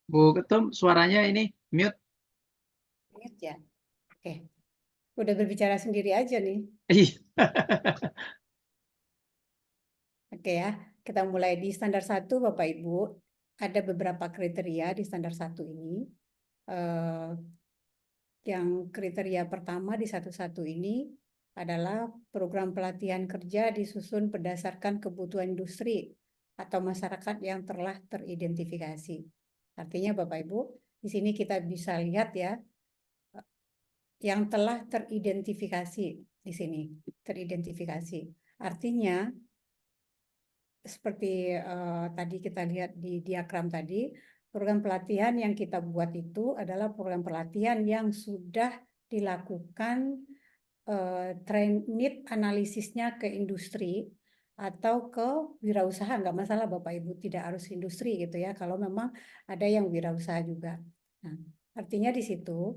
Bu Ketum, suaranya ini mute. Ingat ya. Oke, udah berbicara sendiri aja nih. Ih, Oke ya, kita mulai di standar 1 Bapak Ibu. Ada beberapa kriteria di standar 1 ini. Eh, yang kriteria pertama di satu ini adalah program pelatihan kerja disusun berdasarkan kebutuhan industri atau masyarakat yang telah teridentifikasi. Artinya Bapak Ibu, di sini kita bisa lihat ya, yang telah teridentifikasi di sini, teridentifikasi. Artinya seperti tadi kita lihat di diagram tadi, program pelatihan yang kita buat itu adalah program pelatihan yang sudah dilakukan need analisisnya ke industri atau ke wirausaha, nggak masalah Bapak Ibu, tidak harus industri gitu ya, kalau memang ada yang wirausaha juga. Nah, artinya di situ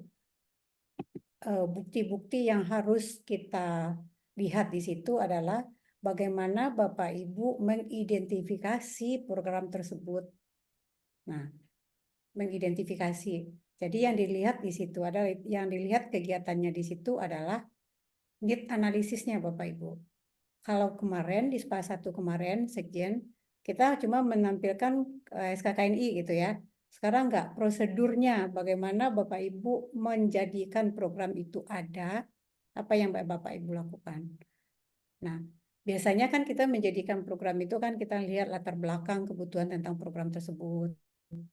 bukti-bukti yang harus kita lihat di situ adalah bagaimana Bapak Ibu mengidentifikasi program tersebut. Nah, mengidentifikasi. Jadi yang dilihat di situ adalah kegiatannya di situ adalah need analisisnya Bapak Ibu. Kalau kemarin di SPA 1 kemarin Sekjen kita cuma menampilkan SKKNI gitu ya. Sekarang enggak, prosedurnya bagaimana Bapak Ibu menjadikan program itu ada, apa yang Bapak Ibu lakukan. Nah, biasanya kan kita menjadikan program itu kan kita lihat latar belakang kebutuhan tentang program tersebut,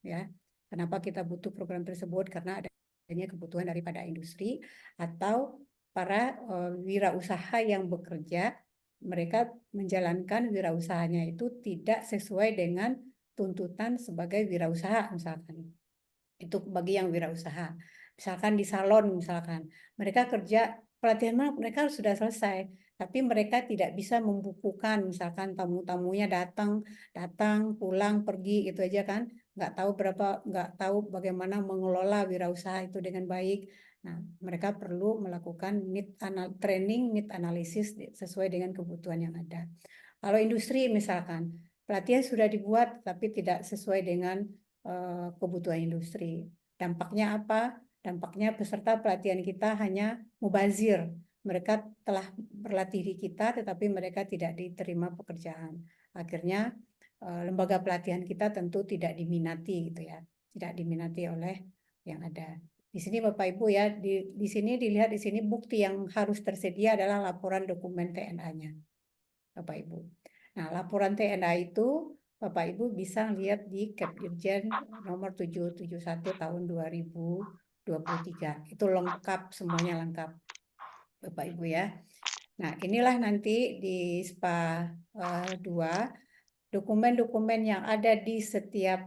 ya. Kenapa kita butuh program tersebut? Karena adanya kebutuhan daripada industri atau para wirausaha yang bekerja, mereka menjalankan wirausahanya itu tidak sesuai dengan tuntutan sebagai wirausaha misalkan. Itu bagi yang wirausaha. Misalkan di salon misalkan, mereka kerja pelatihan mereka sudah selesai, tapi mereka tidak bisa membukukan misalkan tamu-tamunya datang pulang pergi gitu aja kan, nggak tahu bagaimana mengelola wirausaha itu dengan baik. Nah, mereka perlu melakukan training need analysis sesuai dengan kebutuhan yang ada. Kalau industri misalkan pelatihan sudah dibuat tapi tidak sesuai dengan kebutuhan industri. Dampaknya apa? Dampaknya peserta pelatihan kita hanya mubazir. Mereka telah berlatih di kita tetapi mereka tidak diterima pekerjaan. Akhirnya lembaga pelatihan kita tentu tidak diminati gitu ya. Tidak diminati oleh yang ada. Di sini Bapak Ibu ya, di sini dilihat di sini bukti yang harus tersedia adalah laporan dokumen TNA-nya. Bapak Ibu. Nah, laporan TNA itu Bapak Ibu bisa lihat di Kepdirjen nomor 771 tahun 2023. Itu lengkap, semuanya lengkap Bapak Ibu ya. Nah, inilah nanti di SPA 2 dokumen-dokumen yang ada di setiap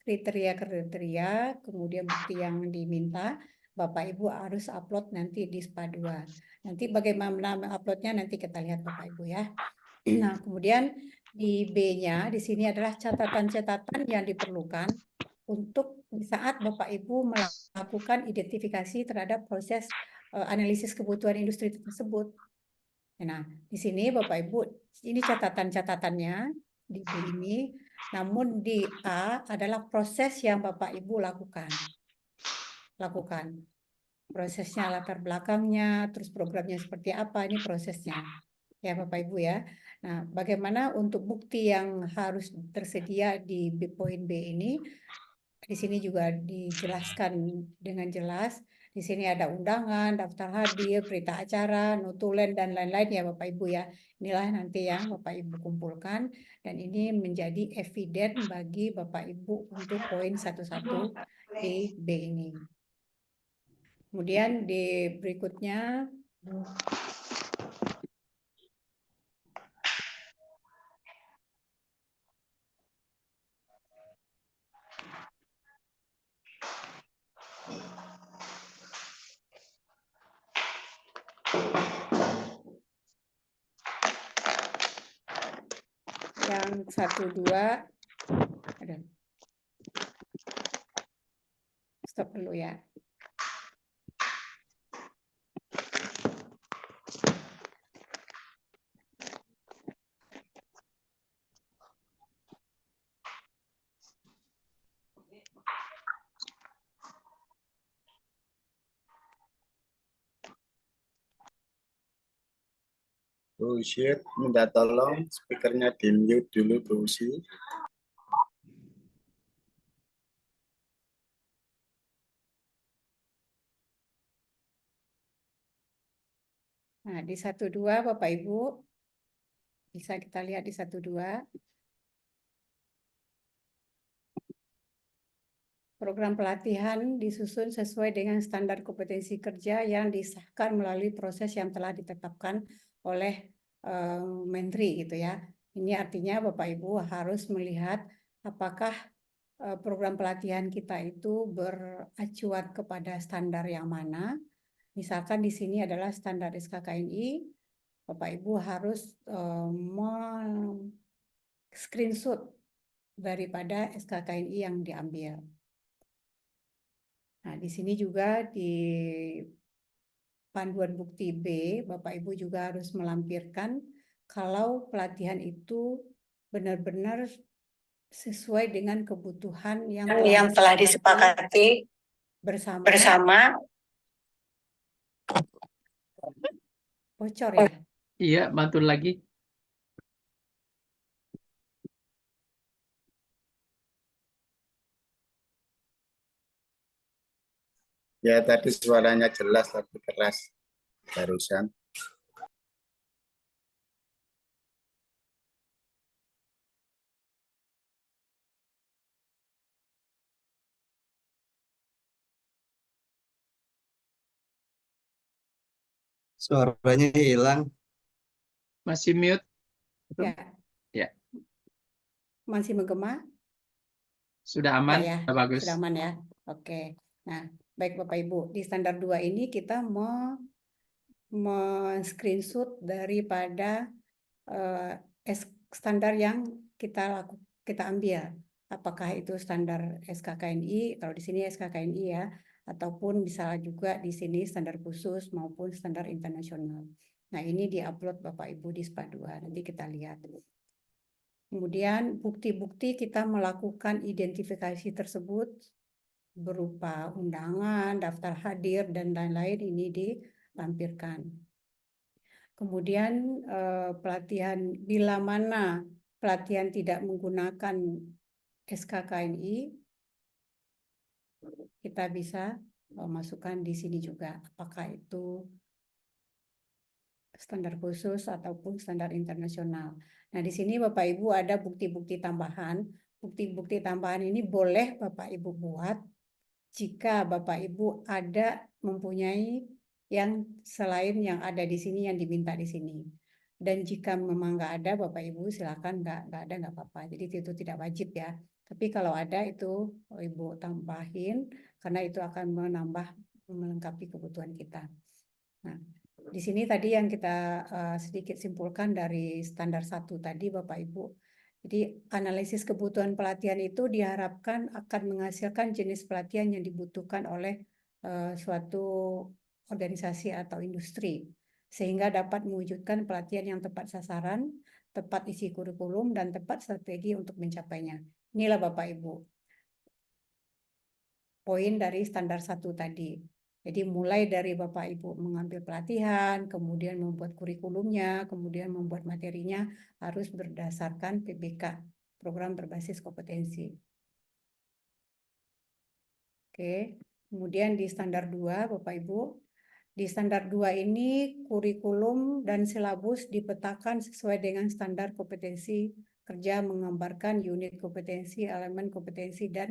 kriteria-kriteria, kemudian bukti yang diminta, Bapak Ibu harus upload nanti di SPA 2. Nanti bagaimana uploadnya nanti kita lihat Bapak Ibu ya. Nah, kemudian di B-nya di sini adalah catatan-catatan yang diperlukan untuk di saat Bapak Ibu melakukan identifikasi terhadap proses analisis kebutuhan industri tersebut. Nah, di sini Bapak Ibu, ini catatan-catatannya di B ini, namun di A adalah proses yang Bapak Ibu lakukan. Prosesnya, latar belakangnya, terus programnya seperti apa, ini prosesnya. Ya Bapak Ibu ya. Nah, bagaimana untuk bukti yang harus tersedia di poin B ini, di sini juga dijelaskan dengan jelas. Di sini ada undangan, daftar hadir, berita acara, notulen, dan lain-lain ya Bapak Ibu ya. Inilah nanti yang Bapak Ibu kumpulkan. Dan ini menjadi eviden bagi Bapak Ibu untuk poin 1-1 di B ini. Kemudian di berikutnya, yang 1-2, stop dulu ya. Bu Syed, minta tolong speakernya di mute dulu Bu Usi. Nah, di 1.2 Bapak Ibu, bisa kita lihat di 1.2. Program pelatihan disusun sesuai dengan standar kompetensi kerja yang disahkan melalui proses yang telah ditetapkan oleh Menteri gitu ya. Ini artinya Bapak Ibu harus melihat apakah program pelatihan kita itu beracuan kepada standar yang mana. Misalkan di sini adalah standar SKKNI, Bapak Ibu harus screenshot daripada SKKNI yang diambil. Nah, di sini juga di panduan bukti B, Bapak Ibu juga harus melampirkan kalau pelatihan itu benar-benar sesuai dengan kebutuhan yang telah disepakati bersama. Bocor ya? Iya, bantu lagi. Ya, tadi suaranya jelas tapi keras barusan. Suaranya hilang. Masih mute. Ya. Ya. Masih menggema? Sudah aman, Enggak ya? sudah bagus. Sudah aman ya? Oke. Nah, baik Bapak Ibu, di standar 2 ini kita mau screenshot daripada standar yang kita ambil. Apakah itu standar SKKNI, kalau di sini SKKNI ya, ataupun bisa juga di sini standar khusus maupun standar internasional. Nah, ini diupload Bapak Ibu di SPA 2, nanti kita lihat. Kemudian bukti-bukti kita melakukan identifikasi tersebut berupa undangan, daftar hadir, dan lain-lain ini dilampirkan. Kemudian pelatihan, bila mana pelatihan tidak menggunakan SKKNI, kita bisa masukkan di sini juga, apakah itu standar khusus ataupun standar internasional. Nah, di sini Bapak Ibu ada bukti-bukti tambahan. Bukti-bukti tambahan ini boleh Bapak Ibu buat jika Bapak Ibu ada mempunyai yang selain yang ada di sini, yang diminta di sini. Dan jika memang nggak ada, Bapak Ibu silakan nggak ada nggak apa-apa. Jadi itu tidak wajib ya. Tapi kalau ada itu Ibu tambahin karena itu akan menambah melengkapi kebutuhan kita. Nah, di sini tadi yang kita sedikit simpulkan dari standar 1 tadi Bapak Ibu. Jadi analisis kebutuhan pelatihan itu diharapkan akan menghasilkan jenis pelatihan yang dibutuhkan oleh suatu organisasi atau industri, sehingga dapat mewujudkan pelatihan yang tepat sasaran, tepat isi kurikulum, dan tepat strategi untuk mencapainya. Inilah Bapak Ibu poin dari standar 1 tadi. Jadi mulai dari Bapak Ibu mengambil pelatihan, kemudian membuat kurikulumnya, kemudian membuat materinya harus berdasarkan PBK, program berbasis kompetensi. Oke, kemudian di standar 2 Bapak Ibu, di standar 2 ini kurikulum dan silabus dipetakan sesuai dengan standar kompetensi kerja, menggambarkan unit kompetensi, elemen kompetensi, dan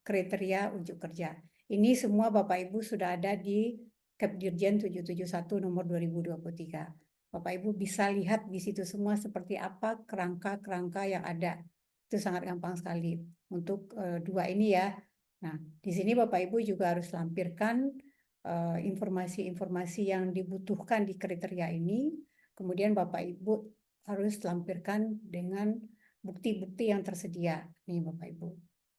kriteria unjuk kerja. Ini semua Bapak Ibu sudah ada di Kepdirjen 771 nomor 2023. Bapak Ibu bisa lihat di situ semua seperti apa kerangka-kerangka yang ada. Itu sangat gampang sekali untuk 2 ini ya. Nah, di sini Bapak Ibu juga harus lampirkan informasi-informasi yang dibutuhkan di kriteria ini. Kemudian Bapak Ibu harus lampirkan dengan bukti-bukti yang tersedia. Nih Bapak Ibu,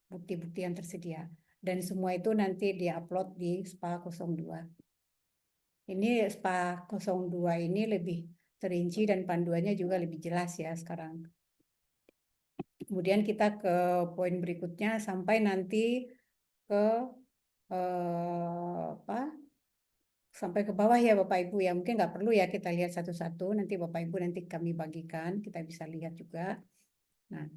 bukti-bukti yang tersedia. Dan semua itu nanti diupload di SPA 02. Ini SPA 02 ini lebih terinci dan panduannya juga lebih jelas ya sekarang. Kemudian kita ke poin berikutnya sampai nanti ke sampai ke bawah ya Bapak Ibu ya. Mungkin nggak perlu ya kita lihat satu-satu. Nanti Bapak Ibu nanti kami bagikan, kita bisa lihat juga. Nah,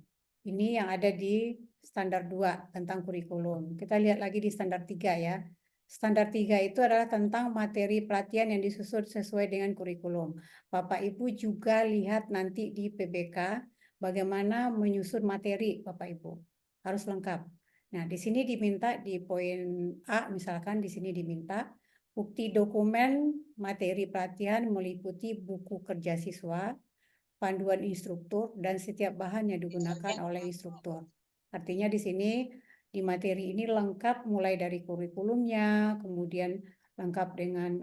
ini yang ada di standar 2 tentang kurikulum. Kita lihat lagi di standar 3 ya. Standar 3 itu adalah tentang materi pelatihan yang disusun sesuai dengan kurikulum. Bapak Ibu juga lihat nanti di PBK bagaimana menyusun materi Bapak Ibu. Harus lengkap. Nah, di sini diminta di poin A, misalkan di sini diminta bukti dokumen materi pelatihan meliputi buku kerja siswa, panduan instruktur, dan setiap bahan yang digunakan oleh instruktur. Artinya di sini di materi ini lengkap mulai dari kurikulumnya, kemudian lengkap dengan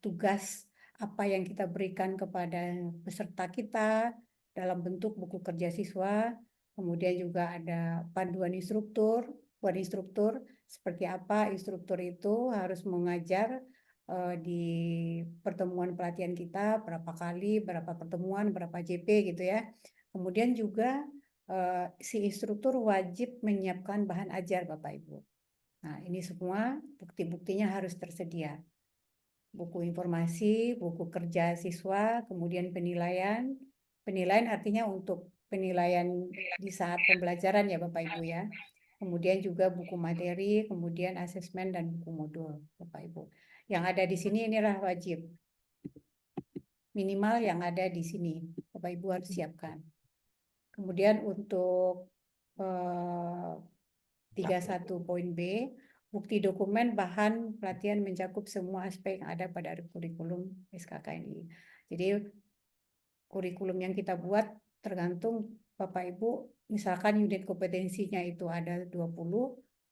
tugas apa yang kita berikan kepada peserta kita dalam bentuk buku kerja siswa, kemudian juga ada panduan instruktur, buat instruktur seperti apa instruktur itu harus mengajar di pertemuan pelatihan kita berapa kali, berapa pertemuan, berapa JP gitu ya. Kemudian juga si instruktur wajib menyiapkan bahan ajar Bapak Ibu. Nah, ini semua bukti-buktinya harus tersedia. Buku informasi, buku kerja siswa, kemudian penilaian. Penilaian artinya untuk penilaian di saat pembelajaran ya Bapak Ibu ya. Kemudian juga buku materi, kemudian asesmen dan buku modul Bapak Ibu. Yang ada di sini inilah wajib. Minimal yang ada di sini Bapak Ibu harus siapkan. Kemudian untuk 31 poin B, bukti dokumen bahan pelatihan mencakup semua aspek yang ada pada kurikulum SKKNI. Jadi kurikulum yang kita buat tergantung Bapak Ibu, misalkan unit kompetensinya itu ada 20,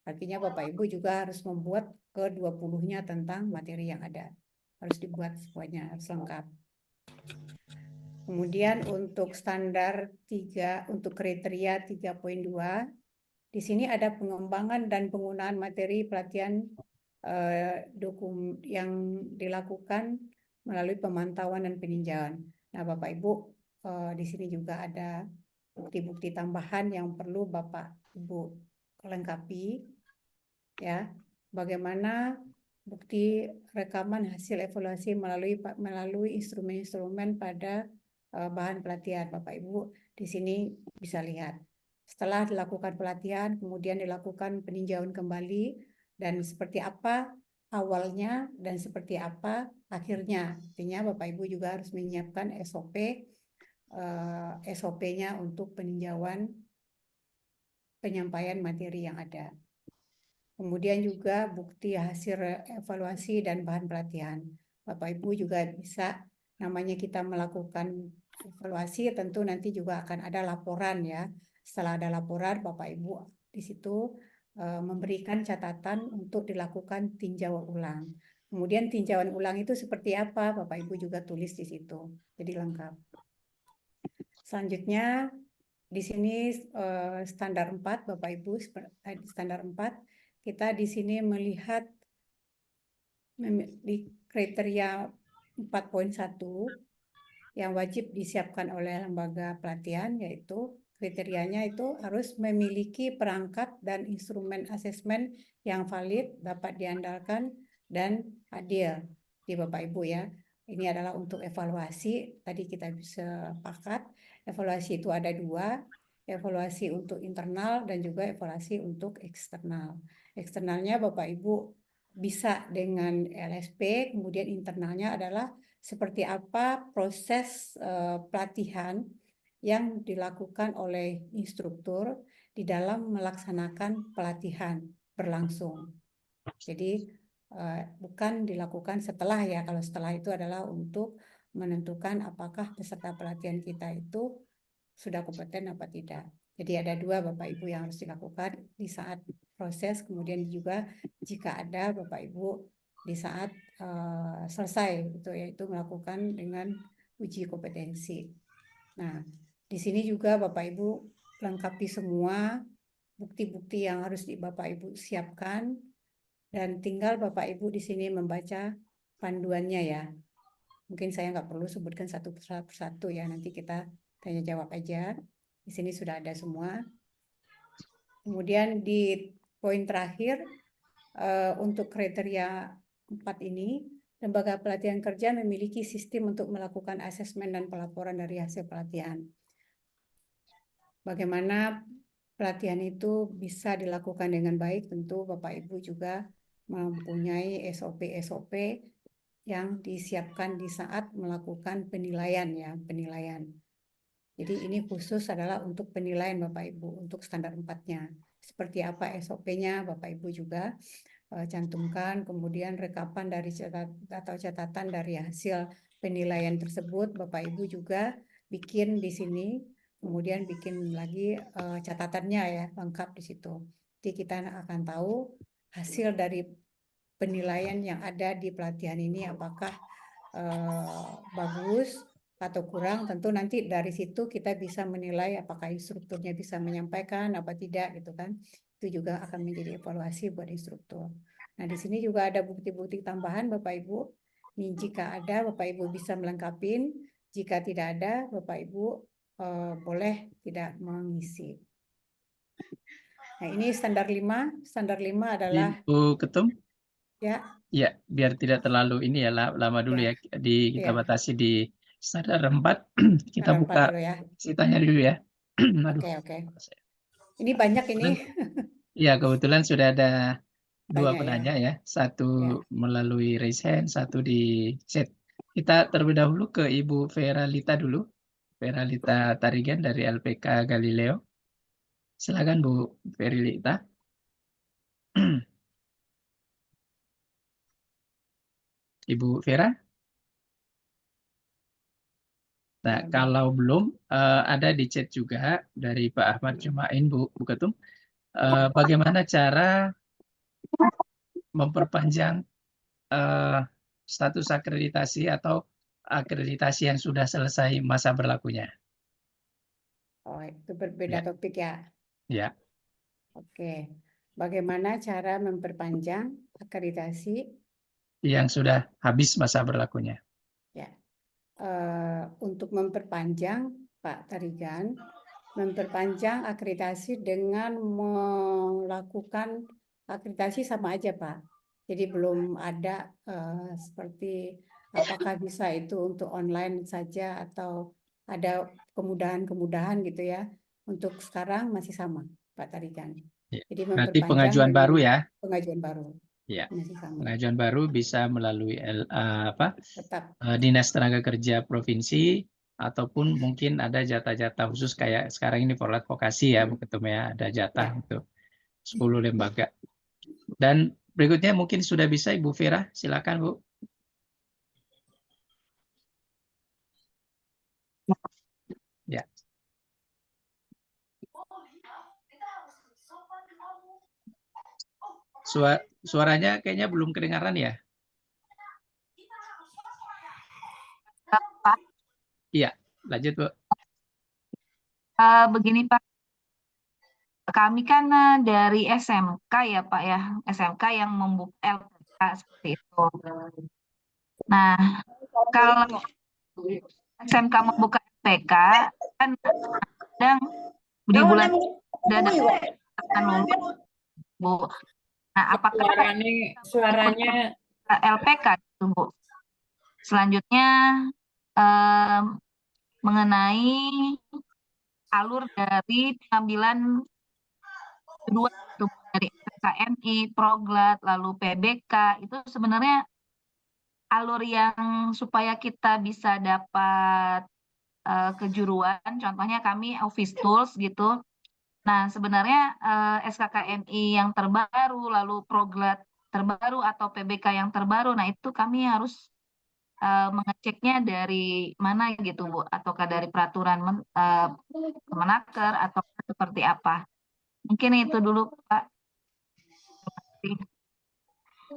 artinya Bapak Ibu juga harus membuat ke 20-nya tentang materi yang ada. Harus dibuat semuanya, harus lengkap. Kemudian untuk standar 3, untuk kriteria 3.2, di sini ada pengembangan dan penggunaan materi pelatihan yang dilakukan melalui pemantauan dan peninjauan. Nah, Bapak Ibu, di sini juga ada bukti-bukti tambahan yang perlu Bapak Ibu lengkapi, ya. Bagaimana bukti rekaman hasil evaluasi melalui instrumen-instrumen pada bahan pelatihan. Bapak Ibu di sini bisa lihat. Setelah dilakukan pelatihan, kemudian dilakukan peninjauan kembali, dan seperti apa awalnya dan seperti apa akhirnya. Artinya Bapak Ibu juga harus menyiapkan SOP-nya untuk peninjauan penyampaian materi yang ada. Kemudian juga bukti hasil evaluasi dan bahan pelatihan. Bapak Ibu juga bisa, namanya kita melakukan evaluasi, tentu nanti juga akan ada laporan ya. Setelah ada laporan, Bapak Ibu di situ memberikan catatan untuk dilakukan tinjauan ulang. Kemudian tinjauan ulang itu seperti apa, Bapak Ibu juga tulis di situ. Jadi lengkap. Selanjutnya di sini standar 4 Bapak Ibu, standar 4 kita di sini melihat di kriteria 4.1 yang wajib disiapkan oleh lembaga pelatihan, yaitu kriterianya itu harus memiliki perangkat dan instrumen asesmen yang valid, dapat diandalkan, dan adil di Bapak Ibu ya. Ini adalah untuk evaluasi, tadi kita bisa sepakat, evaluasi itu ada 2, evaluasi untuk internal dan juga evaluasi untuk eksternal. Eksternalnya Bapak Ibu bisa dengan LSP, kemudian internalnya adalah seperti apa proses pelatihan yang dilakukan oleh instruktur di dalam melaksanakan pelatihan berlangsung. Jadi bukan dilakukan setelah ya, kalau setelah itu adalah untuk menentukan apakah peserta pelatihan kita itu sudah kompeten apa tidak. Jadi ada 2 Bapak Ibu yang harus dilakukan di saat proses, kemudian juga jika ada Bapak Ibu di saat selesai itu, yaitu melakukan dengan uji kompetensi. Nah, di sini juga Bapak Ibu lengkapi semua bukti-bukti yang harus Bapak Ibu siapkan, dan tinggal Bapak Ibu di sini membaca panduannya ya. Mungkin saya nggak perlu sebutkan satu persatu ya, nanti kita tanya jawab aja. Di sini sudah ada semua. Kemudian di poin terakhir untuk kriteria 4 ini Lembaga pelatihan kerja memiliki sistem untuk melakukan asesmen dan pelaporan dari hasil pelatihan. Bagaimana pelatihan itu bisa dilakukan dengan baik, tentu Bapak Ibu juga mempunyai SOP-SOP yang disiapkan di saat melakukan penilaian ya, penilaian. Jadi ini khusus adalah untuk penilaian Bapak Ibu, untuk standar 4-nya. Seperti apa SOP-nya Bapak Ibu juga cantumkan, kemudian rekapan dari catatan dari hasil penilaian tersebut Bapak Ibu juga bikin di sini, kemudian bikin lagi catatannya ya, lengkap di situ. Jadi kita akan tahu hasil dari penilaian yang ada di pelatihan ini apakah bagus atau kurang. Tentu nanti dari situ kita bisa menilai apakah instrukturnya bisa menyampaikan apa tidak gitu kan. Itu juga akan menjadi evaluasi buat instruktur. Nah, di sini juga ada bukti-bukti tambahan Bapak Ibu. Ini jika ada Bapak Ibu bisa melengkapi, jika tidak ada Bapak Ibu boleh tidak mengisi. Nah, ini standar 5. Standar 5 adalah Ibu Ketum, ya, ya biar tidak terlalu ini ya lama dulu ya, kita ya. batasi di standar 4. Kita Standar 4 buka dulu ya. sitanya dulu ya. Aduh. Oke. Ini banyak ini. Ya, kebetulan sudah ada dua Banyak ya. penanya ya. Satu Ya. melalui raise hand, satu di chat. Kita terlebih dahulu ke Ibu Vera Lita dulu. Vera Lita Tarigan dari LPK Galileo. Silakan Bu Vera Lita. Ibu Vera. Nah, kalau belum, ada di chat juga dari Pak Ahmad Jumain, Bu Ketum. Bagaimana cara memperpanjang status akreditasi atau akreditasi yang sudah selesai masa berlakunya? Oh, itu berbeda Ya. topik ya. Ya, Oke. Bagaimana cara memperpanjang akreditasi? yang sudah habis masa berlakunya. Ya. Untuk memperpanjang, Pak Tarigan, memperpanjang akreditasi dengan melakukan akreditasi sama aja, Pak. Jadi belum ada seperti apakah bisa itu untuk online saja atau ada kemudahan-kemudahan gitu ya. Untuk sekarang masih sama, Pak Tarigan. Ya. Jadi Berarti memperpanjang pengajuan dengan baru ya? pengajuan baru. Ya. Masih sama. Pengajuan baru bisa melalui Tetap. Dinas Tenaga Kerja Provinsi, ataupun mungkin ada jatah-jatah khusus kayak sekarang ini Forlat Vokasi ya, Bu Ketum ya, ada jatah untuk 10 lembaga. Dan berikutnya mungkin sudah bisa Ibu Vera, silakan Bu. Ya. Suaranya kayaknya belum kedengaran ya? Pak. Iya, lanjut Bu. Begini Pak, kami kan dari SMK ya Pak ya, SMK yang membuka LPK seperti itu. Nah, kalau SMK membuka LPK kan kadang di bulan sudah ada lulus Bu. Nah, apakah suaranya LPK itu Bu? Selanjutnya mengenai alur dari pengambilan kedua dari SKNI, Proglat, lalu PBK, itu sebenarnya alur yang supaya kita bisa dapat kejuruan, contohnya kami Office Tools gitu. Nah, sebenarnya SKKNI yang terbaru, lalu Proglat terbaru atau PBK yang terbaru, nah itu kami harus mengeceknya dari mana gitu Bu, ataukah dari peraturan Kemenaker atau seperti apa? Mungkin itu dulu Pak.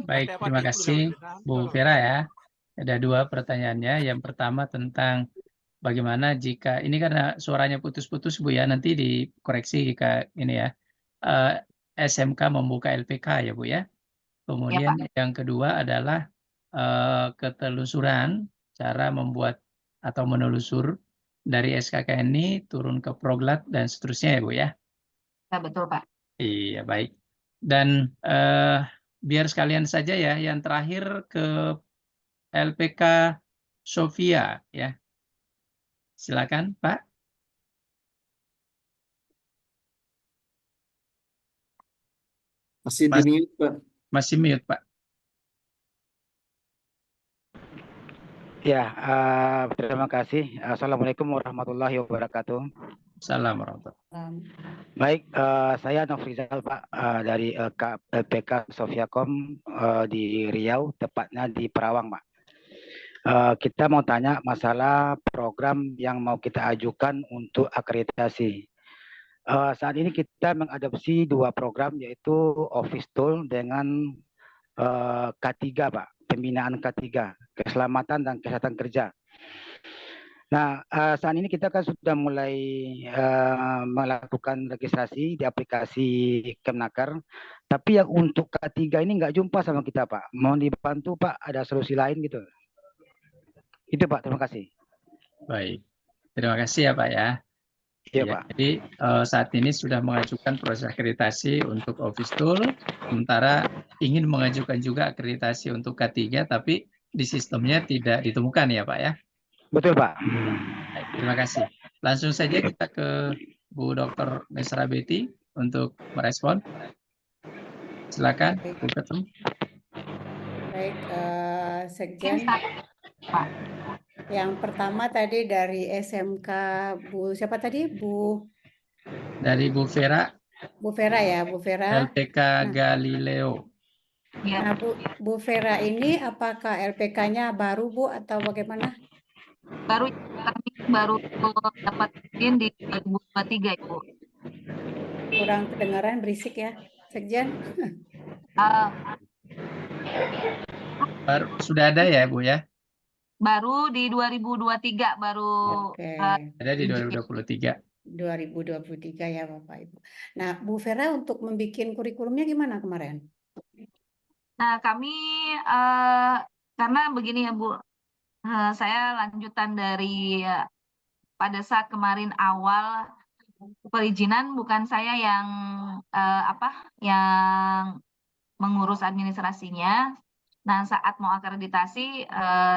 Baik, terima kasih Bu Vera ya. Ada dua pertanyaannya. Yang pertama tentang bagaimana jika, ini karena suaranya putus-putus Bu ya, nanti dikoreksi jika ini ya. SMK membuka LPK ya Bu ya. Kemudian yang kedua adalah ketelusuran, cara membuat atau menelusur dari SKKNI turun ke Proglat dan seterusnya ya Bu ya. Ya, betul Pak. Iya, baik. Dan biar sekalian saja ya, yang terakhir ke LPK Sofia ya. Silakan, Pak. Masih di Mas- mute, Pak. Masih mute, Pak. Ya, terima kasih. Assalamualaikum warahmatullahi wabarakatuh. Salam warahmatullahi. Baik, saya Nofrizal Pak dari LPK Sofiakom di Riau, tepatnya di Perawang Pak. Kita mau tanya masalah program yang mau kita ajukan untuk akreditasi. Saat ini kita mengadopsi 2 program, yaitu Office Tool dengan K3 Pak, pembinaan K3, keselamatan dan kesehatan kerja. Nah, saat ini kita kan sudah mulai melakukan registrasi di aplikasi Kemnaker, tapi yang untuk K3 ini nggak jumpa sama kita Pak. Mohon dibantu Pak, ada solusi lain gitu. Itu Pak, terima kasih. Baik. Terima kasih ya Pak ya. Iya Ya, Pak. jadi saat ini sudah mengajukan proses akreditasi untuk Office Tool, sementara ingin mengajukan juga akreditasi untuk K3, tapi di sistemnya tidak ditemukan ya Pak ya. Betul Pak. Baik, terima kasih. Langsung saja kita ke Bu Dr. Mesra Betty untuk merespon. Silakan, Bu Ketum. Baik, Mungkin Sekjen. saya, Pak. Yang pertama tadi dari SMK Bu siapa tadi? Dari Bu Vera, Bu Vera ya, Bu Vera. LPK Nah. Galileo. Ya, Nah, Bu Vera ini apakah LPK-nya baru Bu atau bagaimana? kami baru dapat izin di 2023 Ibu. Kurang kedengaran, berisik ya, Sekjen. Sudah ada ya Bu ya? Baru di 2023 baru Oke. Ada di 2023. 2023 ya Bapak Ibu. Nah, Bu Vera untuk membuat kurikulumnya gimana kemarin? Nah, kami karena begini ya Bu, saya lanjutan dari pada saat kemarin awal perizinan, bukan saya yang yang mengurus administrasinya. Nah, saat mau akreditasi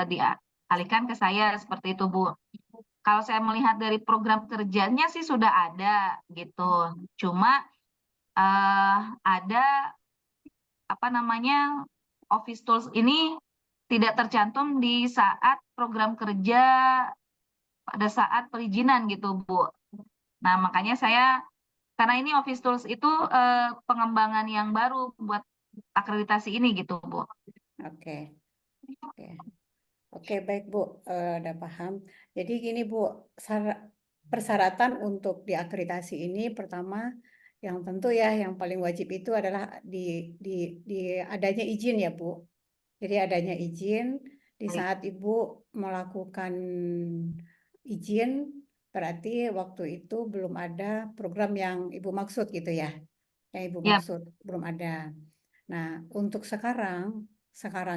dialihkan ke saya seperti itu Bu. Kalau saya melihat dari program kerjanya sih sudah ada gitu. Cuma ada Office Tools ini tidak tercantum di saat program kerja pada saat perizinan gitu Bu. Nah, makanya karena ini Office Tools itu pengembangan yang baru buat akreditasi ini gitu Bu. Oke. Oke, baik Bu, udah paham. Jadi gini Bu, persyaratan untuk diakreditasi ini pertama yang tentu ya yang paling wajib itu adalah di adanya izin ya Bu. Jadi adanya izin di saat Ibu melakukan izin berarti waktu itu belum ada program yang Ibu maksud gitu ya. Yang Ibu Ya. maksud belum ada. Nah, untuk sekarang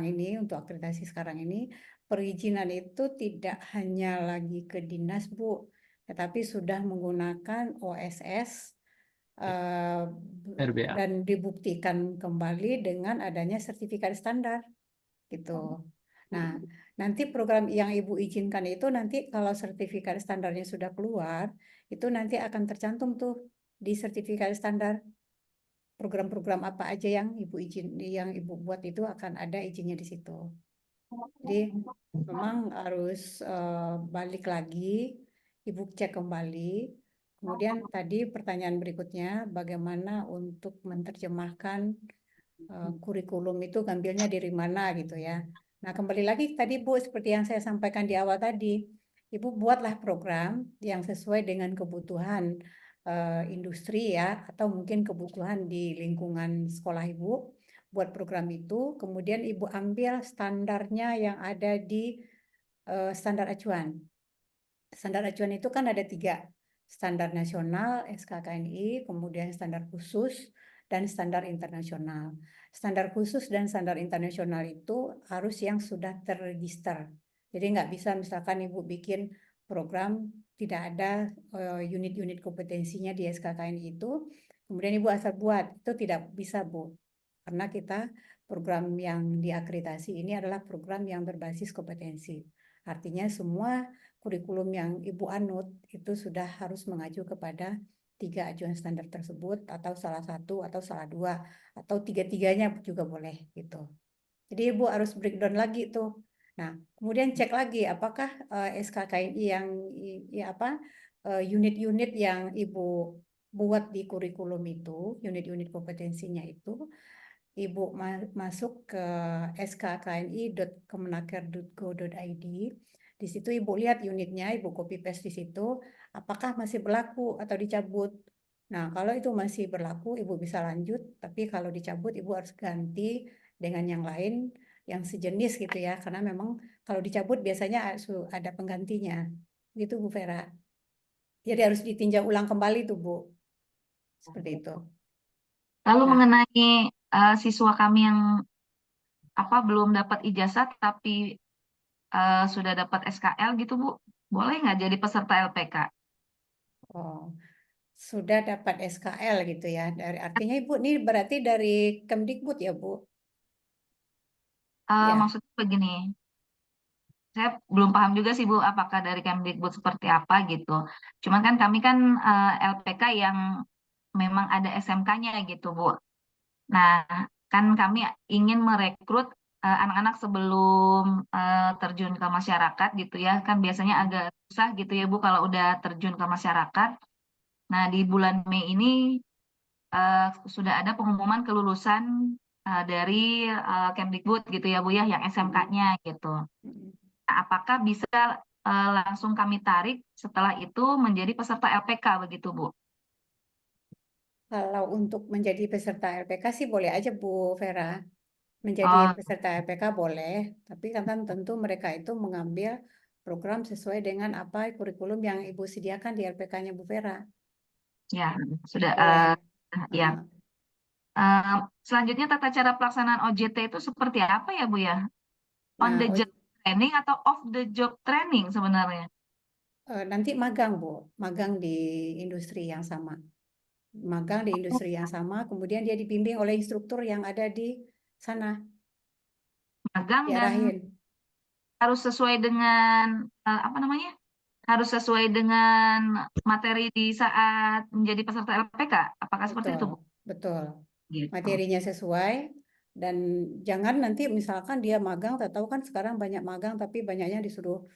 ini untuk akreditasi sekarang ini perizinan itu tidak hanya lagi ke dinas Bu, tetapi sudah menggunakan OSS RBA. dan dibuktikan kembali dengan adanya sertifikat standar gitu. Nah, nanti program yang Ibu izinkan itu nanti kalau sertifikat standarnya sudah keluar, itu nanti akan tercantum tuh di sertifikat standar. Program-program apa aja yang Ibu buat itu akan ada izinnya di situ. Jadi memang harus balik lagi, Ibu cek kembali. Kemudian tadi pertanyaan berikutnya, bagaimana untuk menerjemahkan kurikulum itu ngambilnya dari mana gitu ya. Nah, kembali lagi tadi Bu, seperti yang saya sampaikan di awal tadi, Ibu buatlah program yang sesuai dengan kebutuhan industri ya, atau mungkin kebutuhan di lingkungan sekolah Ibu, buat program itu, kemudian Ibu ambil standarnya yang ada di standar acuan. Standar acuan itu kan ada 3, standar nasional, SKKNI, kemudian standar khusus, dan standar internasional. Standar khusus dan standar internasional itu harus yang sudah terregister. Jadi nggak bisa misalkan Ibu bikin program tidak ada unit-unit kompetensinya di SKKNI itu, kemudian Ibu asal buat, itu tidak bisa Bu. karena kita program yang diakreditasi ini adalah program yang berbasis kompetensi. Artinya semua kurikulum yang Ibu anut itu sudah harus mengacu kepada 3 acuan standar tersebut, atau salah satu atau salah 2 atau 3-tiganya juga boleh gitu. Jadi Ibu harus breakdown lagi tuh. Nah, kemudian cek lagi apakah SKKNI yang unit-unit yang Ibu buat di kurikulum itu, unit-unit kompetensinya itu, Ibu masuk ke skkni.kemenaker.go.id. Di situ Ibu lihat unitnya, Ibu copy paste di situ, apakah masih berlaku atau dicabut. Nah, kalau itu masih berlaku, Ibu bisa lanjut, tapi kalau dicabut, Ibu harus ganti dengan yang lain, yang sejenis gitu ya, karena memang kalau dicabut biasanya ada penggantinya. Gitu Bu Vera. Jadi harus ditinjau ulang kembali tuh Bu. Seperti itu. Lalu Nah. mengenai siswa kami yang belum dapat ijazah tapi sudah dapat SKL gitu Bu, boleh nggak jadi peserta LPK? Oh, sudah dapat SKL gitu ya. Artinya Ibu ini berarti dari Kemdikbud ya Bu? Ya. Maksudnya begini, saya belum paham juga sih Bu, apakah dari Kemdikbud seperti apa gitu. Cuman kan kami kan LPK yang memang ada SMK-nya gitu Bu. Nah, kan kami ingin merekrut anak-anak sebelum terjun ke masyarakat gitu ya. Kan biasanya agak susah gitu ya Bu kalau udah terjun ke masyarakat. Nah, di bulan Mei ini sudah ada pengumuman kelulusan dari Kemdikbud gitu ya Bu ya, yang SMK-nya gitu. Nah, apakah bisa langsung kami tarik setelah itu menjadi peserta LPK begitu Bu? Kalau untuk menjadi peserta LPK sih boleh aja Bu Vera. Menjadi peserta LPK boleh, tapi kan tentu mereka itu mengambil program sesuai dengan apa kurikulum yang Ibu sediakan di LPK-nya Bu Vera. Ya, sudah. Boleh. Ya. Selanjutnya tata cara pelaksanaan OJT itu seperti apa ya Bu ya? On Nah, the job training atau off the job training sebenarnya? nanti magang Bu, magang di industri yang sama. Magang di industri yang sama, kemudian dia dibimbing oleh instruktur yang ada di sana. Magang dan Diarahin. harus sesuai dengan harus sesuai dengan materi di saat menjadi peserta LPK. Apakah seperti itu Bu? Betul. Gitu. Materinya sesuai, dan jangan nanti misalkan dia magang, tahu kan sekarang banyak magang tapi banyaknya disuruh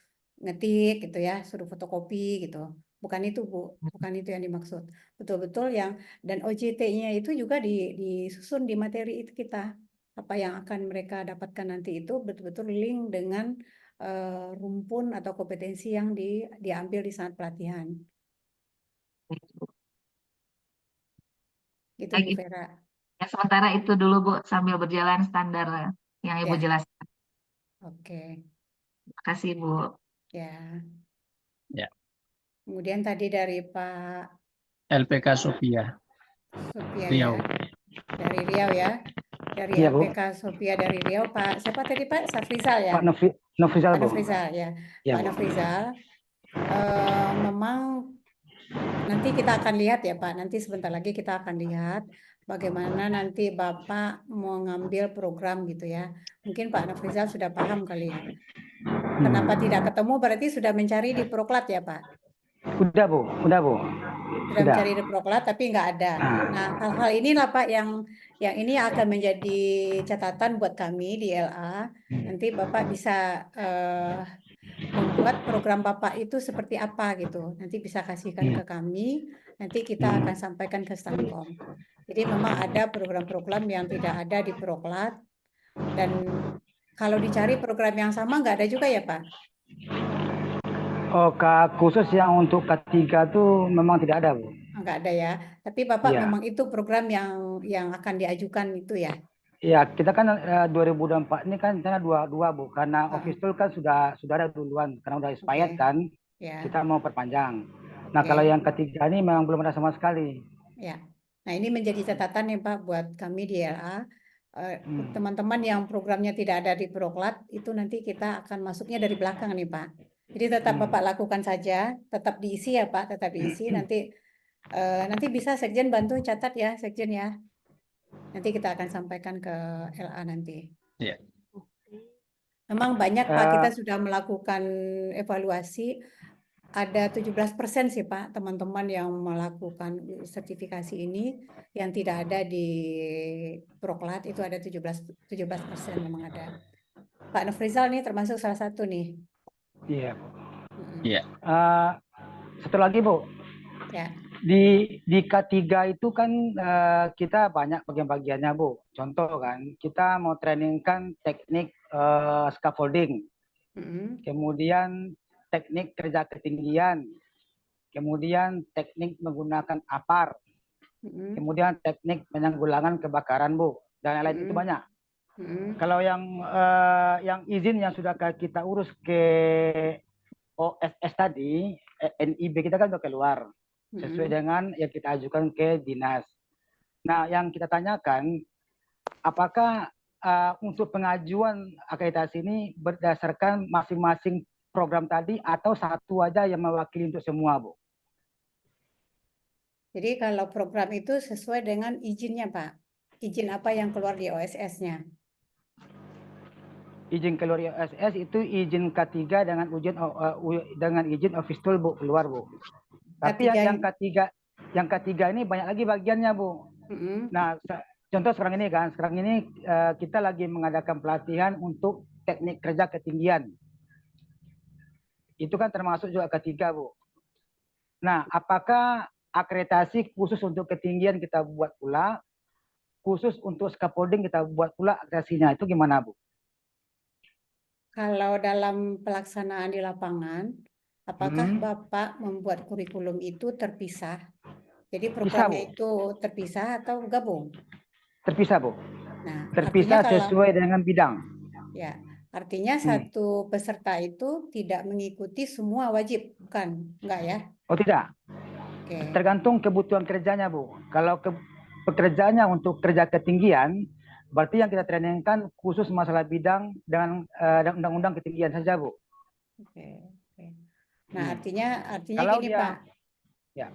ngetik gitu ya, suruh fotokopi gitu. Bukan itu Bu, bukan itu yang dimaksud. Betul-betul yang, dan OJT-nya itu juga disusun di materi itu kita. Apa yang akan mereka dapatkan nanti itu betul-betul link dengan rumpun atau kompetensi yang diambil di saat pelatihan. Gitu Bu Baik, Vera. ya, sementara itu dulu Bu, sambil berjalan standar yang Ibu Ya. jelaskan. Oke. Terima kasih Bu. Ya. Ya. Kemudian tadi dari Pak LPK Sophia. Sophia Riau. ya. Dari Riau ya. Dari Iya, Bu. LPK Sophia dari Riau, Pak siapa tadi Pak? Safrizal ya? Pak Nofrizal, Pak Bu. Nofrizal ya. Ya, Pak Bu. Nofrizal. Memang nanti kita akan lihat ya Pak. Nanti sebentar lagi kita akan lihat bagaimana nanti Bapak mau ngambil program gitu ya. Mungkin Pak Nofrizal sudah paham kali ya. Kenapa tidak ketemu, berarti sudah mencari di Proklat ya Pak? Udah Bu, udah Bu. Sudah mencari di Proklat tapi nggak ada. Nah, hal-hal inilah Pak yang ini akan menjadi catatan buat kami di LA. Nanti Bapak bisa membuat program Bapak itu seperti apa gitu. Nanti bisa kasihkan ke kami, nanti kita akan sampaikan ke Stamkom. Jadi memang ada program-program yang tidak ada di Proklat, dan kalau dicari program yang sama nggak ada juga ya Pak? Oh, khusus yang untuk K3 tuh memang tidak ada, Bu. Nggak ada ya. Tapi Bapak Iya. memang itu program yang akan diajukan itu ya? Ya, kita kan 2024 ini kan karena dua Bu, karena office tool kan sudah ada duluan, karena udah expired kan, Ya. kita mau perpanjang. Nah, kalau yang ketiga ini memang belum ada sama sekali. Ya. Nah, ini menjadi catatan ya Pak buat kami di LA. Teman-teman yang programnya tidak ada di Proklat itu nanti kita akan masuknya dari belakang nih Pak. Jadi tetap Bapak lakukan saja, tetap diisi ya Pak, tetap diisi. Nanti bisa Sekjen bantu catat ya, Sekjen ya. Nanti kita akan sampaikan ke LA nanti. Iya. Memang banyak Pak, kita Eh, sudah melakukan evaluasi. Ada 17% sih Pak, teman-teman yang melakukan sertifikasi ini yang tidak ada di Proklat itu ada 17% memang ada. Pak Nofrizal nih termasuk salah satu nih. Iya. Mm-mm. Iya. Satu lagi Bu, Ya, di K3 itu kan kita banyak bagian-bagiannya Bu. Contoh kan, kita mau trainingkan teknik scaffolding, mm-mm. kemudian teknik kerja ketinggian, kemudian teknik menggunakan APAR, Mm-mm. kemudian teknik penanggulangan kebakaran Bu, dan lain-lain itu Mm-mm. banyak. Mm-mm. Kalau yang izin yang sudah kita urus ke OSS tadi, NIB kita kan udah keluar sesuai Mm-mm. dengan yang kita ajukan ke dinas. Nah, yang kita tanyakan, apakah untuk pengajuan akreditasi ini berdasarkan masing-masing program tadi atau satu aja yang mewakili untuk semua, Bu? Jadi kalau program itu sesuai dengan izinnya Pak. Izin apa yang keluar di OSS-nya. Izin keluar OSS itu izin K3 dengan dengan izin office tool Bu, keluar Bu. Tapi K3 yang ketiga ini banyak lagi bagiannya Bu. mm-mm. Nah, contoh sekarang ini kita lagi mengadakan pelatihan untuk teknik kerja ketinggian. Itu kan termasuk juga ketiga Bu. Nah, apakah akreditasi khusus untuk ketinggian kita buat pula, khusus untuk scaffolding kita buat pula akreditasinya, itu gimana Bu? Kalau dalam pelaksanaan di lapangan, apakah Hmm, Bapak membuat kurikulum itu terpisah? Jadi bisa programnya Bu, itu terpisah atau gabung? terpisah Bu. Nah, artinya Terpisah kalau sesuai dengan bidang. ya, artinya satu peserta itu tidak mengikuti semua wajib, bukan? Enggak ya? Oh tidak, Oke. tergantung kebutuhan kerjanya Bu. Kalau pekerjaannya untuk kerja ketinggian, berarti yang kita trainingkan khusus masalah bidang dengan undang-undang ketinggian saja Bu. Oke. Oke. Nah, Hmm. artinya Kalau gini dia, Pak. ya.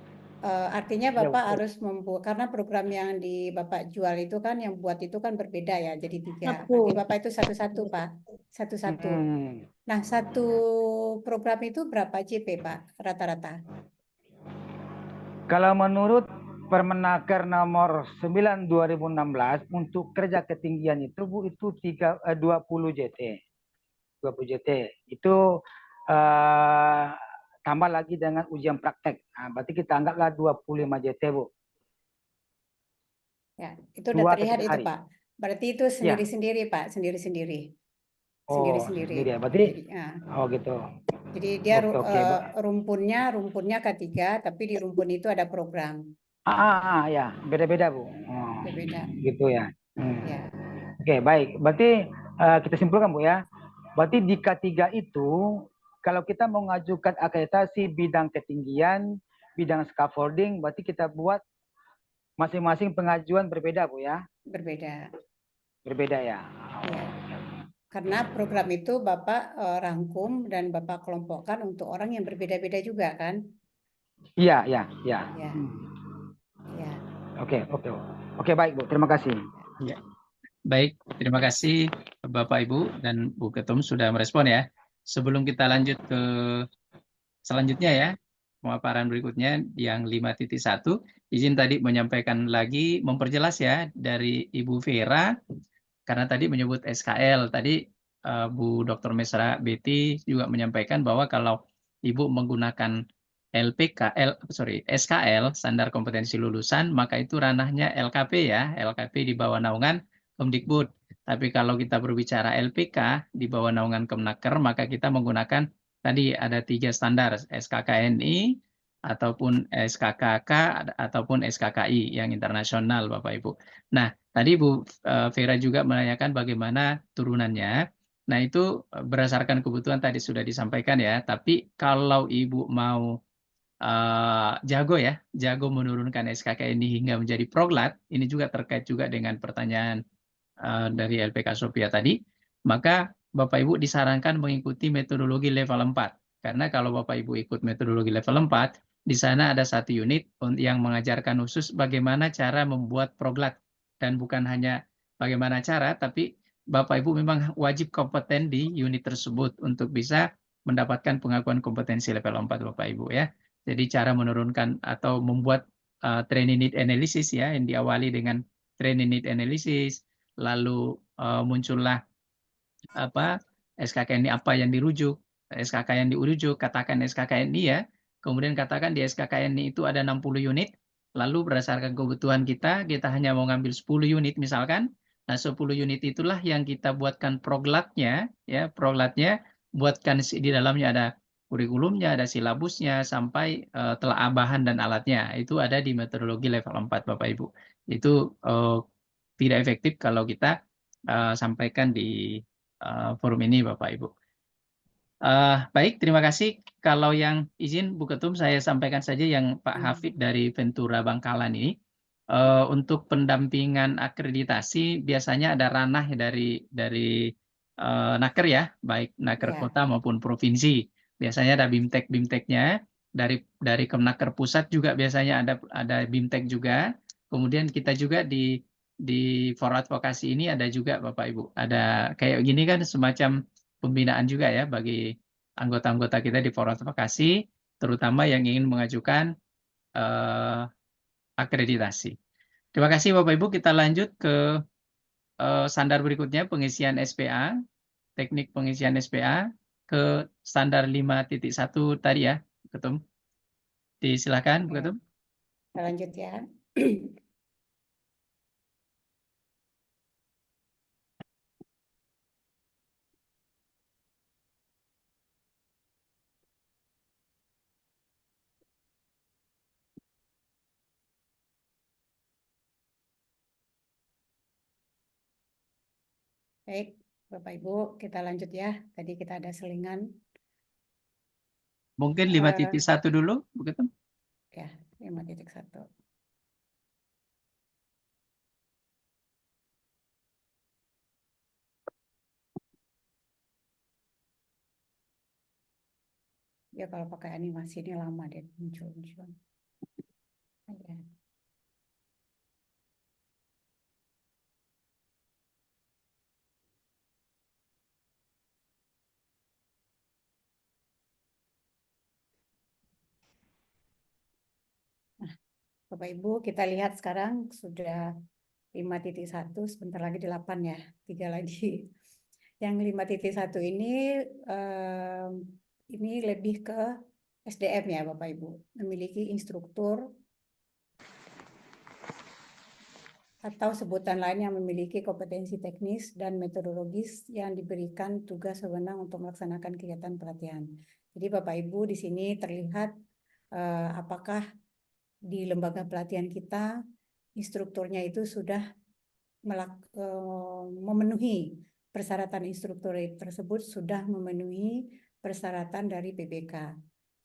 Artinya Ya, Bapak Bu. harus membuat, karena program yang di Bapak jual itu kan yang buat itu kan berbeda ya, jadi 3. Berarti Bapak itu satu-satu Pak, satu-satu. Hmm. Nah, satu program itu berapa JP Pak rata-rata? Kalau menurut Permenaker nomor 9 2016 untuk kerja ketinggian itu Bu itu 20 JT. 20 JT. Itu tambah lagi dengan ujian praktek. Nah, berarti kita anggaplah 25 JT Bu. Ya, itu udah 2 atau terlihat 3 itu hari. Pak. Berarti itu Ya. sendiri-sendiri Pak, sendiri-sendiri. Oh, Sendiri-sendiri. sendiri ya. Berarti Jadi, oh gitu. jadi dia Oke, rumpunnya K3, tapi di rumpun itu ada program. ya, beda-beda Bu. Oh, Beda-beda. gitu ya. Ya. Oke, baik. Berarti kita simpulkan Bu ya. Berarti di K3 itu kalau kita mau mengajukan akreditasi bidang ketinggian, bidang scaffolding, berarti kita buat masing-masing pengajuan berbeda Bu ya. Berbeda. Berbeda ya. Ya. Karena program itu Bapak rangkum dan Bapak kelompokkan untuk orang yang berbeda-beda juga kan? Iya, ya. Ya. Ya. Oke, baik Bu. Terima kasih. Ya. Baik, terima kasih Bapak Ibu dan Bu Ketum sudah merespon ya. Sebelum kita lanjut ke selanjutnya ya, pemaparan berikutnya yang 5.1, izin tadi menyampaikan lagi, memperjelas ya dari Ibu Vera, karena tadi menyebut SKL, tadi Bu Dr. Mesra Betty juga menyampaikan bahwa kalau Ibu menggunakan SKL, Standar Kompetensi Lulusan, maka itu ranahnya LKP ya, LKP di bawah naungan Kemdikbud. Tapi kalau kita berbicara LPK di bawah naungan Kemnaker, maka kita menggunakan tadi ada 3 standar, SKKNI, ataupun SKKK, ataupun SKKI yang internasional Bapak Ibu. Nah, tadi Bu Vera juga menanyakan bagaimana turunannya. Nah, itu berdasarkan kebutuhan tadi sudah disampaikan ya, tapi kalau Ibu mau jago menurunkan SKKNI hingga menjadi proglat, ini juga terkait juga dengan pertanyaan dari LPK Sophia tadi, maka Bapak Ibu disarankan mengikuti metodologi level 4. Karena kalau Bapak Ibu ikut metodologi level 4, di sana ada 1 unit yang mengajarkan khusus bagaimana cara membuat proglat. dan bukan hanya bagaimana cara, tapi Bapak Ibu memang wajib kompeten di unit tersebut untuk bisa mendapatkan pengakuan kompetensi level 4 Bapak Ibu ya. Jadi cara menurunkan atau membuat training need analysis ya, yang diawali dengan training need analysis, lalu muncullah apa SKKN ini apa yang dirujuk, SKKN dirujuk, katakan SKKN ini ya, kemudian katakan di SKKN ini itu ada 60 unit, lalu berdasarkan kebutuhan kita hanya mau ngambil 10 unit misalkan, nah 10 unit itulah yang kita buatkan proglatnya, ya proglatnya, buatkan di dalamnya ada kurikulumnya, ada silabusnya, sampai telaah bahan dan alatnya, itu ada di metodologi level 4 Bapak Ibu. Itu tidak efektif kalau kita sampaikan di forum ini Bapak Ibu. Baik, terima kasih. Kalau yang izin Bu Ketum, saya sampaikan saja yang Pak Hafid dari Ventura Bangkalan ini. Untuk pendampingan akreditasi biasanya ada ranah dari Naker ya, baik Naker Ya. kota maupun provinsi. Biasanya ada BIMTEK-BIMTEK-nya. Dari Kemnaker pusat juga biasanya ada BIMTEK juga. Kemudian kita juga di forum advokasi ini ada juga Bapak Ibu. Ada kayak gini kan semacam pembinaan juga ya bagi anggota-anggota kita di forum advokasi, terutama yang ingin mengajukan akreditasi. Terima kasih Bapak Ibu, kita lanjut ke standar berikutnya, pengisian SPA, teknik pengisian SPA, ke standar 5.1 tadi ya, Ketum. Disilakan, Bu Ketum. Kita lanjut ya. Baik, Bapak Ibu, kita lanjut ya. Tadi kita ada selingan. Mungkin 5.1 dulu, Bu Ketum. Ya, 5.1. Ya kalau pakai animasi ini lama deh muncul. Ya. Nah, Bapak Ibu, kita lihat sekarang sudah 5.1, sebentar lagi 8 ya, 3 lagi. Yang 5.1 ini lebih ke SDM ya Bapak Ibu, memiliki instruktur atau sebutan lain yang memiliki kompetensi teknis dan metodologis yang diberikan tugas wewenang untuk melaksanakan kegiatan pelatihan. Jadi Bapak Ibu di sini terlihat apakah di lembaga pelatihan kita instrukturnya itu sudah memenuhi persyaratan instruktur tersebut, sudah memenuhi persyaratan dari PBK.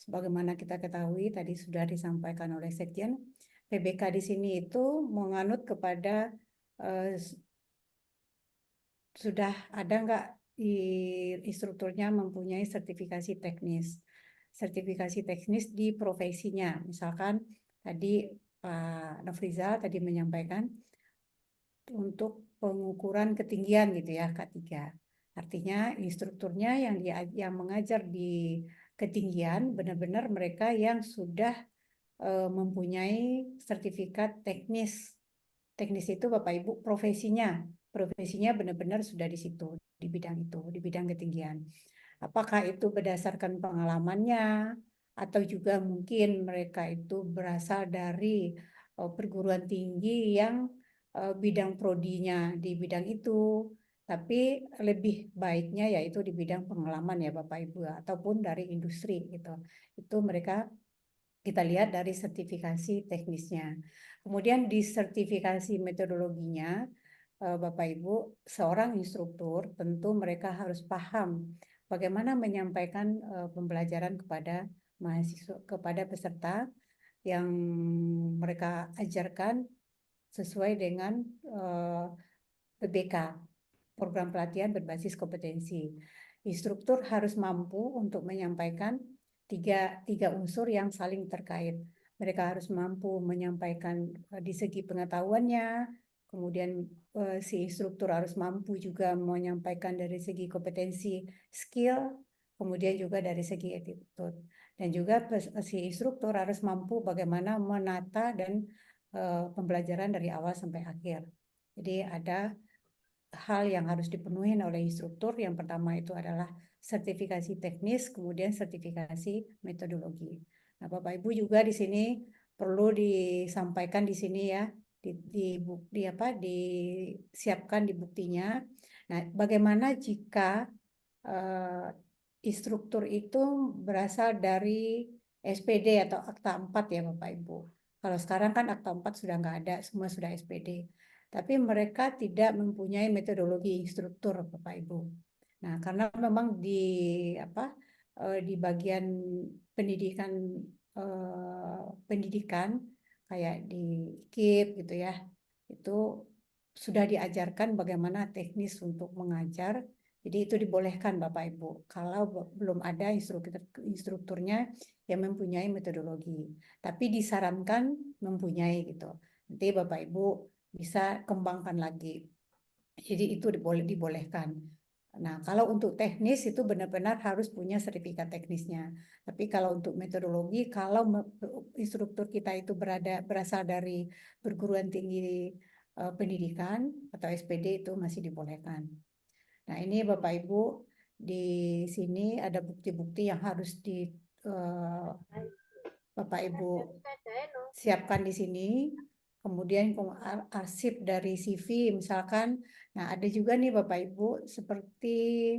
Sebagaimana kita ketahui tadi sudah disampaikan oleh Sekjen, PBK di sini itu menganut kepada sudah ada nggak instrukturnya mempunyai sertifikasi teknis di profesinya. Misalkan tadi Pak Nofrizal tadi menyampaikan untuk pengukuran ketinggian gitu ya K3. Artinya instrukturnya yang mengajar di ketinggian benar-benar mereka yang sudah mempunyai sertifikat teknis. Teknis itu Bapak Ibu profesinya benar-benar sudah di situ, di bidang itu, di bidang ketinggian. Apakah itu berdasarkan pengalamannya atau juga mungkin mereka itu berasal dari perguruan tinggi yang bidang prodinya di bidang itu, tapi lebih baiknya yaitu di bidang pengalaman ya Bapak Ibu ataupun dari industri gitu. Itu mereka kita lihat dari sertifikasi teknisnya. Kemudian di sertifikasi metodologinya Bapak Ibu, seorang instruktur tentu mereka harus paham bagaimana menyampaikan pembelajaran kepada mahasiswa, kepada peserta yang mereka ajarkan sesuai dengan PBK, program pelatihan berbasis kompetensi. Instruktur harus mampu untuk menyampaikan tiga unsur yang saling terkait. Mereka harus mampu menyampaikan di segi pengetahuannya, kemudian si instruktur harus mampu juga menyampaikan dari segi kompetensi skill, kemudian juga dari segi attitude. Dan juga si instruktur harus mampu bagaimana menata dan pembelajaran dari awal sampai akhir. Jadi ada hal yang harus dipenuhi oleh instruktur. Yang pertama itu adalah sertifikasi teknis, kemudian sertifikasi metodologi. Nah, Bapak Ibu juga di sini perlu disampaikan di sini ya, disiapkan di buktinya. Nah, bagaimana jika instruktur itu berasal dari SPD atau Akta 4 ya Bapak Ibu. Kalau sekarang kan Akta 4 sudah nggak ada, semua sudah SPD. Tapi mereka tidak mempunyai metodologi instruktur Bapak Ibu. Nah, karena memang di bagian pendidikan kayak di KIP gitu ya, itu sudah diajarkan bagaimana teknis untuk mengajar. Jadi itu dibolehkan Bapak Ibu kalau belum ada instrukturnya yang mempunyai metodologi. Tapi disarankan mempunyai gitu. Nanti Bapak Ibu bisa kembangkan lagi. Jadi itu dibolehkan. Nah, kalau untuk teknis itu benar-benar harus punya sertifikat teknisnya. Tapi kalau untuk metodologi, kalau instruktur kita itu berasal dari perguruan tinggi pendidikan atau SPD itu masih dibolehkan. Nah, ini Bapak Ibu di sini ada bukti-bukti yang harus Bapak Ibu siapkan di sini. Kemudian arsip dari CV misalkan. Nah, ada juga nih Bapak Ibu seperti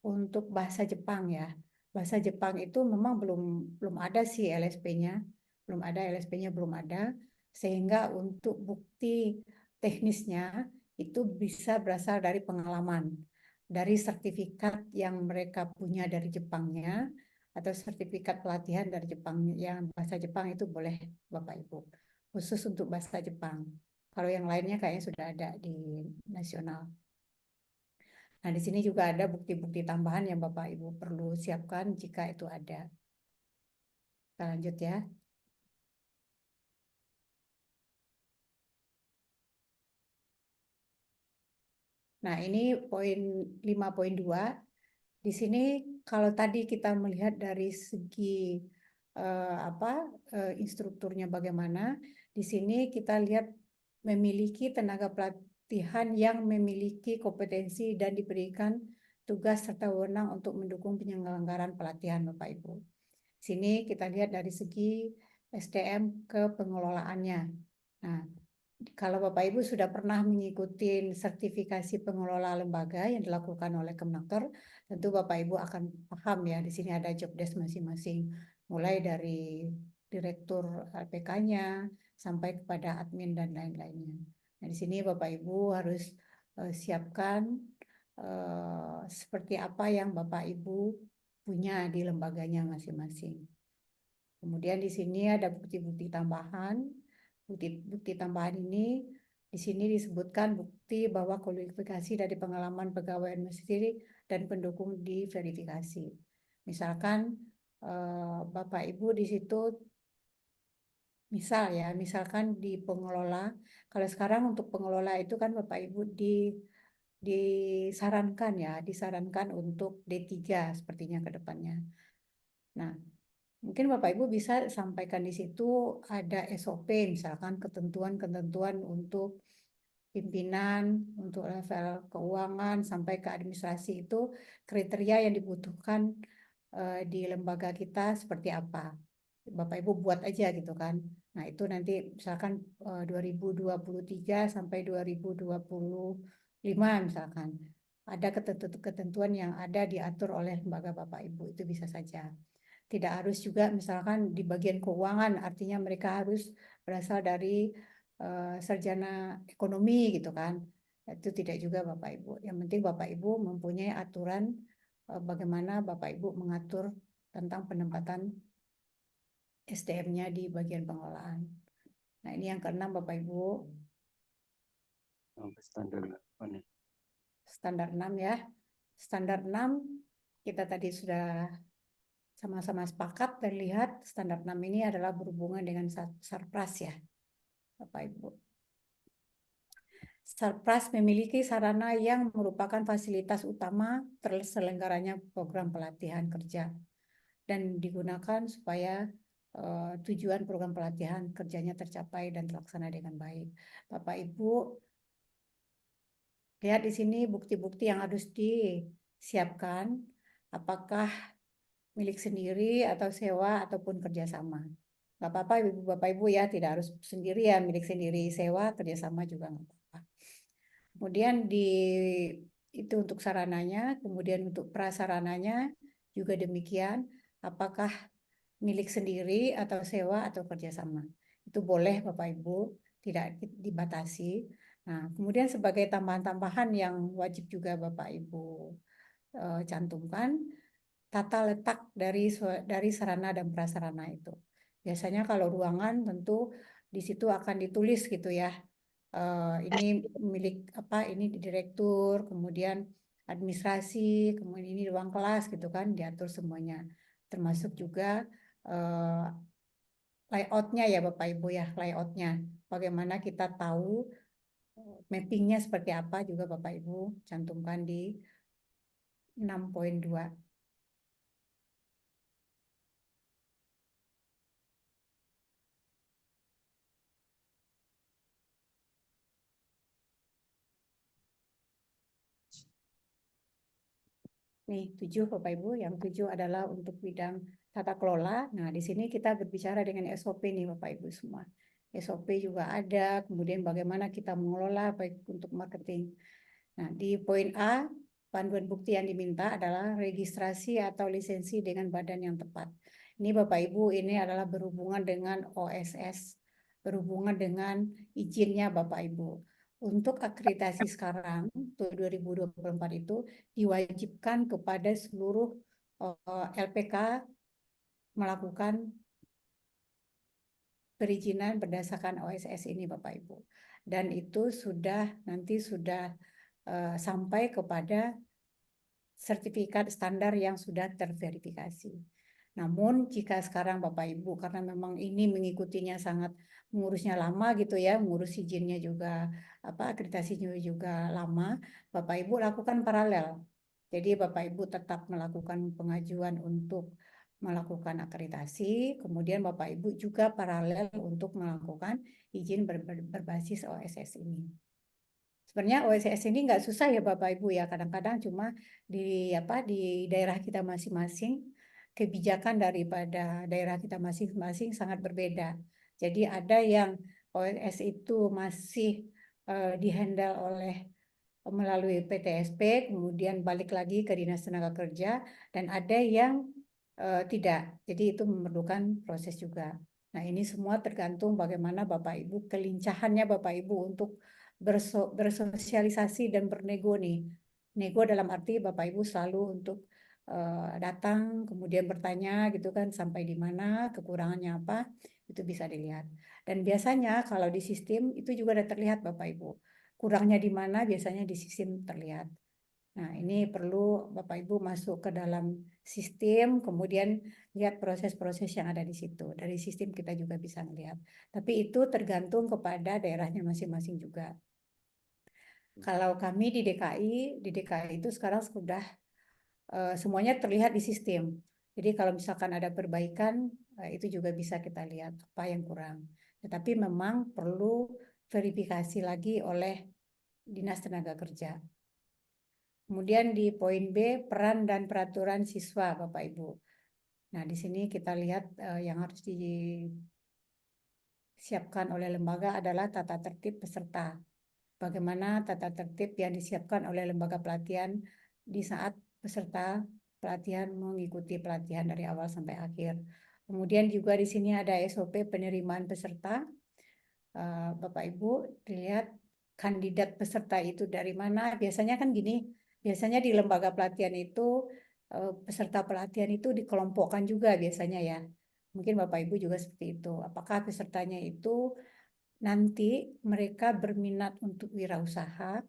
untuk bahasa Jepang ya. Bahasa Jepang itu memang belum ada sih LSP-nya. Belum ada LSP-nya belum ada. Sehingga untuk bukti teknisnya itu bisa berasal dari pengalaman, dari sertifikat yang mereka punya dari Jepangnya, atau sertifikat pelatihan dari Jepang yang bahasa Jepang itu boleh Bapak Ibu, khusus untuk bahasa Jepang. Kalau yang lainnya kayaknya sudah ada di nasional. Nah, di sini juga ada bukti-bukti tambahan yang Bapak Ibu perlu siapkan jika itu ada. Kita lanjut ya. Nah, ini poin 5.2. Di sini kalau tadi kita melihat dari segi instrukturnya bagaimana, di sini kita lihat memiliki tenaga pelatihan yang memiliki kompetensi dan diberikan tugas serta wewenang untuk mendukung penyelenggaraan pelatihan Bapak Ibu. Sini kita lihat dari segi SDM ke pengelolaannya. Nah, kalau Bapak Ibu sudah pernah mengikuti sertifikasi pengelola lembaga yang dilakukan oleh Kemnaker, tentu Bapak Ibu akan paham ya, di sini ada job desk masing-masing, mulai dari direktur LPK-nya sampai kepada admin dan lain-lainnya. Nah, di sini Bapak Ibu harus siapkan seperti apa yang Bapak Ibu punya di lembaganya masing-masing. Kemudian di sini ada bukti-bukti tambahan. Bukti tambahan ini di sini disebutkan bukti bahwa kualifikasi dari pengalaman pegawai administrasi dan pendukung diverifikasi. Misalkan Bapak Ibu di situ misalkan di pengelola, kalau sekarang untuk pengelola itu kan Bapak Ibu disarankan untuk D3 sepertinya ke depannya. Nah, mungkin Bapak Ibu bisa sampaikan di situ ada SOP, misalkan ketentuan-ketentuan untuk pimpinan, untuk level keuangan sampai ke administrasi itu kriteria yang dibutuhkan di lembaga kita seperti apa. Bapak Ibu buat aja gitu kan. Nah, itu nanti misalkan 2023 sampai 2025 misalkan. Ada ketentuan yang ada diatur oleh lembaga Bapak Ibu, itu bisa saja. Tidak harus juga misalkan di bagian keuangan, artinya mereka harus berasal dari sarjana ekonomi gitu kan. Itu tidak juga Bapak Ibu. Yang penting Bapak Ibu mempunyai aturan bagaimana Bapak Ibu mengatur tentang penempatan SDM-nya di bagian pengelolaan. Nah, ini yang keenam Bapak Ibu. Standar 6 ya. Standar 6 kita tadi sudah sama-sama sepakat dan lihat standar 6 ini adalah berhubungan dengan Sarpras ya, Bapak Ibu. Sarpras memiliki sarana yang merupakan fasilitas utama terselenggaranya program pelatihan kerja dan digunakan supaya tujuan program pelatihan kerjanya tercapai dan terlaksana dengan baik. Bapak Ibu, lihat di sini bukti-bukti yang harus disiapkan, apakah milik sendiri atau sewa ataupun kerjasama. Nggak apa-apa Bapak Ibu ya, tidak harus sendiri ya, milik sendiri, sewa, kerjasama juga nggak apa-apa. Kemudian itu untuk sarananya, kemudian untuk prasarananya juga demikian, apakah milik sendiri atau sewa atau kerjasama. Itu boleh Bapak Ibu, tidak dibatasi. Nah, kemudian sebagai tambahan-tambahan yang wajib juga Bapak Ibu cantumkan, tata letak dari sarana dan prasarana itu. Biasanya kalau ruangan tentu di situ akan ditulis gitu ya. Ini milik apa? Ini direktur, kemudian administrasi, kemudian ini ruang kelas gitu kan, diatur semuanya. Termasuk juga layoutnya ya Bapak Ibu ya, layoutnya. Bagaimana kita tahu mappingnya seperti apa juga Bapak Ibu cantumkan di 6.2. Nih, 7 Bapak Ibu, yang 7 adalah untuk bidang tata kelola. Nah, di sini kita berbicara dengan SOP nih Bapak Ibu semua. SOP juga ada, kemudian bagaimana kita mengelola baik untuk marketing. Nah, di poin A, panduan bukti yang diminta adalah registrasi atau lisensi dengan badan yang tepat. Ini Bapak Ibu, ini adalah berhubungan dengan OSS, berhubungan dengan izinnya Bapak Ibu. Untuk akreditasi sekarang, untuk 2024 itu diwajibkan kepada seluruh LPK melakukan perizinan berdasarkan OSS ini Bapak Ibu. Dan itu nanti sudah sampai kepada sertifikat standar yang sudah terverifikasi. Namun jika sekarang Bapak Ibu, karena memang ini mengikutinya sangat mengurusnya lama gitu ya, mengurus izinnya juga, akreditasinya juga lama, Bapak Ibu lakukan paralel. Jadi Bapak Ibu tetap melakukan pengajuan untuk melakukan akreditasi, kemudian Bapak Ibu juga paralel untuk melakukan izin berbasis OSS ini. Sebenarnya OSS ini nggak susah ya Bapak Ibu ya, kadang-kadang cuma di daerah kita masing-masing kebijakan daripada daerah kita masing-masing sangat berbeda. Jadi ada yang OSS itu masih dihandle oleh melalui PTSP, kemudian balik lagi ke Dinas Tenaga Kerja, dan ada yang tidak. Jadi itu memerlukan proses juga. Nah, ini semua tergantung bagaimana Bapak Ibu, kelincahannya Bapak Ibu untuk bersosialisasi dan bernego nih. Nego dalam arti Bapak Ibu selalu untuk datang, kemudian bertanya gitu kan, sampai di mana, kekurangannya apa, itu bisa dilihat. Dan biasanya kalau di sistem itu juga ada terlihat Bapak Ibu. Kurangnya di mana biasanya di sistem terlihat. Nah, ini perlu Bapak Ibu masuk ke dalam sistem, kemudian lihat proses-proses yang ada di situ. Dari sistem kita juga bisa melihat. Tapi itu tergantung kepada daerahnya masing-masing juga. Kalau kami di DKI itu sekarang sudah semuanya terlihat di sistem. Jadi kalau misalkan ada perbaikan, itu juga bisa kita lihat apa yang kurang. Tetapi memang perlu verifikasi lagi oleh Dinas Tenaga Kerja. Kemudian di poin B, peran dan peraturan siswa, Bapak Ibu. Nah, di sini kita lihat yang harus disiapkan oleh lembaga adalah tata tertib peserta. Bagaimana tata tertib yang disiapkan oleh lembaga pelatihan di saat peserta pelatihan mengikuti pelatihan dari awal sampai akhir. Kemudian juga di sini ada SOP penerimaan peserta. Bapak Ibu lihat kandidat peserta itu dari mana. Biasanya kan gini, biasanya di lembaga pelatihan itu peserta pelatihan itu dikelompokkan juga biasanya ya. Mungkin Bapak Ibu juga seperti itu. Apakah pesertanya itu nanti mereka berminat untuk wirausaha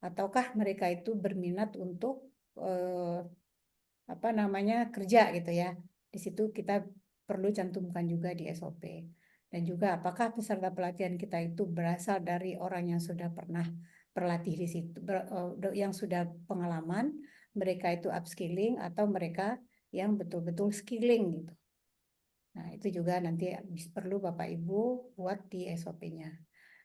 ataukah mereka itu berminat untuk kerja gitu ya. Di situ kita perlu cantumkan juga di SOP. Dan juga apakah peserta pelatihan kita itu berasal dari orang yang sudah pernah berlatih di situ, yang sudah pengalaman, mereka itu upskilling atau mereka yang betul-betul skilling gitu. Nah, itu juga nanti perlu Bapak Ibu buat di SOP-nya.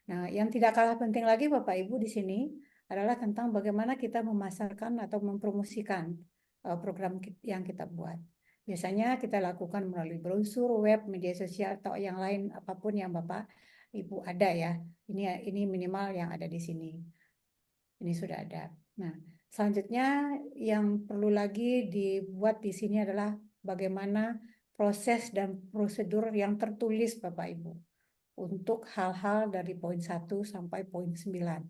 Nah, yang tidak kalah penting lagi Bapak Ibu di sini adalah tentang bagaimana kita memasarkan atau mempromosikan program yang kita buat. Biasanya kita lakukan melalui brosur, web, media sosial, atau yang lain apapun yang Bapak Ibu ada ya. Ini minimal yang ada di sini. Ini sudah ada. Nah, selanjutnya yang perlu lagi dibuat di sini adalah bagaimana proses dan prosedur yang tertulis Bapak Ibu untuk hal-hal dari poin 1 sampai poin 9.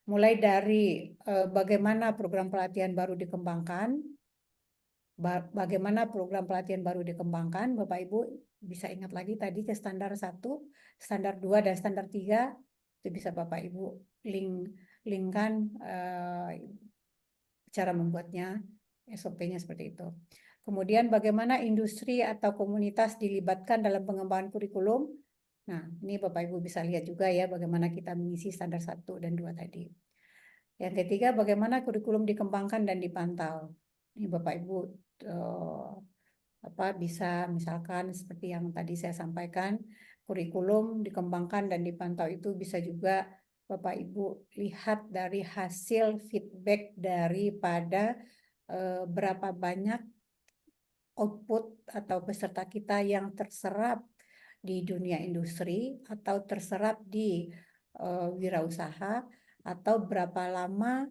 Mulai dari bagaimana program pelatihan baru dikembangkan, Bapak Ibu bisa ingat lagi tadi ke standar 1, standar 2, dan standar 3, itu bisa Bapak Ibu linkkan cara membuatnya, SOP-nya seperti itu. Kemudian bagaimana industri atau komunitas dilibatkan dalam pengembangan kurikulum. Nah, ini Bapak Ibu bisa lihat juga ya bagaimana kita mengisi standar 1 dan 2 tadi. Yang ketiga, bagaimana kurikulum dikembangkan dan dipantau. Ini Bapak Ibu bisa misalkan seperti yang tadi saya sampaikan, kurikulum dikembangkan dan dipantau itu bisa juga Bapak Ibu lihat dari hasil feedback daripada berapa banyak output atau peserta kita yang terserap di dunia industri atau terserap di wirausaha, atau berapa lama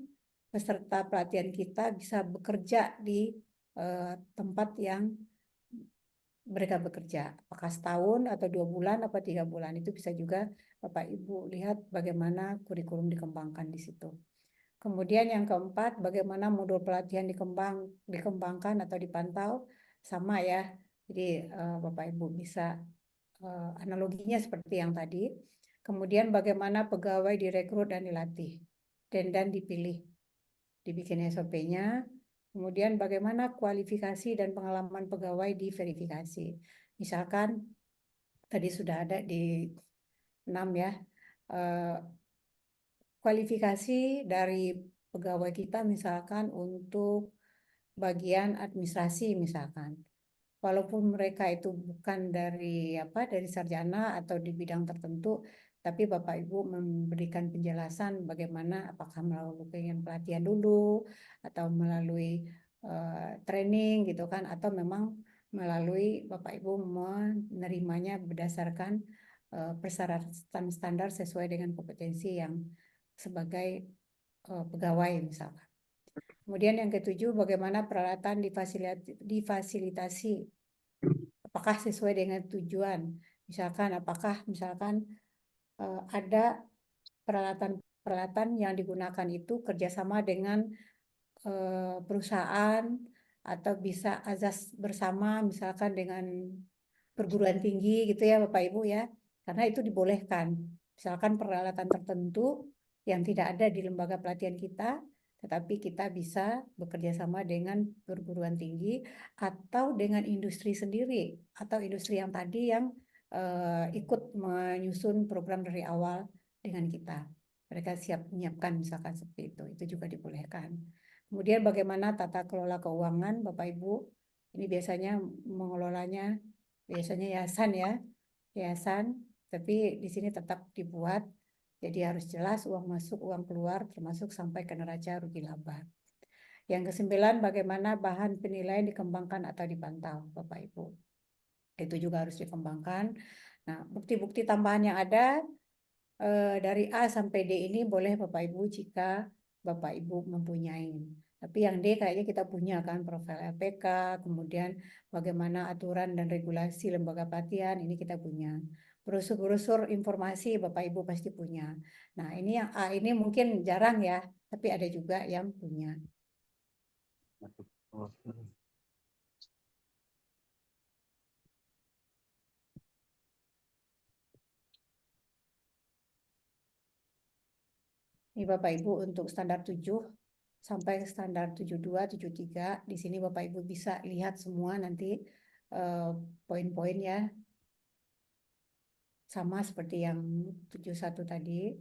peserta pelatihan kita bisa bekerja di tempat yang mereka bekerja, apakah setahun atau 2 bulan atau 3 bulan. Itu bisa juga Bapak Ibu lihat bagaimana kurikulum dikembangkan di situ. Kemudian yang keempat, bagaimana modul pelatihan dikembangkan atau dipantau, sama ya. Jadi Bapak Ibu bisa analoginya seperti yang tadi. Kemudian bagaimana pegawai direkrut dan dilatih dan dipilih, dibikin SOP-nya. Kemudian bagaimana kualifikasi dan pengalaman pegawai diverifikasi. Misalkan tadi sudah ada di 6 ya, kualifikasi dari pegawai kita misalkan untuk bagian administrasi misalkan. Walaupun mereka itu bukan dari sarjana atau di bidang tertentu, tapi Bapak Ibu memberikan penjelasan bagaimana, apakah melalui pelatihan dulu atau melalui training gitu kan, atau memang melalui Bapak Ibu menerimanya berdasarkan persyaratan standar sesuai dengan kompetensi yang sebagai pegawai misalkan. Kemudian yang ketujuh, bagaimana peralatan difasilitasi, apakah sesuai dengan tujuan. Misalkan apakah ada peralatan yang digunakan itu kerjasama dengan perusahaan, atau bisa azas bersama misalkan dengan perguruan tinggi gitu ya Bapak Ibu ya, karena itu dibolehkan. Misalkan peralatan tertentu yang tidak ada di lembaga pelatihan kita, tetapi kita bisa bekerja sama dengan perguruan tinggi atau dengan industri sendiri, atau industri yang tadi yang ikut menyusun program dari awal dengan kita. Mereka siap menyiapkan misalkan seperti itu juga dibolehkan. Kemudian bagaimana tata kelola keuangan Bapak Ibu, ini biasanya mengelolanya biasanya yayasan ya, yayasan, tapi di sini tetap dibuat. Jadi harus jelas uang masuk, uang keluar, termasuk sampai ke neraca rugi laba. Yang ke-9, bagaimana bahan penilaian dikembangkan atau dipantau, Bapak Ibu. Itu juga harus dikembangkan. Nah, bukti-bukti tambahan yang ada dari A sampai D ini boleh Bapak Ibu jika Bapak Ibu mempunyai. Tapi yang D kayaknya kita punya kan, profil LPK, kemudian bagaimana aturan dan regulasi lembaga pelatihan, ini kita punya. Brosur-brosur informasi Bapak Ibu pasti punya. Nah, ini yang A ini mungkin jarang ya, tapi ada juga yang punya. Ini Bapak Ibu untuk standar 7 sampai standar 72, 73. Di sini Bapak Ibu bisa lihat semua nanti poin-poin ya. sama seperti yang 71 tadi.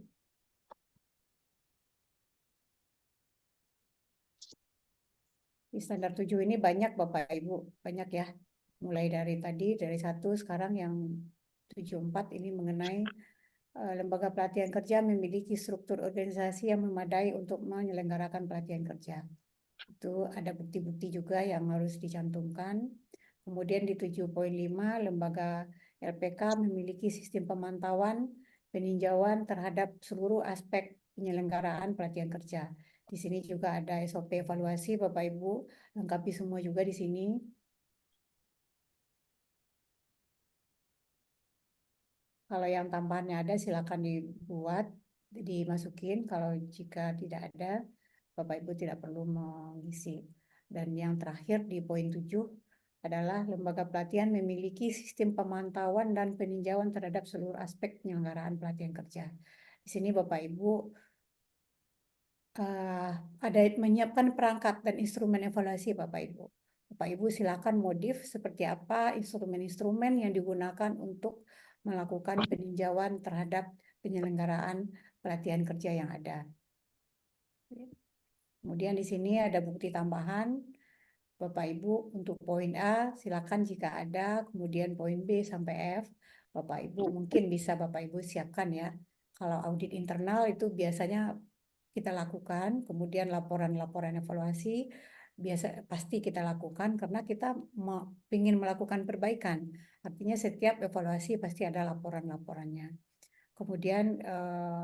Di standar 7 ini banyak Bapak Ibu, banyak ya. Mulai dari tadi, dari 1, sekarang yang 74 ini mengenai lembaga pelatihan kerja memiliki struktur organisasi yang memadai untuk menyelenggarakan pelatihan kerja. Itu ada bukti-bukti juga yang harus dicantumkan. Kemudian di 7.5, lembaga LPK memiliki sistem pemantauan, peninjauan terhadap seluruh aspek penyelenggaraan pelatihan kerja. Di sini juga ada SOP evaluasi, Bapak Ibu, lengkapi semua juga di sini. Kalau yang tambahannya ada, silakan dibuat, dimasukin. Kalau jika tidak ada, Bapak Ibu tidak perlu mengisi. Dan yang terakhir di poin 7 adalah lembaga pelatihan memiliki sistem pemantauan dan peninjauan terhadap seluruh aspek penyelenggaraan pelatihan kerja. Di sini Bapak Ibu ada menyiapkan perangkat dan instrumen evaluasi Bapak Ibu. Bapak Ibu silakan modif seperti apa instrumen-instrumen yang digunakan untuk melakukan peninjauan terhadap penyelenggaraan pelatihan kerja yang ada. Kemudian di sini ada bukti tambahan Bapak Ibu untuk poin A silakan jika ada, kemudian poin B sampai F Bapak Ibu mungkin bisa Bapak Ibu siapkan ya. Kalau audit internal itu biasanya kita lakukan, kemudian laporan-laporan evaluasi biasa pasti kita lakukan karena kita ingin melakukan perbaikan. Artinya setiap evaluasi pasti ada laporan-laporannya. Kemudian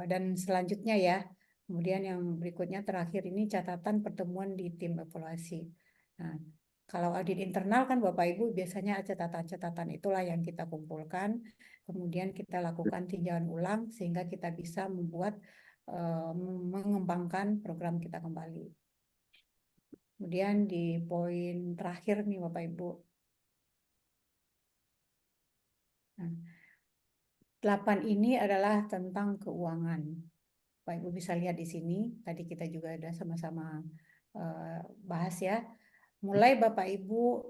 dan selanjutnya ya, kemudian yang berikutnya terakhir ini catatan pertemuan di tim evaluasi. Nah, kalau audit internal kan Bapak Ibu biasanya catatan-catatan itulah yang kita kumpulkan, kemudian kita lakukan tinjauan ulang sehingga kita bisa membuat mengembangkan program kita kembali. Kemudian di poin terakhir nih Bapak Ibu. Nah, 8 ini adalah tentang keuangan. Bapak Ibu bisa lihat di sini, tadi kita juga ada sama-sama bahas ya. Mulai Bapak Ibu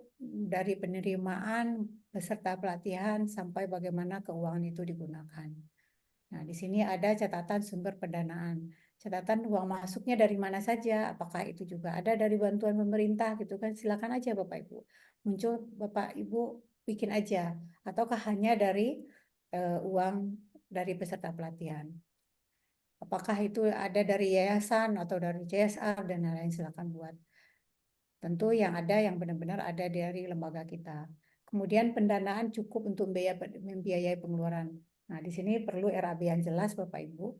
dari penerimaan peserta pelatihan sampai bagaimana keuangan itu digunakan. Nah, di sini ada catatan sumber pendanaan. Catatan uang masuknya dari mana saja, apakah itu juga ada dari bantuan pemerintah gitu kan, silakan aja Bapak Ibu. Muncul Bapak Ibu bikin aja, ataukah hanya dari uang dari peserta pelatihan. Apakah itu ada dari yayasan atau dari CSR dan lain-lain silakan buat. Tentu yang ada yang benar-benar ada dari lembaga kita. Kemudian pendanaan cukup untuk membiayai pengeluaran. Nah, di sini perlu RAB yang jelas Bapak Ibu.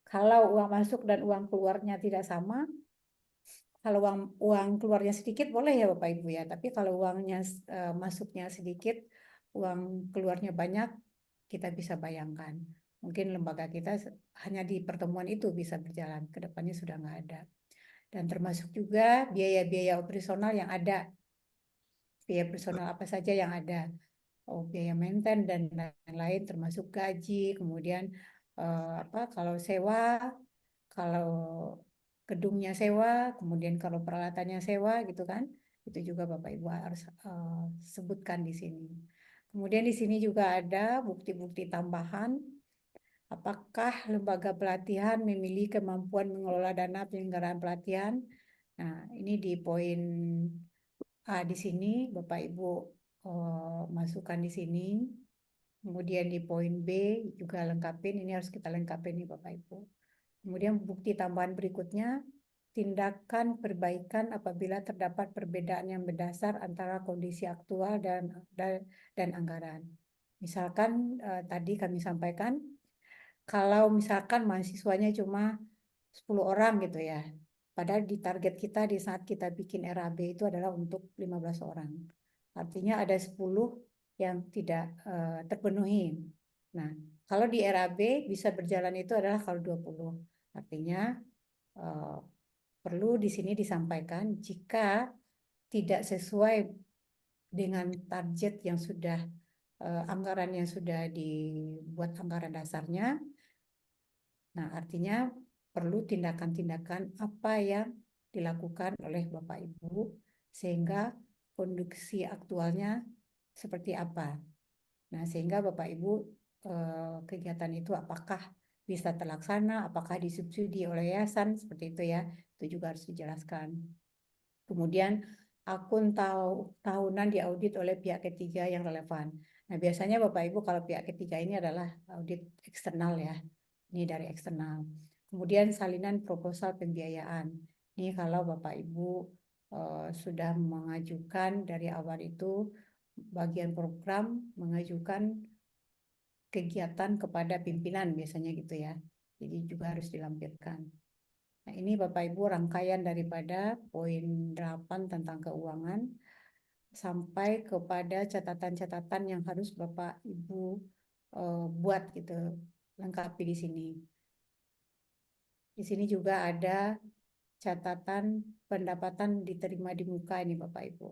Kalau uang masuk dan uang keluarnya tidak sama, kalau uang keluarnya sedikit boleh ya Bapak Ibu ya, tapi kalau uangnya masuknya sedikit, uang keluarnya banyak, kita bisa bayangkan. Mungkin lembaga kita hanya di pertemuan itu bisa berjalan, ke depannya sudah nggak ada. Dan termasuk juga biaya-biaya operasional yang ada. Biaya personal apa saja yang ada. Biaya mainten dan lain-lain termasuk gaji, kemudian kalau sewa, kalau gedungnya sewa, kemudian kalau peralatannya sewa gitu kan. Itu juga Bapak Ibu harus sebutkan di sini. Kemudian di sini juga ada bukti-bukti tambahan. Apakah lembaga pelatihan memiliki kemampuan mengelola dana penyelenggaraan pelatihan? Nah, ini di poin A di sini Bapak Ibu masukkan di sini. Kemudian di poin B juga lengkapin, ini harus kita lengkapin nih Bapak Ibu. Kemudian bukti tambahan berikutnya, tindakan perbaikan apabila terdapat perbedaan yang mendasar antara kondisi aktual dan anggaran. Misalkan tadi kami sampaikan, kalau misalkan mahasiswanya cuma 10 orang gitu ya, padahal di target kita di saat kita bikin RAB itu adalah untuk 15 orang. Artinya ada 10 yang tidak terpenuhi. Nah, kalau di RAB bisa berjalan itu adalah kalau 20. Artinya perlu di sini disampaikan jika tidak sesuai dengan target yang sudah anggaran yang sudah dibuat anggaran dasarnya. Nah, artinya perlu tindakan-tindakan apa yang dilakukan oleh Bapak Ibu sehingga kondisi aktualnya seperti apa. Nah, sehingga Bapak Ibu kegiatan itu apakah bisa terlaksana, apakah disubsidi oleh yayasan, seperti itu ya. Itu juga harus dijelaskan. Kemudian akun tahunan diaudit oleh pihak ketiga yang relevan. Nah, biasanya Bapak Ibu kalau pihak ketiga ini adalah audit eksternal ya. Ini dari eksternal. Kemudian salinan proposal pembiayaan. Ini kalau Bapak Ibu sudah mengajukan dari awal itu bagian program mengajukan kegiatan kepada pimpinan biasanya gitu ya. Jadi juga harus dilampirkan. Nah, ini Bapak Ibu rangkaian daripada poin 8 tentang keuangan sampai kepada catatan-catatan yang harus Bapak Ibu buat gitu, lengkapi di sini. Di sini juga ada catatan pendapatan diterima di muka ini Bapak Ibu.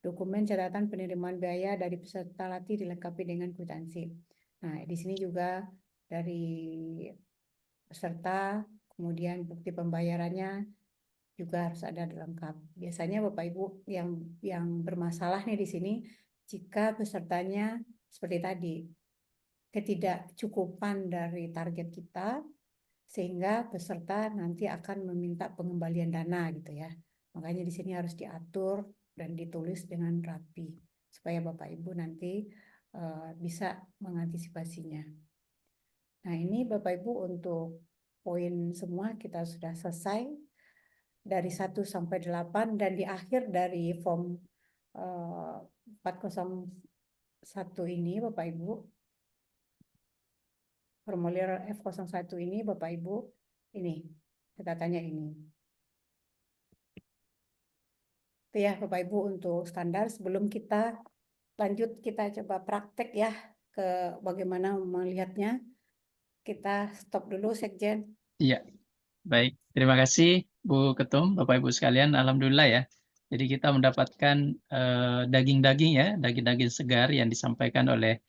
Dokumen catatan penerimaan biaya dari peserta latih dilengkapi dengan kwitansi. Nah, di sini juga dari peserta, kemudian bukti pembayarannya juga harus ada lengkap. Biasanya Bapak Ibu yang bermasalah nih di sini jika pesertanya seperti tadi ketidakcukupan dari target kita sehingga peserta nanti akan meminta pengembalian dana gitu ya. Makanya di sini harus diatur dan ditulis dengan rapi supaya Bapak Ibu nanti bisa mengantisipasinya. Nah, ini Bapak Ibu untuk poin semua kita sudah selesai dari 1 sampai 8 dan di akhir dari form 401 ini Bapak Ibu, formulir F01 ini Bapak Ibu, ini catatannya ini. Itu ya Bapak Ibu untuk standar. Sebelum kita lanjut kita coba praktek ya ke bagaimana melihatnya. Kita stop dulu Sekjen. Iya, baik. Terima kasih Bu Ketum, Bapak Ibu sekalian. Alhamdulillah ya. Jadi kita mendapatkan daging-daging ya, daging-daging segar yang disampaikan oleh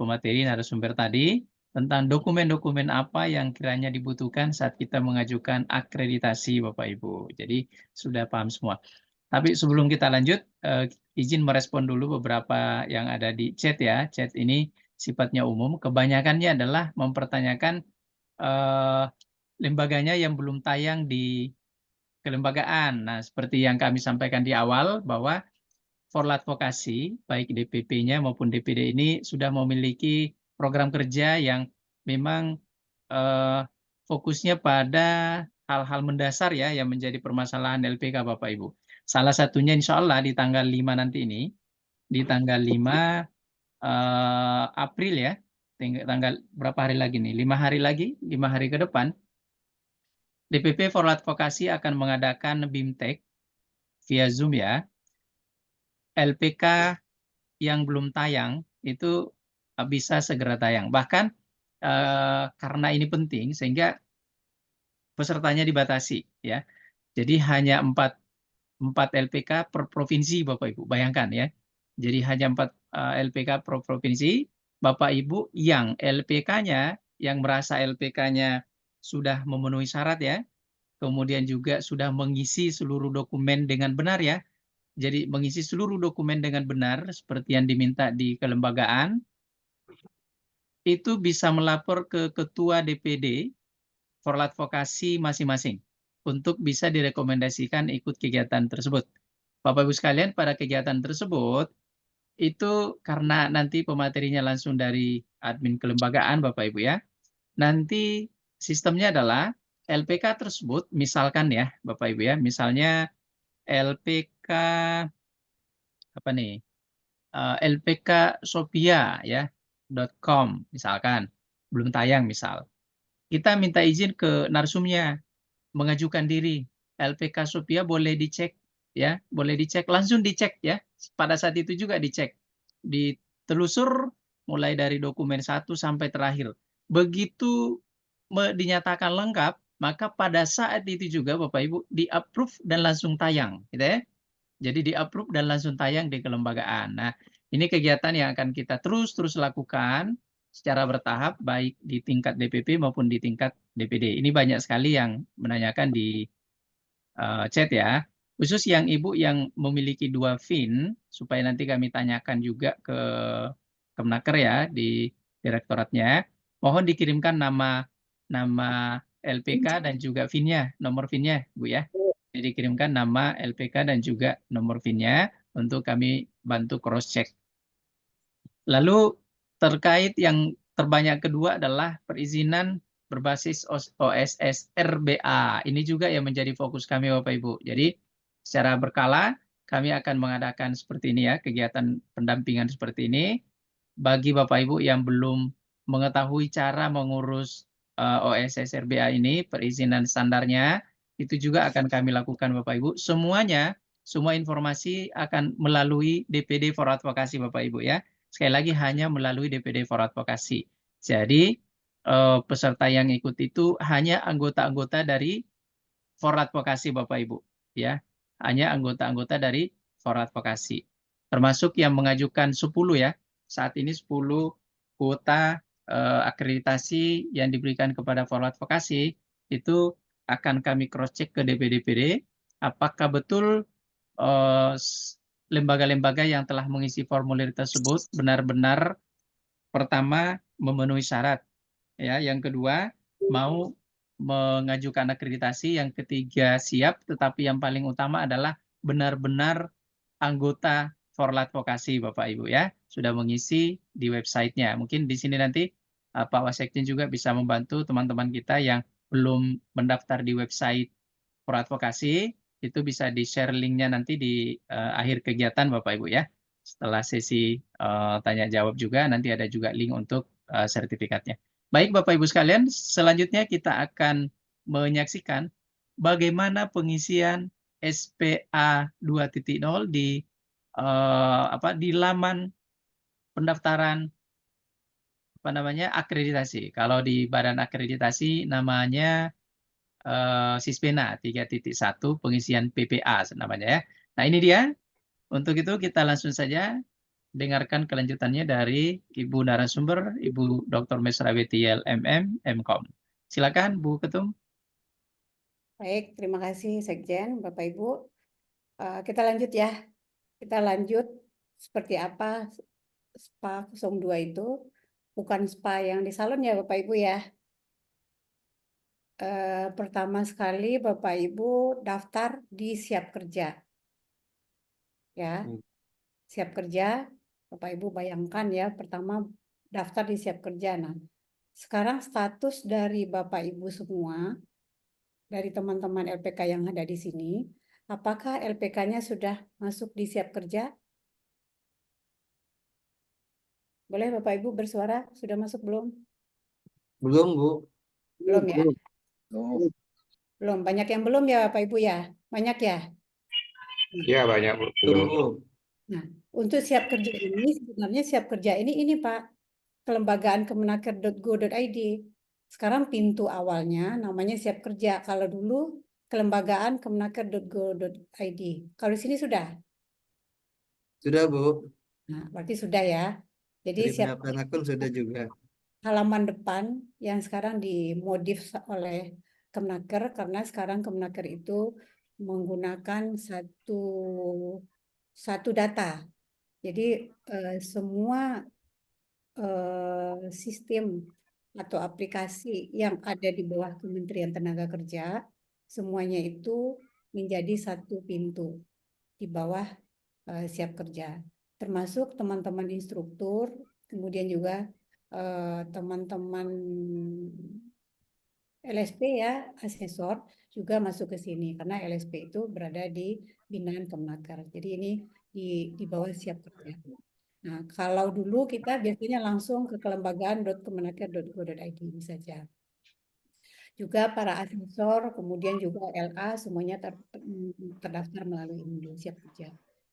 pemateri narasumber tadi tentang dokumen-dokumen apa yang kiranya dibutuhkan saat kita mengajukan akreditasi Bapak Ibu. Jadi sudah paham semua. Tapi sebelum kita lanjut, izin merespon dulu beberapa yang ada di chat ya. Chat ini sifatnya umum. Kebanyakannya adalah mempertanyakan lembaganya yang belum tayang di kelembagaan. Nah, seperti yang kami sampaikan di awal bahwa Forlat Vokasi, baik DPP-nya maupun DPD ini sudah memiliki program kerja yang memang fokusnya pada hal-hal mendasar ya yang menjadi permasalahan LPK Bapak Ibu. Salah satunya insya Allah di tanggal 5 nanti ini, di tanggal 5 April ya, tanggal berapa hari lagi nih? 5 hari lagi, 5 hari ke depan, DPP Forlat Vokasi akan mengadakan BIMTEK via Zoom ya. LPK yang belum tayang itu bisa segera tayang. Bahkan karena ini penting sehingga pesertanya dibatasi ya. Jadi hanya 4 LPK per provinsi Bapak Ibu. Bayangkan ya. Jadi hanya 4 LPK per provinsi. Bapak Ibu yang LPK-nya yang merasa LPK-nya sudah memenuhi syarat ya. Kemudian juga sudah mengisi seluruh dokumen dengan benar ya. Jadi mengisi seluruh dokumen dengan benar seperti yang diminta di kelembagaan, itu bisa melapor ke Ketua DPD Forlat Vokasi masing-masing untuk bisa direkomendasikan ikut kegiatan tersebut. Bapak Ibu sekalian, pada kegiatan tersebut, itu karena nanti pematerinya langsung dari admin kelembagaan Bapak Ibu ya, nanti sistemnya adalah LPK tersebut, misalkan ya Bapak Ibu ya, misalnya LPK apa nih? LPK-Sophia ya .com misalkan belum tayang misal. Kita minta izin ke narsumnya mengajukan diri. LPK Sophia boleh dicek ya, boleh dicek, langsung dicek ya. Pada saat itu juga dicek. Ditelusur mulai dari dokumen 1 sampai terakhir. Begitu dinyatakan lengkap, maka pada saat itu juga Bapak Ibu di-approve dan langsung tayang, gitu ya. Jadi di-approve dan langsung tayang di kelembagaan. Nah, ini kegiatan yang akan kita terus lakukan secara bertahap, baik di tingkat DPP maupun di tingkat DPD. Ini banyak sekali yang menanyakan di chat ya. Khusus yang Ibu yang memiliki 2 VIN, supaya nanti kami tanyakan juga ke Kemnaker ya, di direktoratnya, mohon dikirimkan nama LPK dan juga VIN-nya, nomor VIN-nya, Bu ya. Jadi dikirimkan nama LPK dan juga nomor VIN-nya untuk kami bantu cross check. Lalu terkait yang terbanyak kedua adalah perizinan berbasis OSS RBA. Ini juga yang menjadi fokus kami Bapak Ibu. Jadi secara berkala kami akan mengadakan seperti ini ya, kegiatan pendampingan seperti ini. Bagi Bapak Ibu yang belum mengetahui cara mengurus OSS RBA ini, perizinan standarnya, itu juga akan kami lakukan Bapak Ibu. Semuanya, semua informasi akan melalui DPD for Advokasi Bapak Ibu ya. Sekali lagi hanya melalui DPD for Advokasi. Jadi peserta yang ikut itu hanya anggota-anggota dari for Advokasi Bapak Ibu ya. Hanya anggota-anggota dari for Advokasi. Termasuk yang mengajukan 10 ya. Saat ini 10 kuota akreditasi yang diberikan kepada for Advokasi itu akan kami cross check ke DPD apakah betul lembaga-lembaga yang telah mengisi formulir tersebut benar-benar pertama memenuhi syarat ya, yang kedua mau mengajukan akreditasi, yang ketiga siap, tetapi yang paling utama adalah benar-benar anggota for Advokasi Bapak Ibu ya, sudah mengisi di websitenya. Mungkin di sini nanti Pak Wasekjen juga bisa membantu teman-teman kita yang belum mendaftar di website for Advokasi, itu bisa di-share linknya nanti di akhir kegiatan Bapak Ibu ya. Setelah sesi tanya jawab juga, nanti ada juga link untuk sertifikatnya. Baik Bapak Ibu sekalian, selanjutnya kita akan menyaksikan bagaimana pengisian SPA 2.0 di laman pendaftaran akreditasi. Kalau di badan akreditasi namanya Sispena 3.1 pengisian PPA namanya ya. Nah ini dia. Untuk itu kita langsung saja dengarkan kelanjutannya dari Ibu narasumber, Ibu Dr. Mesraweti LMM, MKOM. Silakan Bu Ketum. Baik, terima kasih Sekjen, Bapak Ibu. Kita lanjut ya. Kita lanjut seperti apa SPA 02 itu. Bukan SPA yang di salon ya Bapak Ibu ya. Pertama sekali Bapak Ibu daftar di Siap Kerja. Ya, Siap Kerja, Bapak Ibu bayangkan ya, pertama daftar di Siap Kerja. Nah, sekarang status dari Bapak Ibu semua, dari teman-teman LPK yang ada di sini, apakah LPK-nya sudah masuk di Siap Kerja? Boleh Bapak Ibu bersuara, sudah masuk belum? Belum, Bu. Belum ya? Oh, Belum, banyak yang belum ya Bapak Ibu ya? Banyak ya? Iya banyak Bu. Belum, Bu. Nah, untuk Siap Kerja ini, sebenarnya Siap Kerja ini Pak, kelembagaan kemenaker.go.id. Sekarang pintu awalnya namanya Siap Kerja. Kalau dulu kelembagaan kemenaker.go.id. Kalau di sini sudah? Sudah, Bu. Nah, berarti sudah ya. Jadi Dari Siap pendaftaran akun sudah juga. halaman depan yang sekarang dimodif oleh Kemenaker karena sekarang Kemenaker itu menggunakan satu data. Jadi semua sistem atau aplikasi yang ada di bawah Kementerian Tenaga Kerja semuanya itu menjadi satu pintu di bawah Siap Kerja, termasuk teman-teman instruktur, kemudian juga teman-teman LSP ya, asesor juga masuk ke sini karena LSP itu berada di binaan Kemenaker. Jadi ini di bawah Siap Kerja. Nah, kalau dulu kita biasanya langsung ke kelembagaan.kemenaker.go.id ini saja. Juga para asesor, kemudian juga LA semuanya terdaftar melalui ini Siap Kerja.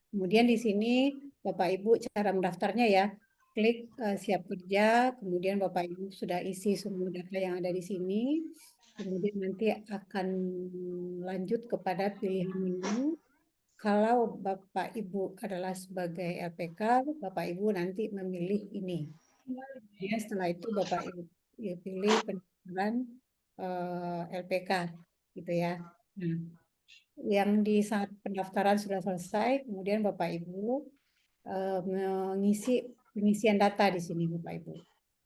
Kemudian di sini Bapak Ibu cara mendaftarnya ya, klik Siap Kerja, kemudian Bapak Ibu sudah isi semua data yang ada di sini, kemudian nanti akan lanjut kepada pilihan menu. Kalau Bapak Ibu adalah sebagai LPK, Bapak Ibu nanti memilih ini. Kemudian setelah itu Bapak Ibu pilih pendaftaran LPK, gitu ya. Nah, yang di saat pendaftaran sudah selesai, kemudian Bapak Ibu mengisi pengisian data di sini, Bapak Ibu.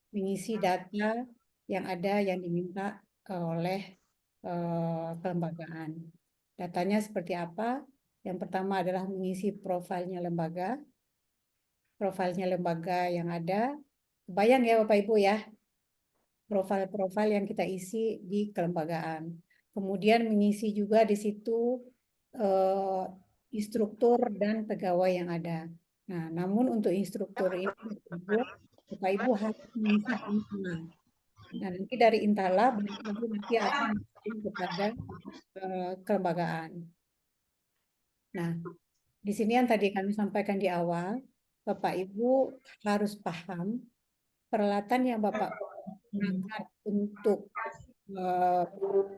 mengisi data yang ada yang diminta oleh kelembagaan. Datanya seperti apa? Yang pertama adalah mengisi profilnya lembaga yang ada. Bayang ya Bapak Ibu ya, profil-profil yang kita isi di kelembagaan. Kemudian mengisi juga di situ instruktur dan pegawai yang ada. Nah, namun untuk instruktur ini Bapak Ibu harus mengisi Intala. Nah, nanti dari Intala baru nanti akan dikirim kepada kelembagaan. Nah, di sini yang tadi kami sampaikan di awal, Bapak Ibu harus paham peralatan yang Bapak gunakan untuk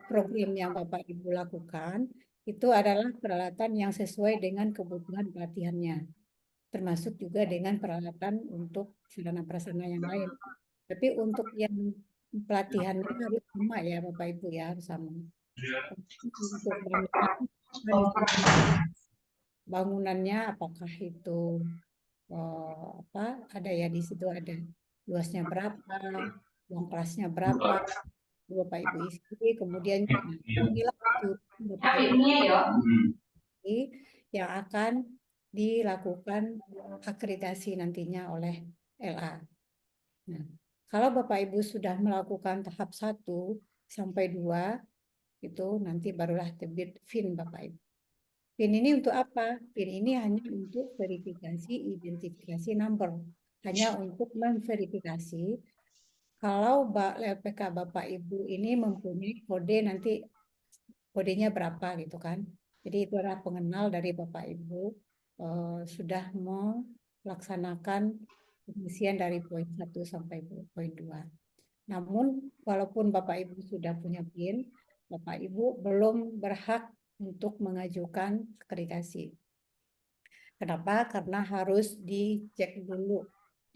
program yang Bapak Ibu lakukan itu adalah peralatan yang sesuai dengan kebutuhan pelatihannya, termasuk juga dengan peralatan untuk sarana prasarana yang lain. Tapi untuk yang pelatihannya harus sama ya Bapak Ibu ya, harus sama. Untuk bangunannya apakah itu ada ya di situ ada luasnya berapa, ruang kelasnya berapa, Bapak Ibu isi, kemudian inilah Bapak Ibu yang akan dilakukan akreditasi nantinya oleh LA. Nah, kalau Bapak Ibu sudah melakukan tahap 1 sampai 2, itu nanti barulah terbit PIN Bapak Ibu. PIN ini untuk apa? PIN ini hanya untuk verifikasi identifikasi number. Hanya untuk memverifikasi kalau LPK Bapak Ibu ini mempunyai kode nanti kodenya berapa gitu kan. Jadi itu adalah pengenal dari Bapak Ibu sudah melaksanakan pengisian dari poin 1 sampai poin 2. Namun walaupun Bapak Ibu sudah punya PIN, Bapak Ibu belum berhak untuk mengajukan akreditasi. Kenapa? Karena harus dicek dulu,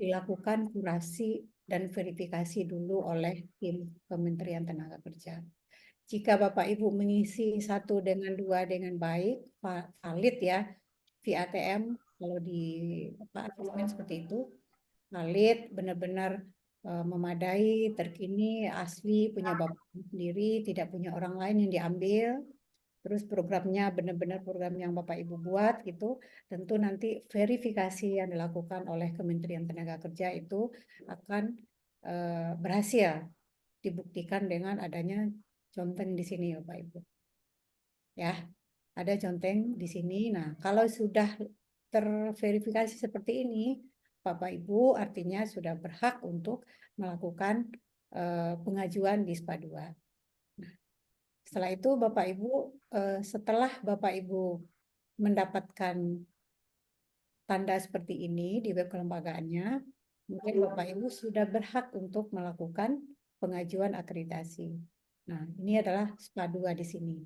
dilakukan kurasi dan verifikasi dulu oleh tim Kementerian Tenaga Kerja. Jika Bapak Ibu mengisi 1 dengan 2 dengan baik, valid ya, VATM kalau di asesmen seperti itu, valid, benar-benar memadai, terkini, asli, punya Bapak sendiri, tidak punya orang lain yang diambil, terus programnya benar-benar program yang Bapak Ibu buat gitu, tentu nanti verifikasi yang dilakukan oleh Kementerian Tenaga Kerja itu akan berhasil dibuktikan dengan adanya conteng di sini Bapak Ibu. Ya, ada conteng di sini. Nah, kalau sudah terverifikasi seperti ini, Bapak Ibu artinya sudah berhak untuk melakukan pengajuan di SPA 2. Nah, setelah itu Bapak Ibu, setelah Bapak Ibu mendapatkan tanda seperti ini di web kelembagaannya, mungkin Bapak Ibu sudah berhak untuk melakukan pengajuan akreditasi. Nah, ini adalah SPA 2 di sini.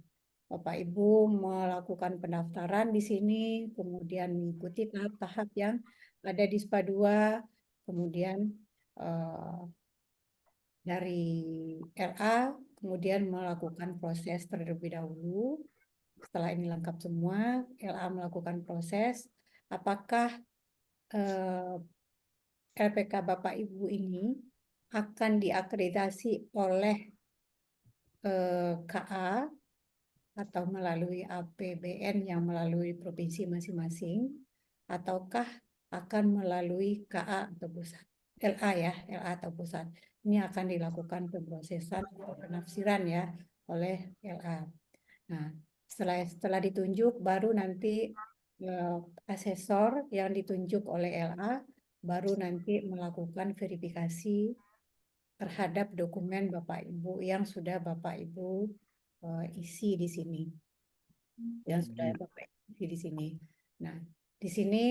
Bapak Ibu melakukan pendaftaran di sini, kemudian mengikuti tahap-tahap yang ada di SPA 2, kemudian dari LA, kemudian melakukan proses terlebih dahulu. Setelah ini lengkap semua, LA melakukan proses, apakah LPK Bapak Ibu ini akan diakreditasi oleh KA atau melalui APBN yang melalui provinsi masing-masing, ataukah akan melalui KA atau pusat, LA ya, LA atau pusat. Ini akan dilakukan pemrosesan penafsiran ya oleh LA. Nah, setelah ditunjuk baru nanti asesor yang ditunjuk oleh LA baru nanti melakukan verifikasi terhadap dokumen Bapak Ibu yang sudah Bapak Ibu isi di sini. Yang sudah Bapak isi di sini. Nah, di sini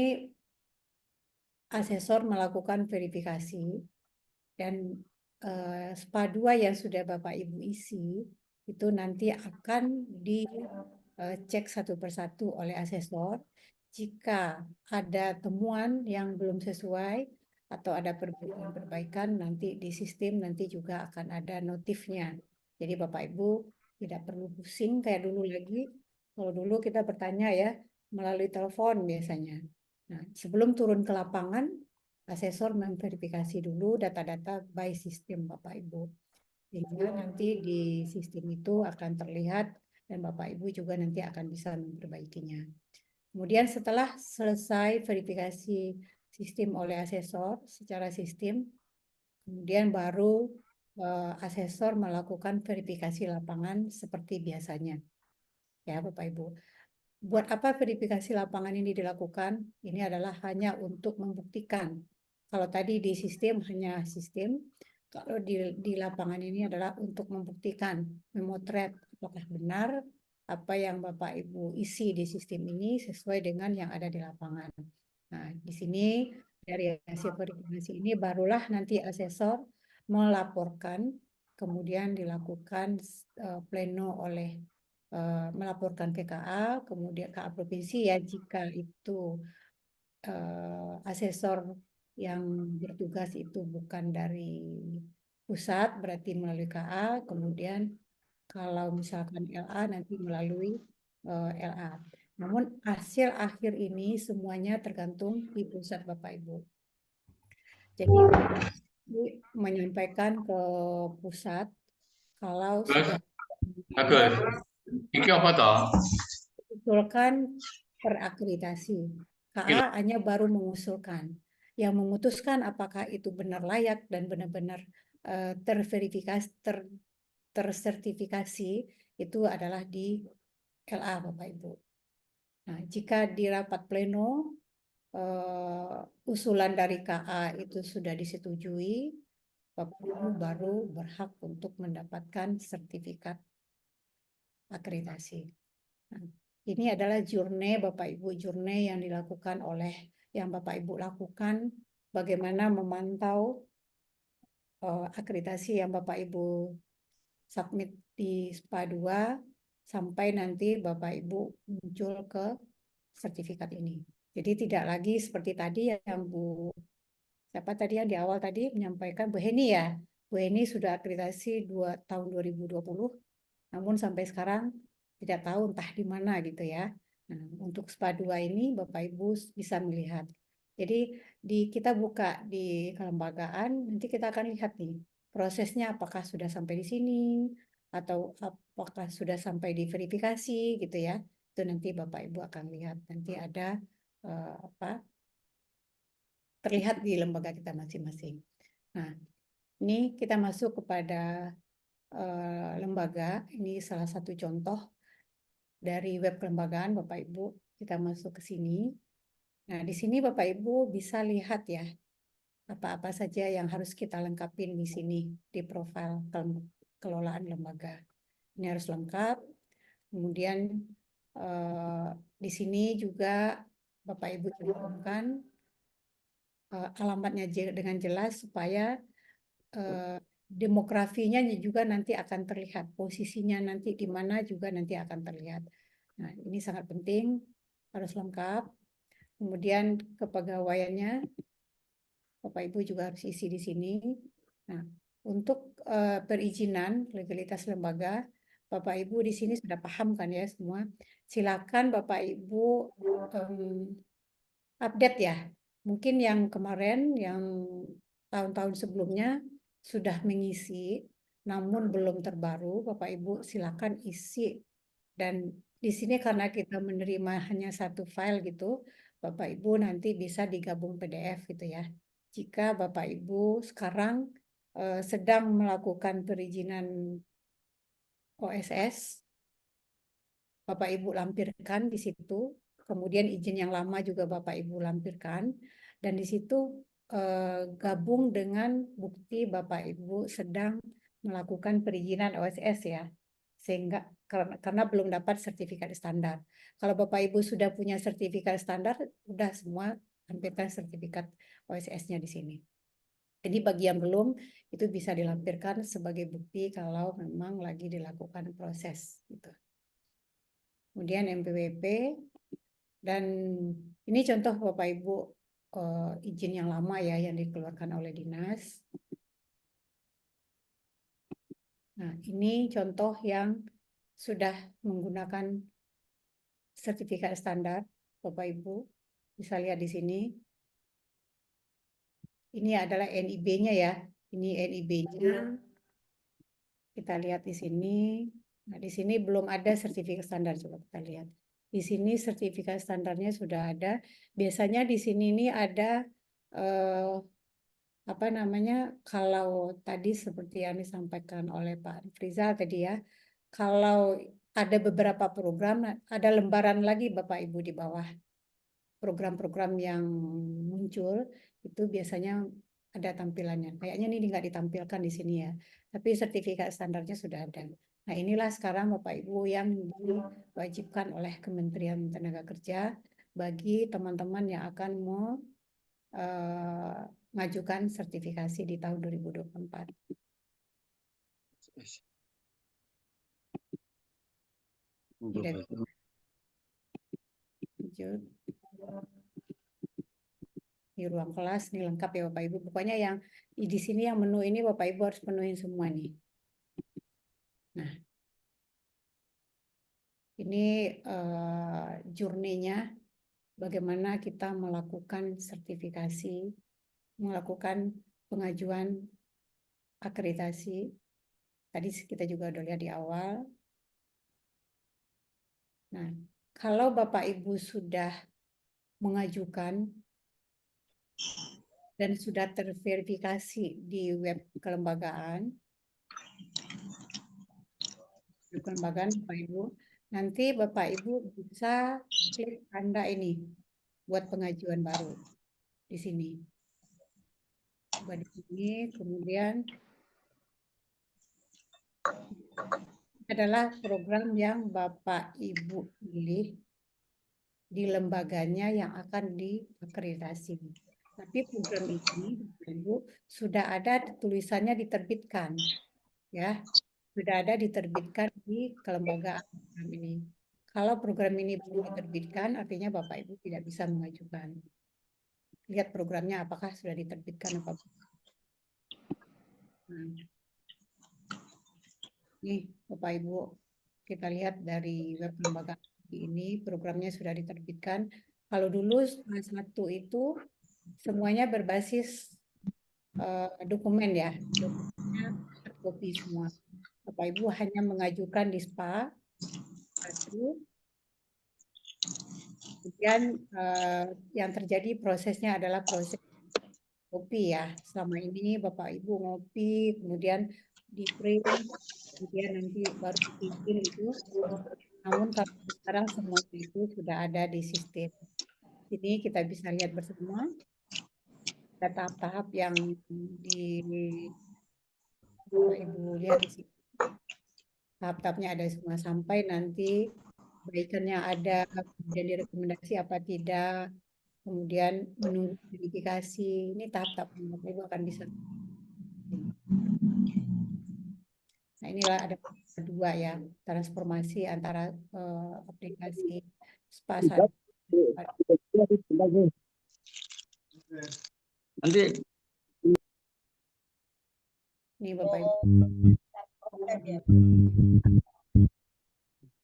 asesor melakukan verifikasi dan SPA 2 yang sudah Bapak Ibu isi itu nanti akan dicek satu persatu oleh asesor. Jika ada temuan yang belum sesuai atau ada perbaikan nanti di sistem nanti juga akan ada notifnya. Jadi Bapak Ibu tidak perlu pusing kayak dulu lagi. Kalau dulu kita bertanya ya melalui telepon biasanya. Nah, sebelum turun ke lapangan asesor memverifikasi dulu data-data by sistem Bapak Ibu. Sehingga nanti di sistem itu akan terlihat dan Bapak Ibu juga nanti akan bisa memperbaikinya. Kemudian setelah selesai verifikasi sistem oleh asesor secara sistem, kemudian baru asesor melakukan verifikasi lapangan seperti biasanya. Ya, Bapak Ibu. Buat apa verifikasi lapangan ini dilakukan? Ini adalah hanya untuk membuktikan. Kalau tadi di sistem hanya sistem, kalau di lapangan ini adalah untuk membuktikan, memotret apakah benar apa yang Bapak Ibu isi di sistem ini sesuai dengan yang ada di lapangan. Nah, di sini dari hasil verifikasi ini barulah nanti asesor melaporkan, kemudian dilakukan pleno oleh melaporkan ke KA, kemudian KA provinsi ya jika itu asesor yang bertugas itu bukan dari pusat berarti melalui KA, kemudian kalau misalkan LA nanti melalui LA. Namun hasil akhir ini semuanya tergantung di pusat Bapak Ibu. Jadi menyampaikan ke pusat kalau sudah Bagus. Iki apa toh? mengusulkan perakreditasi. KA hanya baru mengusulkan. Yang memutuskan apakah itu benar layak dan benar-benar terverifikasi, tersertifikasi itu adalah di LA Bapak Ibu. Nah, jika di rapat pleno usulan dari KA itu sudah disetujui, Bapak Ibu baru berhak untuk mendapatkan sertifikat akreditasi. Nah, ini adalah journey Bapak Ibu, journey yang dilakukan oleh yang Bapak Ibu lakukan bagaimana memantau akreditasi yang Bapak Ibu submit di SPA 2 sampai nanti Bapak Ibu muncul ke sertifikat ini. Jadi tidak lagi seperti tadi yang siapa tadi yang di awal tadi menyampaikan Bu Heni ya. Bu Heni sudah akreditasi tahun 2020, namun sampai sekarang tidak tahu entah di mana gitu ya. Nah, untuk SPA 2 ini Bapak Ibu bisa melihat. Jadi kita buka di kelembagaan, nanti kita akan lihat nih prosesnya apakah sudah sampai di sini atau apakah sudah sampai di verifikasi gitu ya. Itu nanti Bapak Ibu akan lihat. Nanti ada terlihat di lembaga kita masing-masing. Nah, ini kita masuk kepada lembaga. Ini salah satu contoh dari web kelembagaan Bapak Ibu. Kita masuk ke sini. Nah, di sini Bapak Ibu bisa lihat ya apa-apa saja yang harus kita lengkapin di sini di profil kelolaan lembaga. Ini harus lengkap. Kemudian di sini juga Bapak Ibu cantumkan alamatnya dengan jelas supaya demografinya juga nanti akan terlihat, posisinya nanti di mana juga nanti akan terlihat. Nah, ini sangat penting, harus lengkap. Kemudian kepegawaiannya, Bapak Ibu juga harus isi di sini. Nah, untuk perizinan legalitas lembaga, Bapak Ibu di sini sudah paham kan ya semua. Silakan Bapak Ibu update ya. Mungkin yang kemarin, yang tahun-tahun sebelumnya sudah mengisi, namun belum terbaru, Bapak Ibu silakan isi. Dan di sini karena kita menerima hanya satu file gitu, Bapak Ibu nanti bisa digabung PDF gitu ya. Jika Bapak Ibu sekarang sedang melakukan perizinan OSS, Bapak Ibu lampirkan di situ, kemudian izin yang lama juga Bapak Ibu lampirkan, dan di situ gabung dengan bukti Bapak Ibu sedang melakukan perizinan OSS ya, sehingga karena belum dapat sertifikat standar. Kalau Bapak Ibu sudah punya sertifikat standar, udah semua lampirkan sertifikat OSS-nya di sini. Jadi bagi yang belum, itu bisa dilampirkan sebagai bukti kalau memang lagi dilakukan proses gitu. Kemudian MPWP, dan ini contoh Bapak Ibu izin yang lama ya yang dikeluarkan oleh dinas. Nah, ini contoh yang sudah menggunakan sertifikat standar, Bapak Ibu bisa lihat di sini. Ini adalah NIB-nya ya. Ini NIB-nya. Kita lihat di sini. Nah, di sini belum ada sertifikat standar. Coba kita lihat. Di sini sertifikat standarnya sudah ada. Biasanya di sini ini ada apa namanya? Kalau tadi seperti yang disampaikan oleh Pak Rizal tadi ya, kalau ada beberapa program, ada lembaran lagi Bapak Ibu di bawah program-program yang muncul itu biasanya ada tampilannya. Kayaknya ini nggak ditampilkan di sini ya, tapi sertifikat standarnya sudah ada. Nah inilah sekarang Bapak Ibu yang diwajibkan oleh Kementerian Tenaga Kerja bagi teman-teman yang akan mau mengajukan sertifikasi di tahun 2024. Lanjut. Di ruang kelas ini lengkap ya Bapak Ibu. Pokoknya yang di sini yang menu ini Bapak Ibu harus penuhin semua nih. Nah, ini journey-nya bagaimana kita melakukan sertifikasi, melakukan pengajuan akreditasi. Tadi kita juga udah lihat di awal. Nah, kalau Bapak Ibu sudah mengajukan dan sudah terverifikasi di web kelembagaan Bapak Ibu, nanti Bapak Ibu bisa klik tanda ini buat pengajuan baru di sini. Coba di sini, kemudian adalah program yang Bapak Ibu pilih di lembaganya yang akan diakreditasi. Tapi program ini Bapak Ibu sudah ada tulisannya diterbitkan, ya. Sudah ada diterbitkan di kelembagaan program ini. Kalau program ini belum diterbitkan, artinya Bapak Ibu tidak bisa mengajukan. Lihat programnya apakah sudah diterbitkan apa belum. Nah, ini Bapak Ibu, kita lihat dari web kelembagaan ini programnya sudah diterbitkan. Kalau dulu kelas 1 itu semuanya berbasis dokumen ya, dokumennya kopi semua. Bapak Ibu hanya mengajukan di SPA 1. Kemudian yang terjadi prosesnya adalah proses kopi ya. Selama ini Bapak Ibu ngopi, kemudian di print, kemudian nanti baru dikirim itu. Namun kalau sekarang semua itu sudah ada di sistem. Ini kita bisa lihat bersama ada tahap-tahap yang di Bapak Ibu lihat di sini. Tahap-tahapnya ada semua sampai nanti baikannya ada, kemudian direkomendasi apa tidak, kemudian menunggu verifikasi. Ini tahap-tahap yang Bapak Ibu akan bisa. Nah inilah ada dua ya, transformasi antara aplikasi SPA 1. Nanti Ini Bapak Ibu.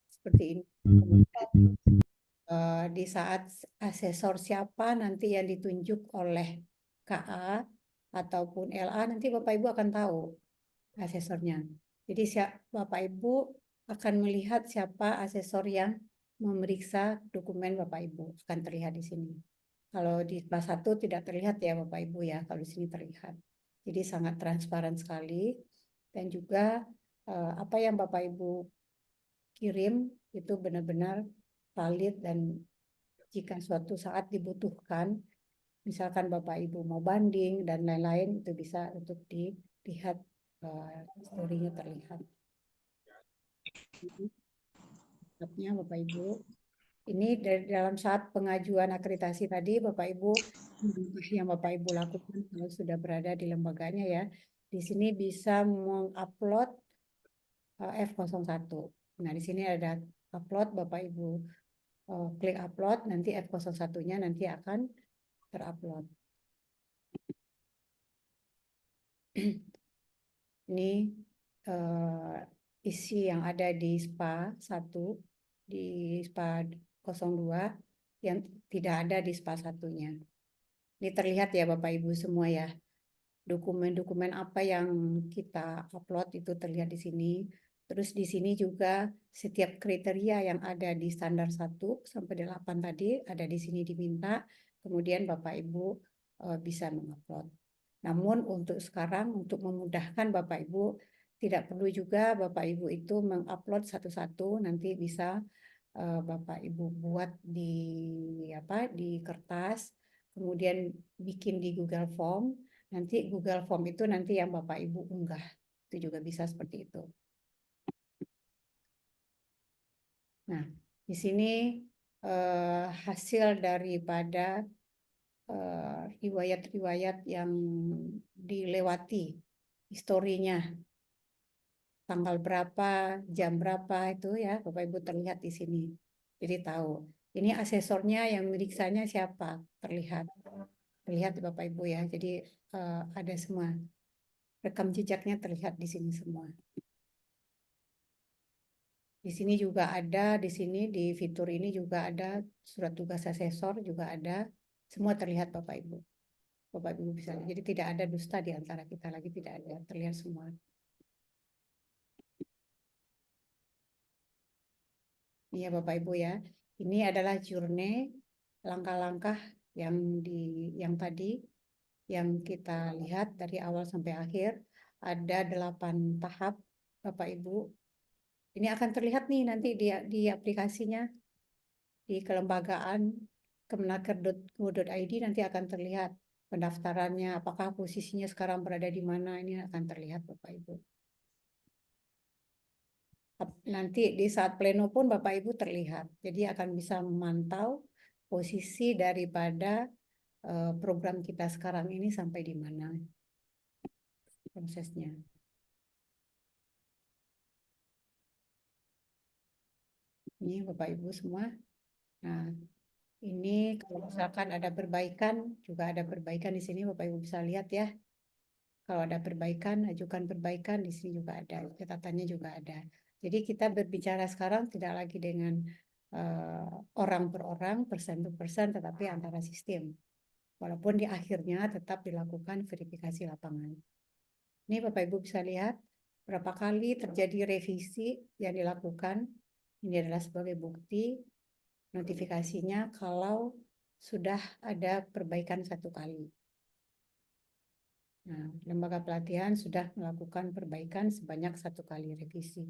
Seperti ini. Di saat asesor siapa nanti yang ditunjuk oleh KA ataupun LA, nanti Bapak Ibu akan tahu asesornya. Jadi Bapak Ibu akan melihat siapa asesor yang memeriksa dokumen Bapak Ibu, akan terlihat di sini. Kalau di kelas 1 tidak terlihat ya Bapak Ibu ya, kalau di sini terlihat. Jadi sangat transparan sekali, dan juga apa yang Bapak Ibu kirim itu benar-benar valid, dan jika suatu saat dibutuhkan, misalkan Bapak Ibu mau banding dan lain-lain, itu bisa untuk dilihat historinya terlihat. Bapak Ibu, ini dari dalam saat pengajuan akreditasi tadi Bapak Ibu, yang Bapak Ibu lakukan kalau sudah berada di lembaganya ya, di sini bisa mengupload F01. Nah di sini ada upload, Bapak Ibu klik upload, nanti F01-nya nanti akan terupload. Ini isi yang ada di SPA 1, di SPA 02 yang tidak ada di SPA 1-nya. Ini terlihat ya Bapak Ibu semua ya. Dokumen-dokumen apa yang kita upload itu terlihat di sini. Terus di sini juga setiap kriteria yang ada di standar 1 sampai 8 tadi ada di sini diminta. Kemudian Bapak Ibu bisa mengupload. Namun untuk sekarang untuk memudahkan Bapak Ibu tidak perlu juga Bapak Ibu itu mengupload satu-satu, nanti bisa Bapak Ibu buat di kertas, kemudian bikin di Google Form. Nanti Google Form itu nanti yang Bapak Ibu unggah. Itu juga bisa seperti itu. Nah, di sini hasil daripada riwayat-riwayat yang dilewati, historinya, tanggal berapa, jam berapa itu ya, Bapak Ibu terlihat di sini. Jadi tahu. Ini asesornya yang meriksanya siapa, terlihat Bapak Ibu ya. Jadi ada semua. Rekam jejaknya terlihat di sini semua. Di sini juga ada, di sini di fitur ini juga ada surat tugas asesor juga ada. Semua terlihat Bapak Ibu. Bapak Ibu bisa. Jadi tidak ada dusta di antara kita lagi, tidak ada. Terlihat semua. Iya Bapak Ibu ya. Ini adalah journey langkah-langkah yang tadi yang kita lihat dari awal sampai akhir. Ada 8 tahap Bapak Ibu. Ini akan terlihat nih nanti di aplikasinya, di kelembagaan kemenaker.go.id nanti akan terlihat pendaftarannya, apakah posisinya sekarang berada di mana, ini akan terlihat Bapak Ibu. Nanti di saat pleno pun Bapak Ibu terlihat, jadi akan bisa memantau posisi daripada program kita sekarang ini sampai di mana prosesnya. Ini Bapak Ibu semua. Nah, ini kalau misalkan ada perbaikan, juga ada perbaikan di sini Bapak Ibu bisa lihat ya. Kalau ada perbaikan, ajukan perbaikan di sini juga ada, catatannya juga ada. Jadi kita berbicara sekarang tidak lagi dengan orang per orang, persen per persen, tetapi antara sistem. Walaupun di akhirnya tetap dilakukan verifikasi lapangan. Ini Bapak Ibu bisa lihat berapa kali terjadi revisi yang dilakukan. Ini adalah sebagai bukti notifikasinya kalau sudah ada perbaikan 1 kali. Nah, lembaga pelatihan sudah melakukan perbaikan sebanyak 1 kali revisi.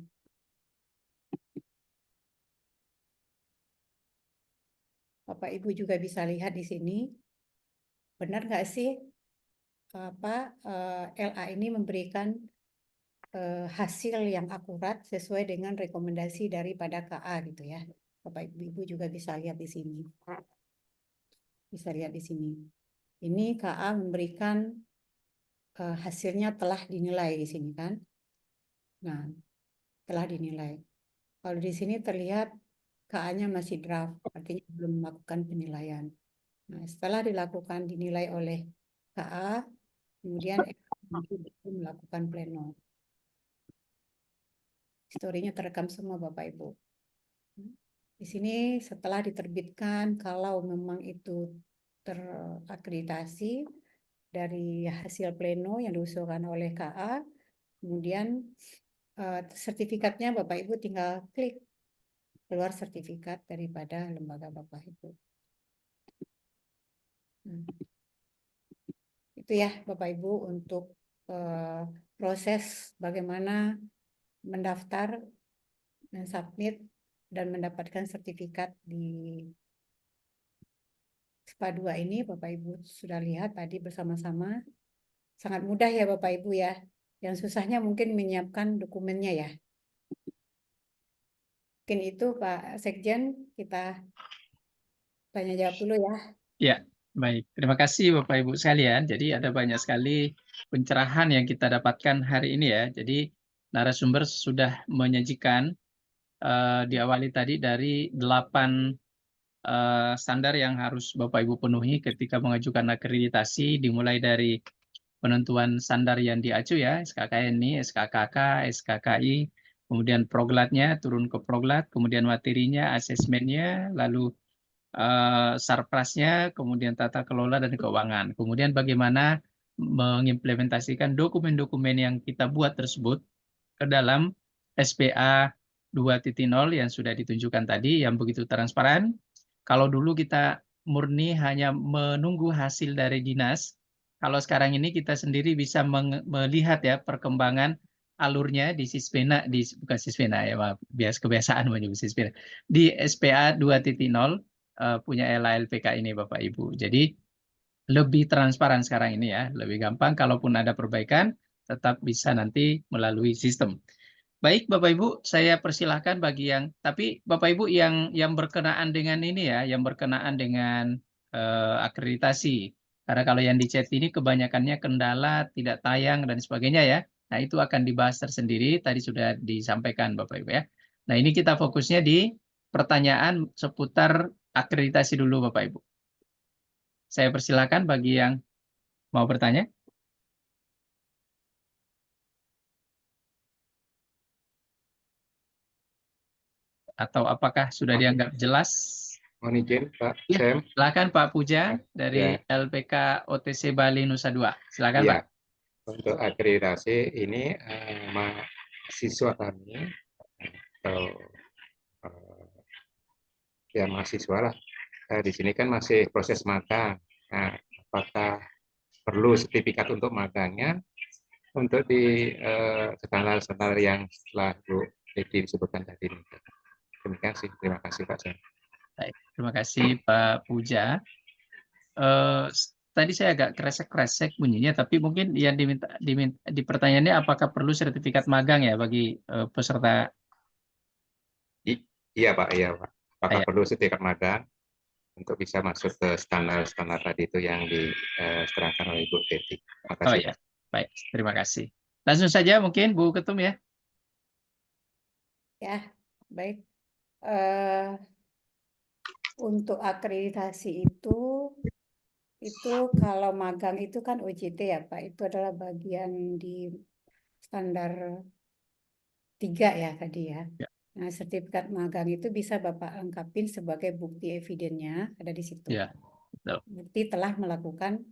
Bapak Ibu juga bisa lihat di sini, benar nggak sih LA ini memberikan hasil yang akurat sesuai dengan rekomendasi daripada KA gitu ya. Bapak Ibu juga bisa lihat di sini. Bisa lihat di sini. Ini KA memberikan hasilnya telah dinilai di sini kan. Nah, telah dinilai. Kalau di sini terlihat KA-nya masih draft, artinya belum melakukan penilaian. Nah, setelah dilakukan dinilai oleh KA, kemudian melakukan pleno. Historinya terekam semua Bapak Ibu. Di sini setelah diterbitkan, kalau memang itu terakreditasi dari hasil pleno yang diusulkan oleh KA, kemudian sertifikatnya Bapak Ibu tinggal klik keluar sertifikat daripada lembaga Bapak Ibu. Itu ya Bapak Ibu untuk proses bagaimana mendaftar, mensubmit, dan mendapatkan sertifikat di SPA 2 ini. Bapak Ibu sudah lihat tadi bersama-sama. Sangat mudah ya Bapak Ibu ya. Yang susahnya mungkin menyiapkan dokumennya ya. Mungkin itu Pak Sekjen, kita tanya jawab dulu ya. Ya, baik. Terima kasih Bapak Ibu sekalian. Jadi ada banyak sekali pencerahan yang kita dapatkan hari ini ya. Jadi narasumber sudah menyajikan diawali tadi dari 8 standar yang harus Bapak Ibu penuhi ketika mengajukan akreditasi, dimulai dari penentuan standar yang diacu ya, SKKNI, SKKK, SKKI, kemudian proglatnya turun ke proglat, kemudian materinya, asesmennya, lalu sarprasnya, kemudian tata kelola dan keuangan. Kemudian bagaimana mengimplementasikan dokumen-dokumen yang kita buat tersebut ke dalam SPA 2.0 yang sudah ditunjukkan tadi, yang begitu transparan. Kalau dulu kita murni hanya menunggu hasil dari dinas, kalau sekarang ini kita sendiri bisa melihat ya perkembangan alurnya di Sispena, bukan Sispena ya, maaf, kebiasaan menyebut Sispena, di SPA 2.0 punya LALPK ini Bapak Ibu. Jadi lebih transparan sekarang ini ya, lebih gampang. Kalaupun ada perbaikan, tetap bisa nanti melalui sistem. Baik Bapak Ibu, saya persilahkan bagi yang, tapi Bapak Ibu yang berkenaan dengan ini ya, yang berkenaan dengan akreditasi. Karena kalau yang di chat ini kebanyakannya kendala, tidak tayang dan sebagainya ya. Nah itu akan dibahas tersendiri, tadi sudah disampaikan Bapak Ibu ya. Nah ini kita fokusnya di pertanyaan seputar akreditasi dulu Bapak Ibu. Saya persilakan bagi yang mau bertanya. Atau apakah sudah dianggap jelas? Mohon izin Pak Ya, Sam. silakan Pak Puja dari LPK OTC Bali Nusa 2. Silakan Pak. Untuk akreditasi ini mahasiswa kami atau ya mahasiswa lah. Di sini kan masih proses magang. Nah, apakah perlu sertifikat untuk magangnya untuk di standar-standar yang setelah Bu Edi disebutkan tadi? Demikian sih. Terima kasih Pak Sam. Baik, terima kasih Pak Puja. Tadi saya agak kresek-kresek bunyinya, tapi mungkin yang di pertanyaannya apakah perlu sertifikat magang ya bagi peserta? Iya Pak, iya Pak. Apakah Ya. perlu sertifikat magang untuk bisa masuk ke standar-standar tadi itu yang diterangkan oleh Ibu Teti? Terima kasih. Oh ya, baik, terima kasih. Langsung saja mungkin Bu Ketum ya. Ya, baik. Untuk akreditasi itu kalau magang itu kan OJT ya Pak, itu adalah bagian di standar 3 ya tadi ya. Nah, sertifikat magang itu bisa Bapak lengkapin sebagai bukti evidennya ada di situ. Ya. Bukti telah melakukan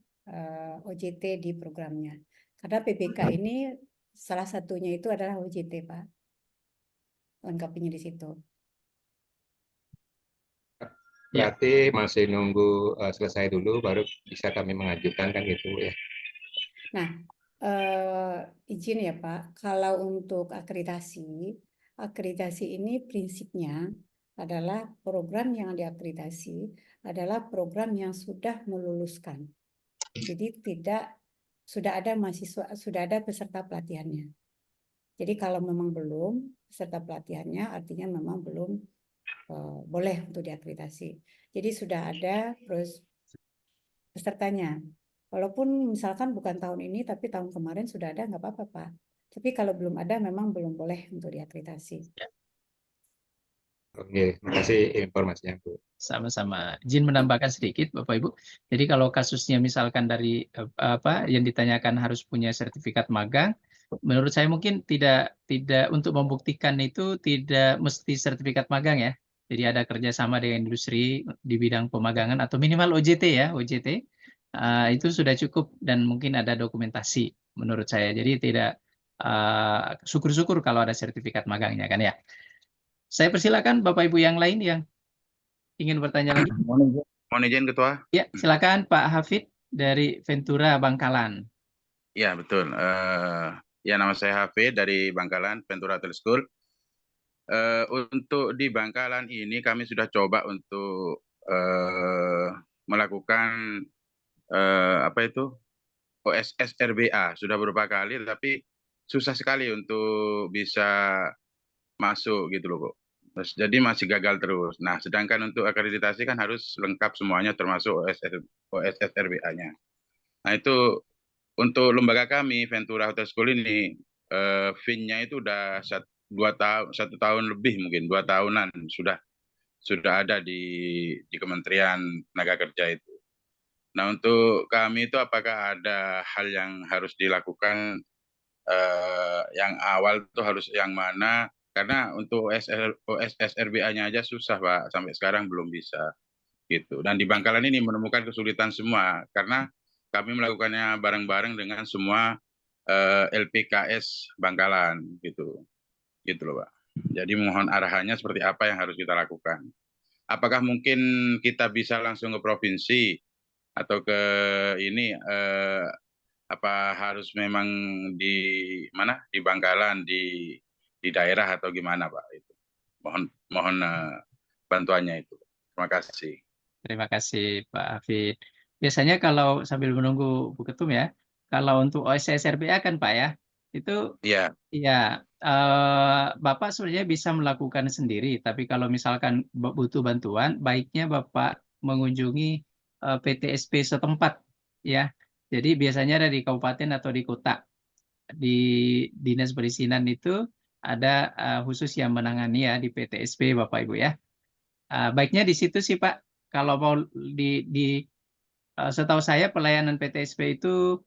OJT di programnya. Karena PBK ini salah satunya itu adalah OJT Pak. Lengkapinya di situ. Berarti masih nunggu selesai dulu baru bisa kami mengajukan kan gitu ya. Nah, izin ya Pak, kalau untuk akreditasi ini prinsipnya adalah program yang diakreditasi adalah program yang sudah meluluskan. Jadi sudah ada mahasiswa, sudah ada peserta pelatihannya. Jadi kalau memang belum peserta pelatihannya, artinya memang belum boleh untuk diakreditasi. Jadi sudah ada pesertanya. Walaupun misalkan bukan tahun ini, tapi tahun kemarin sudah ada, nggak apa-apa Pak. Tapi kalau belum ada, memang belum boleh untuk diakreditasi. Oke, terima kasih informasinya Bu. Sama-sama. Izin menambahkan sedikit Bapak Ibu. Jadi kalau kasusnya misalkan dari apa yang ditanyakan harus punya sertifikat magang, menurut saya mungkin tidak untuk membuktikan itu tidak mesti sertifikat magang ya. Jadi ada kerjasama dengan industri di bidang pemagangan atau minimal OJT ya, OJT itu sudah cukup dan mungkin ada dokumentasi menurut saya. Jadi tidak syukur-syukur kalau ada sertifikat magangnya kan ya. Saya persilakan Bapak Ibu yang lain yang ingin bertanya lagi. Mohon izin Ketua. Ya, silakan Pak Hafid dari Ventura Bangkalan. Ya, betul. Ya, nama saya Hafid dari Bangkalan, Ventura Hotel School. Untuk di Bangkalan ini kami sudah coba untuk melakukan apa itu OSS RBA sudah beberapa kali, tapi susah sekali untuk bisa masuk gitu loh, Bu. Jadi masih gagal terus. Nah, sedangkan untuk akreditasi kan harus lengkap semuanya termasuk OSS RBA-nya. Nah, itu untuk lembaga kami Ventura Hotel School ini FIN-nya itu udah 1 tahun lebih, mungkin 2 tahunan sudah ada di Kementerian Tenaga Kerja itu. Nah, untuk kami itu apakah ada hal yang harus dilakukan yang awal itu harus yang mana? Karena untuk OSS RBA-nya aja susah Pak, sampai sekarang belum bisa. gitu. Dan di Bangkalan ini menemukan kesulitan semua karena kami melakukannya bareng-bareng dengan semua LPKS Bangkalan gitu loh Pak. Jadi mohon arahannya seperti apa yang harus kita lakukan. Apakah mungkin kita bisa langsung ke provinsi atau ke ini apa harus memang di mana di Bangkalan di daerah atau gimana Pak itu. Mohon bantuannya itu. Terima kasih. Terima kasih Pak Hafid. Biasanya kalau sambil menunggu Bu Ketum ya, kalau untuk OSS RBA kan Pak ya, itu Iya. ya Bapak sebenarnya bisa melakukan sendiri, tapi kalau misalkan butuh bantuan, baiknya Bapak mengunjungi PTSP setempat ya. Jadi biasanya ada di kabupaten atau di kota. Di Dinas Perizinan itu ada khusus yang menangani ya di PTSP Bapak Ibu ya. Baiknya di situ sih Pak. Kalau mau setahu saya pelayanan PTSP itu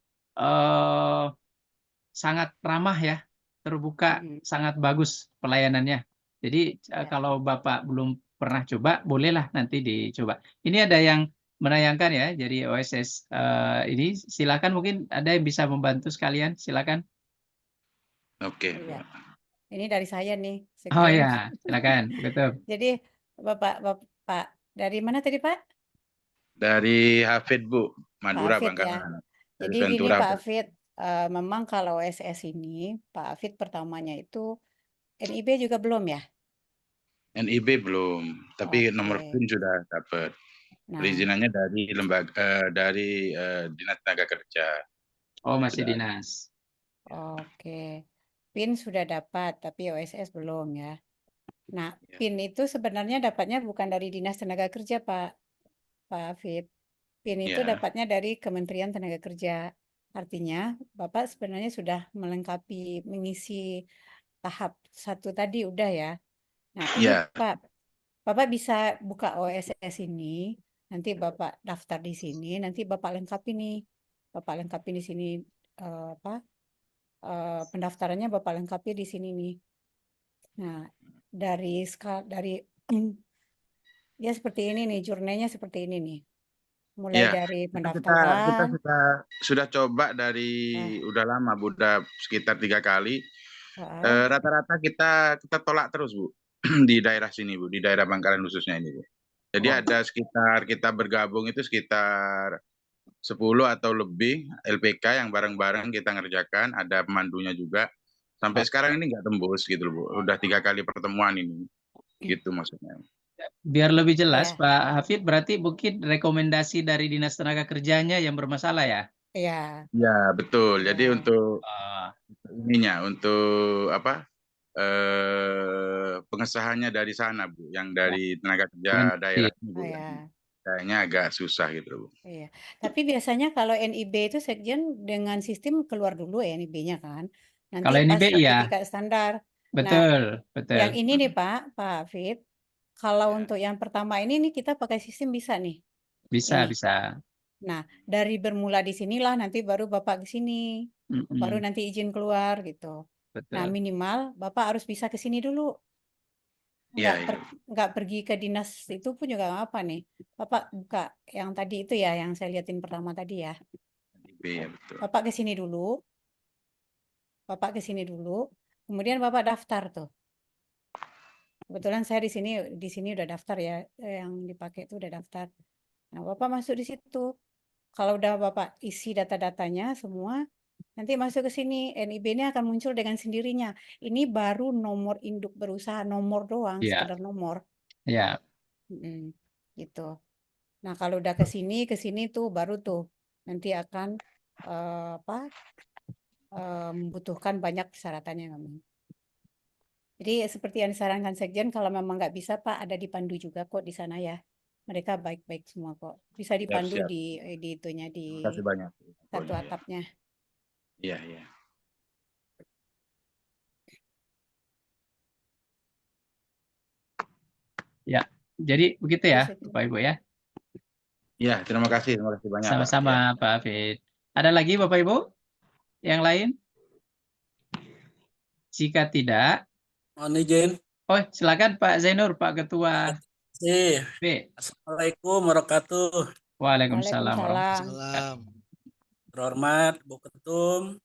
sangat ramah ya, terbuka, sangat bagus pelayanannya. Jadi kalau Bapak belum pernah coba, bolehlah nanti dicoba. Ini ada yang menayangkan ya, jadi OSS ini silakan mungkin ada yang bisa membantu sekalian, silakan. Oke. Iya. Ini dari saya nih, Oh Sekjen. ya, silakan, betul. Jadi Bapak dari mana tadi Pak? Dari Hafid Bu, Pak Madura Hafid ya. Bangkalan. Dari Jadi gini Ventura. Pak Hafid, memang kalau OSS ini Pak Hafid pertamanya itu NIB juga belum ya? NIB belum, tapi nomor Oke. PIN sudah dapat. Nah, Perizinannya dari lembaga dari Dinas Tenaga Kerja. Oh, masih Sudah. dinas. oke. PIN sudah dapat, tapi OSS belum ya. Nah, Ya. PIN itu sebenarnya dapatnya bukan dari Dinas Tenaga Kerja Pak Hafid. PIN itu Ya. dapatnya dari Kementerian Tenaga Kerja. Artinya Bapak sebenarnya sudah melengkapi mengisi tahap 1 tadi udah ya. Nah, ini Ya. Pak, Bapak bisa buka OSS ini, nanti Bapak daftar di sini, nanti Bapak lengkapi nih. Bapak lengkapi di sini pendaftarannya Bapak lengkapi di sini nih. Nah, dari ya seperti ini nih, jurnalnya seperti ini nih. Mulai Ya. dari Kita pendaftaran. sudah coba dari udah lama Bu, udah sekitar 3 kali. Heeh. Rata-rata kita tolak terus Bu di daerah sini Bu, di daerah Bangkalan khususnya ini Bu. Jadi ada sekitar kita bergabung itu sekitar 10 atau lebih LPK yang bareng-bareng kita ngerjakan, ada pemandunya juga. Sampai sekarang ini nggak tembus gitu loh Bu. Udah 3 kali pertemuan ini. Gitu maksudnya. Biar lebih jelas Ya. Pak Hafid, berarti mungkin rekomendasi dari Dinas Tenaga Kerjanya yang bermasalah ya? Iya. Ya, betul. Jadi Ya. untuk ininya, untuk apa? Pengesahannya dari sana Bu, yang dari tenaga kerja daerah ini Bu. Ya. Kayaknya agak susah gitu Bu. Iya. Tapi biasanya kalau NIB itu Sekjen dengan sistem keluar dulu ya NIB-nya kan. Nanti Kalau pas NIB iya. sertifikat standar. Betul, Nah, betul. yang ini nih Pak Hafid, kalau untuk yang pertama ini nih kita pakai sistem bisa nih. Bisa, Ini. bisa. Nah, dari bermula di sinilah nanti baru Bapak ke sini. Baru nanti izin keluar gitu. Nah, Betul. minimal Bapak harus bisa ke sini dulu. Nggak pergi ke dinas itu pun juga nggak apa nih. Bapak buka yang tadi itu ya, yang saya liatin pertama tadi ya. Iya, betul. Bapak ke sini dulu. Bapak ke sini dulu. Kemudian Bapak daftar tuh. Kebetulan saya di sini udah daftar ya, yang dipakai itu udah daftar. Nah, Bapak masuk di situ. Kalau udah Bapak isi data-datanya semua, nanti masuk ke sini, NIB ini akan muncul dengan sendirinya. Ini baru nomor induk berusaha, nomor doang, Iya. sekedar nomor. Ya. Gitu. Nah, kalau udah ke sini tuh baru tuh nanti akan membutuhkan banyak persyaratannya memang. Jadi seperti yang disarankan Sekjen, kalau memang nggak bisa Pak, ada dipandu juga kok di sana ya. Mereka baik-baik semua kok. Bisa dipandu Siap. di itunya, di Terima kasih banyak. satu atapnya. Iya, iya. Ya, jadi begitu ya, Terus itu. Bapak Ibu ya. Ya, terima kasih banyak Pak. Sama-sama Pak Hafid. Ada lagi Bapak Ibu yang lain? Jika tidak, Mohon izin. oh silakan Pak Zainur, Pak Ketua kasih. B. Assalamualaikum warahmatullahi wabarakatuh. Waalaikumsalam warahmatullahi Waalaikumsalam. wabarakatuh. Terhormat Bu Ketum,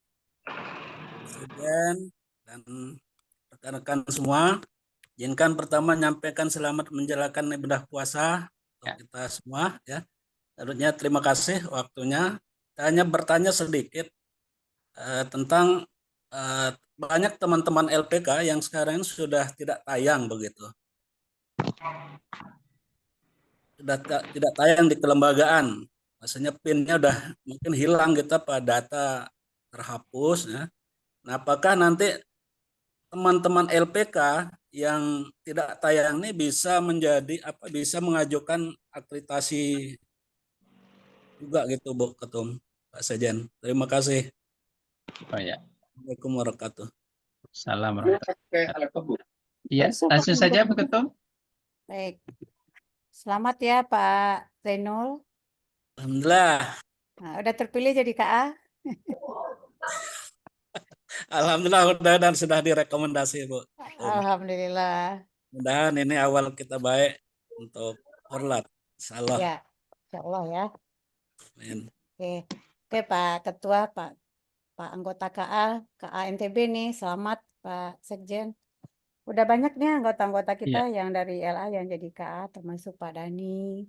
Presiden, dan rekan-rekan semua. Izinkan pertama menyampaikan selamat menjalankan ibadah puasa untuk kita semua ya. Tentunya terima kasih waktunya. Saya hanya bertanya sedikit tentang banyak teman-teman LPK yang sekarang sudah tidak tayang begitu. Sudah tidak tayang di kelembagaan. Maksudnya PIN-nya udah mungkin hilang gitu, apa data terhapus ya. Nah, apakah nanti teman-teman LPK yang tidak tayang ini bisa bisa mengajukan akreditasi juga gitu Bu Ketum, Pak Sejen. Terima kasih. Oh ya. Assalamualaikum warahmatullahi wabarakatuh. Salam warahmatullahi wabarakatuh. Iya, langsung saja Bu Ketum. Baik. Selamat ya Pak Zainul. Alhamdulillah. Nah, udah terpilih jadi KA? Alhamdulillah udah dan sudah direkomendasi Bu. Alhamdulillah. Mudah-mudahan ini awal kita baik untuk Horlat. Insyaallah. Ya, insyaallah ya. Amin. Oke Pak Ketua, Pak anggota KA NTB nih, selamat Pak Sekjen. Udah banyak nih anggota-anggota kita yang dari LA yang jadi KA, termasuk Pak Dani.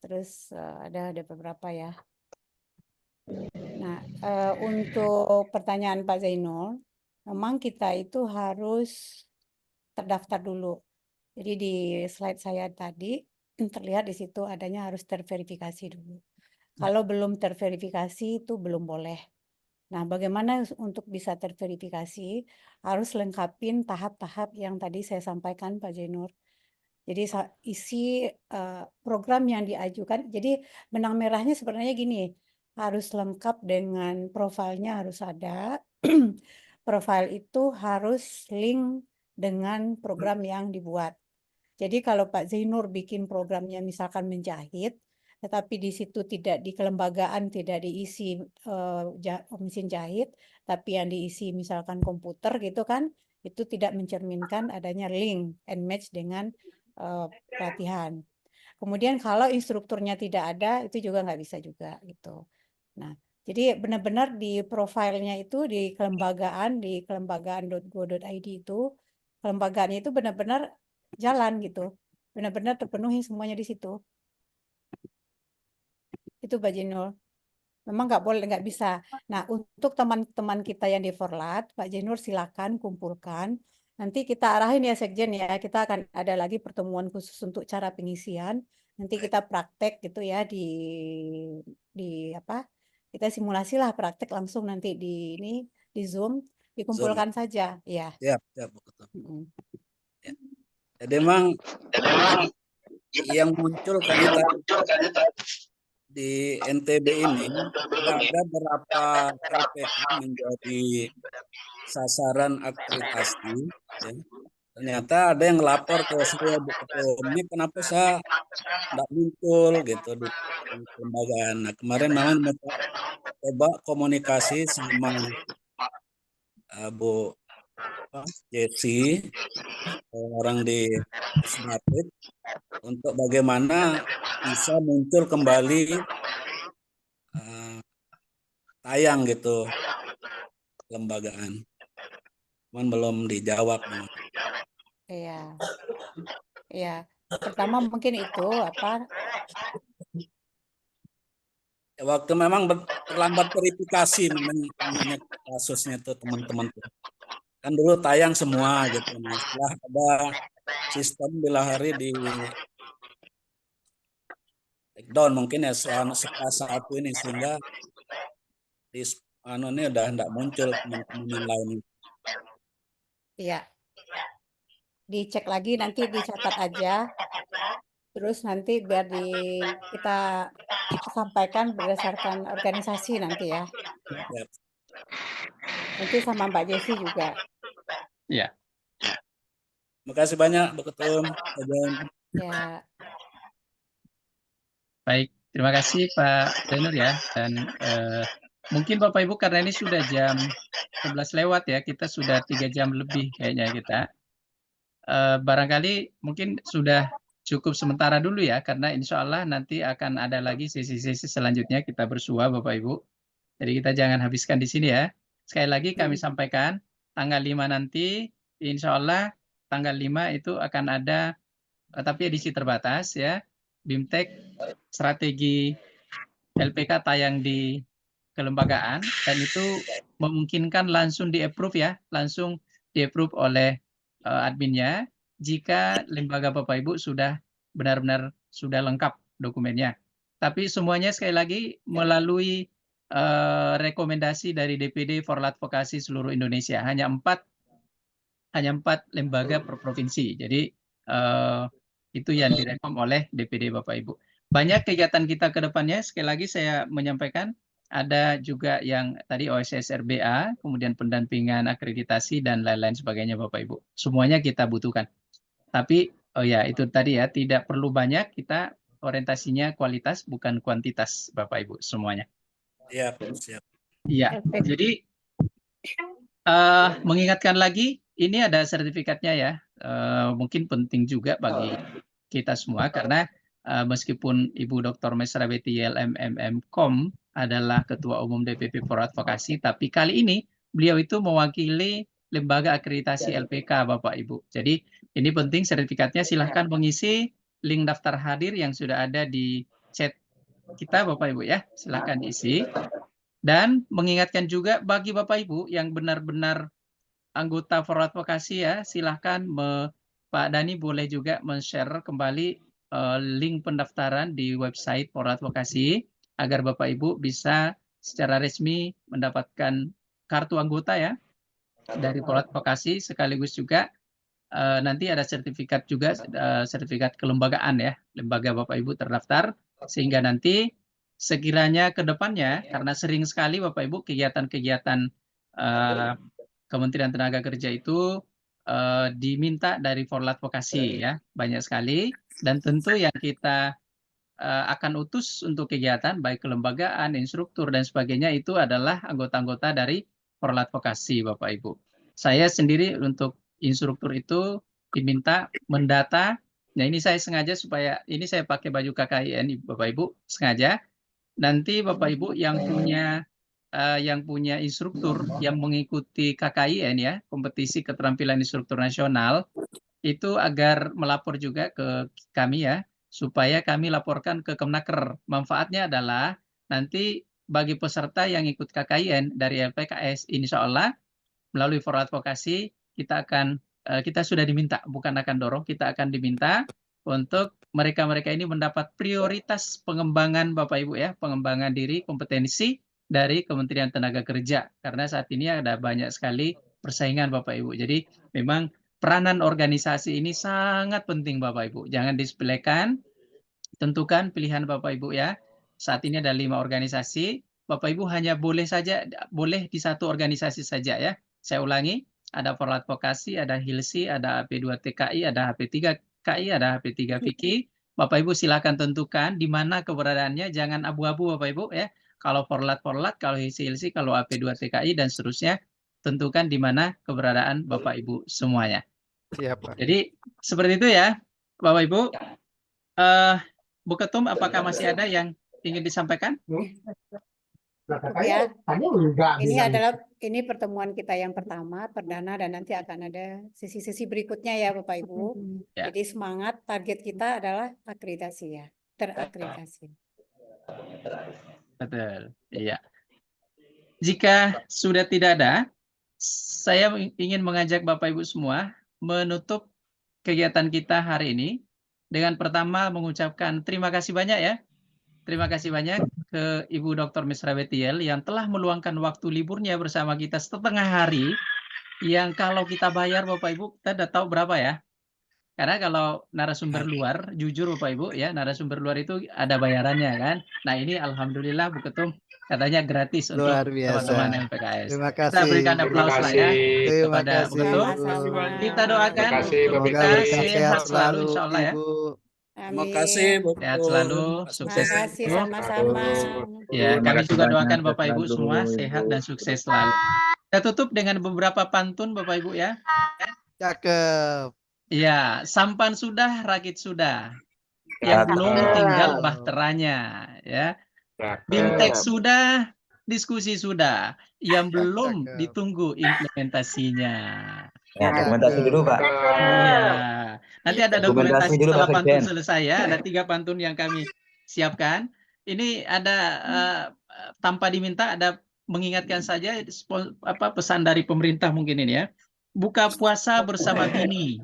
Terus ada beberapa ya. Nah, untuk pertanyaan Pak Zainul, memang kita itu harus terdaftar dulu. Jadi di slide saya tadi terlihat di situ adanya harus terverifikasi dulu. Kalau belum terverifikasi itu belum boleh. Nah, bagaimana untuk bisa terverifikasi? Harus lengkapin tahap-tahap yang tadi saya sampaikan Pak Zainul. Jadi isi program yang diajukan. Jadi benang merahnya sebenarnya gini, harus lengkap dengan profilnya harus ada. Profil itu harus link dengan program yang dibuat. Jadi kalau Pak Zainur bikin programnya misalkan menjahit, tetapi di situ tidak di kelembagaan tidak diisi mesin jahit, tapi yang diisi misalkan komputer gitu kan, itu tidak mencerminkan adanya link and match dengan pelatihan. Kemudian kalau instrukturnya tidak ada, itu juga nggak bisa juga gitu. Nah, jadi benar-benar di profilnya itu di kelembagaan.go.id itu, kelembagaannya itu benar-benar jalan gitu, benar-benar terpenuhi semuanya di situ. Itu Pak Jenul. Memang nggak bisa. Nah, untuk teman-teman kita yang di Forlat, Pak Jenur silakan kumpulkan. Nanti kita arahin ya Sekjen ya, kita akan ada lagi pertemuan khusus untuk cara pengisian. Nanti kita praktek gitu ya di apa? Kita simulasilah praktek langsung nanti di Zoom, dikumpulkan saja ya. Siap, betul. Ya. Jadi memang yang muncul kan di NTB ini ada beberapa LPK menjadi sasaran akreditasi. Ya. Ternyata ada yang lapor ke saya, Bu Ketum, ini kenapa saya tidak muncul gitu di kelembagaan. Nah, kemarin memang coba komunikasi sama Bu Jesse, orang di Senatif, untuk bagaimana bisa muncul kembali tayang gitu kelembagaan. Cuman belum dijawab. Iya. Iya. Pertama mungkin itu apa? Waktu memang terlambat verifikasi namanya kasusnya tuh teman-teman tuh. Kan dulu tayang semua gitu. Nah, setelah ada sistem bila hari di takedown mungkin ya setelah satu ini sehingga di ini udah enggak muncul teman-teman yang lain. Iya. Dicek lagi nanti dicatat aja. Terus nanti biar kita sampaikan berdasarkan organisasi nanti ya. Ya. Nanti sama Mbak Jessy juga. Ya. Terima kasih banyak Bu Ketum. Ya. Baik, terima kasih Pak Zainur ya. Dan mungkin Bapak Ibu karena ini sudah jam 11 lewat ya, kita sudah 3 jam lebih kayaknya kita. Barangkali mungkin sudah cukup sementara dulu ya, karena insya Allah nanti akan ada lagi sesi-sesi selanjutnya kita bersua Bapak Ibu. Jadi kita jangan habiskan di sini ya. Sekali lagi kami sampaikan, tanggal 5 nanti, insya Allah tanggal 5 itu akan ada, tapi edisi terbatas ya, BIMTEK strategi LPK tayang di kelembagaan, dan itu memungkinkan langsung di-approve ya, langsung di-approve oleh adminnya, jika lembaga Bapak Ibu sudah benar-benar sudah lengkap dokumennya. Tapi semuanya sekali lagi melalui rekomendasi dari DPD for Advokasi seluruh Indonesia. Hanya 4 lembaga per provinsi. Jadi itu yang direkom oleh DPD Bapak Ibu. Banyak kegiatan kita ke depannya, sekali lagi saya menyampaikan, ada juga yang tadi OSS RBA, kemudian pendampingan akreditasi dan lain-lain sebagainya Bapak Ibu. Semuanya kita butuhkan. Tapi oh ya itu tadi ya, tidak perlu banyak, kita orientasinya kualitas bukan kuantitas Bapak Ibu semuanya. Siap, siap. Iya, jadi mengingatkan lagi, ini ada sertifikatnya ya, mungkin penting juga bagi kita semua karena meskipun Ibu Dr. Mesra Betiel MMM.com adalah Ketua Umum DPP for Advokasi, tapi kali ini beliau itu mewakili lembaga akreditasi LPK Bapak Ibu. Jadi ini penting sertifikatnya, silahkan mengisi link daftar hadir yang sudah ada di chat kita Bapak Ibu ya, silahkan diisi. Dan mengingatkan juga bagi Bapak Ibu yang benar-benar anggota for Advokasi ya, silahkan Pak Dani boleh juga men-share kembali link pendaftaran di website for Advokasi agar Bapak Ibu bisa secara resmi mendapatkan kartu anggota ya dari for Advokasi, sekaligus juga nanti ada sertifikat juga, sertifikat kelembagaan ya, lembaga Bapak Ibu terdaftar, sehingga nanti sekiranya ke depannya, karena sering sekali Bapak Ibu kegiatan-kegiatan Kementerian Tenaga Kerja itu diminta dari for Advokasi ya, banyak sekali, dan tentu yang kita akan utus untuk kegiatan baik kelembagaan, instruktur dan sebagainya itu adalah anggota-anggota dari for Advokasi Bapak Ibu. Saya sendiri untuk instruktur itu diminta mendata. Nah ini saya sengaja supaya ini saya pakai baju KKIN Bapak Ibu sengaja. Nanti Bapak Ibu yang punya instruktur yang mengikuti KKIN ya, kompetisi keterampilan instruktur nasional, itu agar melapor juga ke kami ya, supaya kami laporkan ke Kemnaker. Manfaatnya adalah nanti bagi peserta yang ikut KKIN dari LPKS, insya Allah melalui for Advokasi kita sudah diminta, bukan akan dorong, kita akan diminta untuk mereka-mereka ini mendapat prioritas pengembangan Bapak Ibu ya, pengembangan diri, kompetensi dari Kementerian Tenaga Kerja. Karena saat ini ada banyak sekali persaingan Bapak Ibu. Jadi memang peranan organisasi ini sangat penting Bapak Ibu. Jangan disepelekan, tentukan pilihan Bapak Ibu ya. Saat ini ada 5 organisasi, Bapak Ibu hanya boleh di satu organisasi saja ya. Saya ulangi, ada for Advokasi, ada HILSI, ada AP2TKI, ada HP3KI, ada HP3 Fiki. Bapak Ibu silakan tentukan di mana keberadaannya, jangan abu-abu Bapak Ibu ya. Kalau forlat, kalau HILSI, kalau AP2TKI dan seterusnya, tentukan di mana keberadaan Bapak Ibu semuanya. Siap, Pak. Jadi seperti itu ya Bapak Ibu. Bu Ketum, apakah masih ada yang ingin disampaikan? Ya, ini pertemuan kita yang pertama, perdana, dan nanti akan ada sesi-sesi berikutnya ya Bapak Ibu. Ya. Jadi semangat, target kita adalah akreditasi ya, terakreditasi. Betul, iya. Jika sudah tidak ada, saya ingin mengajak Bapak Ibu semua menutup kegiatan kita hari ini dengan pertama mengucapkan terima kasih banyak ya. Terima kasih banyak ke Ibu Dr. Mesra Betiel yang telah meluangkan waktu liburnya bersama kita setengah hari, yang kalau kita bayar Bapak Ibu kita udah tahu berapa ya. Karena kalau narasumber luar, jujur Bapak Ibu ya, narasumber luar itu ada bayarannya kan. Nah ini alhamdulillah Bu Ketum katanya gratis Luar untuk biasa. teman-teman LPKS. Terima Kita kasih. berikan aplaus lah ya Terima kepada Bu kasih, Ketum. Sama-sama. Kita doakan Terima kasih, Bu kita Ketum. sehat selalu insya Allah ya. Ibu. Terima kasih, Bu. Sehat selalu, sukses Terima kasih selalu. sama-sama. Ya, Terima kami kasih juga banyak. doakan Bapak Ibu Selalu, semua Ibu. sehat dan sukses selalu. Kita tutup dengan beberapa pantun Bapak Ibu ya. Cakep. Ya, sampan sudah, rakit sudah. Yang belum tinggal bahteranya, ya. Bimtek sudah, diskusi sudah. Yang belum ditunggu implementasinya. Ya, dokumentasi dulu, Pak. Iya. Nanti ada dokumentasi Dokumentasi dulu, setelah Pak pantun Sekjen. selesai ya. Ada 3 pantun yang kami siapkan. Ini ada tanpa diminta, ada mengingatkan saja pesan dari pemerintah mungkin ini ya. Buka puasa bersama bini.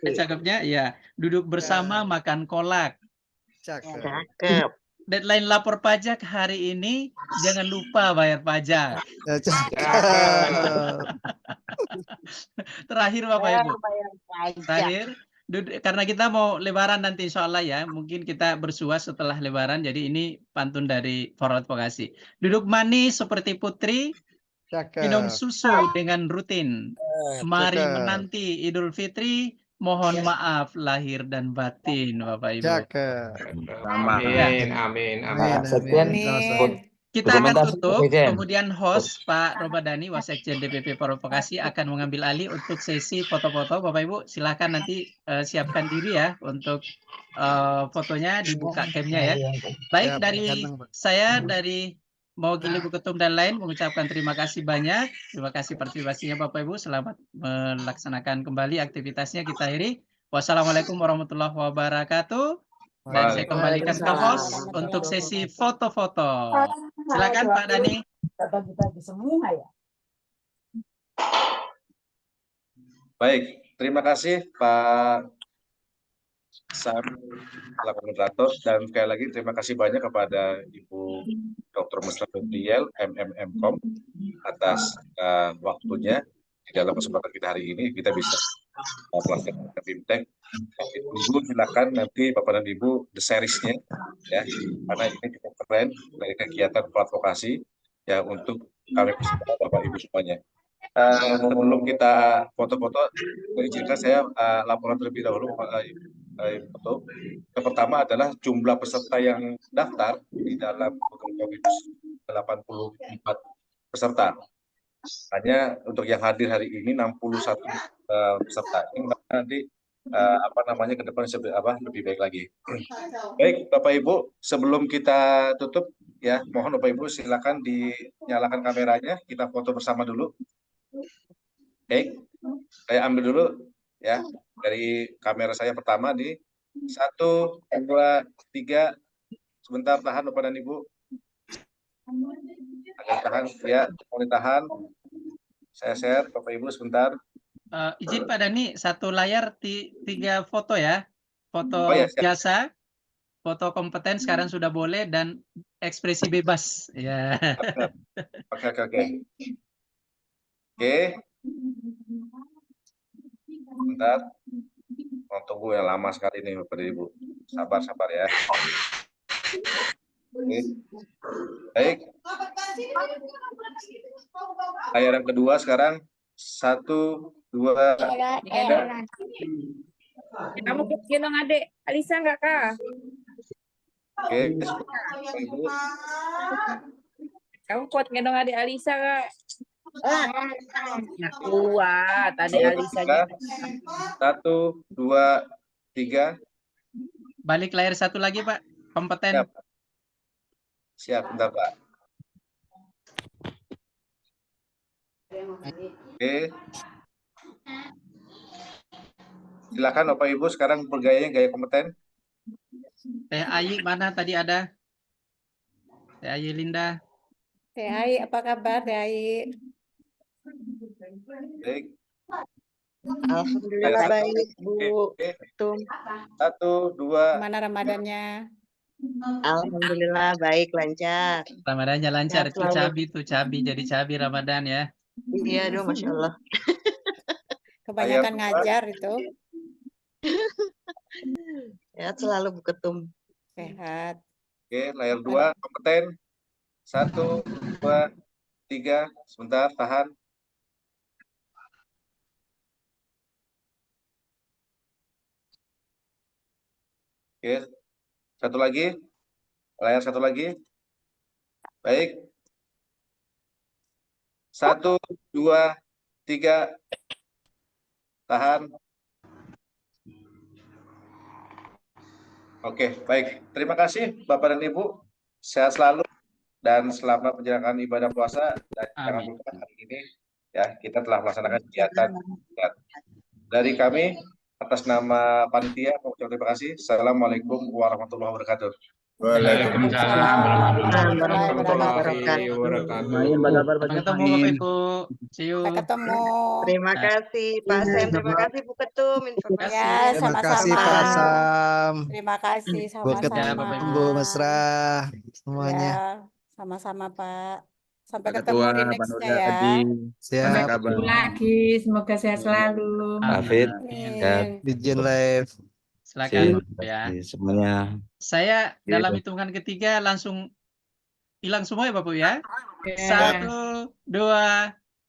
Cakepnya ya. Duduk bersama makan kolak. Cakep. Deadline lapor pajak hari ini, jangan lupa bayar pajak. Terakhir Bapak Ibu. Terakhir, karena kita mau lebaran nanti insya Allah ya, mungkin kita bersua setelah lebaran, jadi ini pantun dari Forum Advokasi. Duduk manis seperti putri, minum susu dengan rutin. Mari menanti Idul Fitri, mohon maaf lahir dan batin Bapak Ibu. Amin, amin, amin. Kita akan tutup, kemudian host Pak Romadani, Wasekjen DPP Provokasi akan mengambil alih untuk sesi foto-foto. Bapak Ibu silakan nanti siapkan diri ya untuk fotonya, dibuka camnya ya. Baik, dari saya, dari mewakili Bu Ketum dan lain mengucapkan terima kasih banyak. Terima kasih partisipasinya Bapak Ibu. Selamat melaksanakan kembali aktivitasnya. Kita akhiri. Wassalamualaikum warahmatullahi wabarakatuh. Dan saya kembalikan ke host untuk sesi foto-foto. Silakan Pak Dani. Bagi-bagi semua ya. Baik, terima kasih Pak Sam selaku moderator, dan sekali lagi terima kasih banyak kepada Ibu Dr. Musla Fitriel, MMM.com atas waktunya di dalam kesempatan kita hari ini. Kita bisa melaksanakan Bimtek. Ibu silakan nanti Bapak dan Ibu the series-nya ya, karena ini cukup keren dari kegiatan advokasi ya untuk kami bersama Bapak Ibu semuanya. Sebelum kita foto-foto, izinkan saya laporan terlebih dahulu Ibu. Yang pertama adalah jumlah peserta yang daftar di dalam program Kominfo 84 peserta. Hanya untuk yang hadir hari ini 61 peserta. Ini nanti ke depan lebih baik lagi. Baik Bapak Ibu, sebelum kita tutup ya, mohon Bapak Ibu silakan dinyalakan kameranya, kita foto bersama dulu. Oke, saya ambil dulu ya dari kamera saya pertama di 1, 2, 3. Sebentar, tahan Bapak dan Ibu. Agak tahan ya, mau ditahan. Saya share Bapak Ibu sebentar. Izin Pak Dani, satu layar 3 foto ya. Foto ya, biasa, foto kompeten sekarang sudah boleh, dan ekspresi bebas ya. Oke. Bentar. Mau tunggu yang lama sekali nih Bapak Ibu. Sabar ya. Oke. Baik. Layar yang kedua sekarang. 1, 2, 3. Kamu gendong adik Alisa nggak Kak? Oke. Kamu kuat gendong adik Alisa Kak? Kuat, adik Alisa. 1, 2, 3. Balik layar satu lagi Pak, kompeten. Siap, bentar Pak. Oke. Silakan Bapak Ibu sekarang bergayanya gaya kompeten. Teh Ayi mana tadi ada? Teh Ayi Linda. Teh Ayi, apa kabar Teh Ayi? Baik. Alhamdulillah baik Bu Ketum. 1, 2. Mana Ramadannya? Alhamdulillah baik, lancar. Ramadannya lancar. Itu cabi jadi cabi Ramadan ya. Iya dong, Masya Allah. Kebanyakan ngajar itu. Ya selalu Bu Ketum. Sehat. Oke, layar 2 kompeten. 1, 2, 3. Sebentar, tahan. Oke, satu lagi. Layar satu lagi. Baik. 1, 2, 3. Tahan. Oke, baik. Terima kasih Bapak dan Ibu. Sehat selalu dan selamat menjalankan ibadah puasa. Dan jangan Amin. lupa hari ini ya kita telah melaksanakan kegiatan dari kami atas nama panitia. Mengucapkan terima kasih. Assalamualaikum warahmatullahi wabarakatuh. Waalaikumsalam warahmatullahi Sampai wabarakatuh. ketemu Bapak Ibu. See you. Sampai ketemu. Terima Nah, kasih Pak Sam, terima kasih Bu Ketum informasi. Ya, Terima kasih sama-sama. Pak Sam. Terima kasih Bu Ya, sama-sama. Bapak Ibu. Bu Mesra semuanya. Ya, sama-sama Pak. Sampai Pak ketemu Ketua, di Pak nextnya Nurul ya. Hadi. Siap. Apa Sampai kabar? ketemu lagi. Semoga sehat selalu. Hafid, ya, Amin. Dijen live. Silakan terima ya. kasih semuanya. Saya Iya, dalam Pak. hitungan ketiga langsung hilang semua ya Bapak ya. Ya. 1, 2,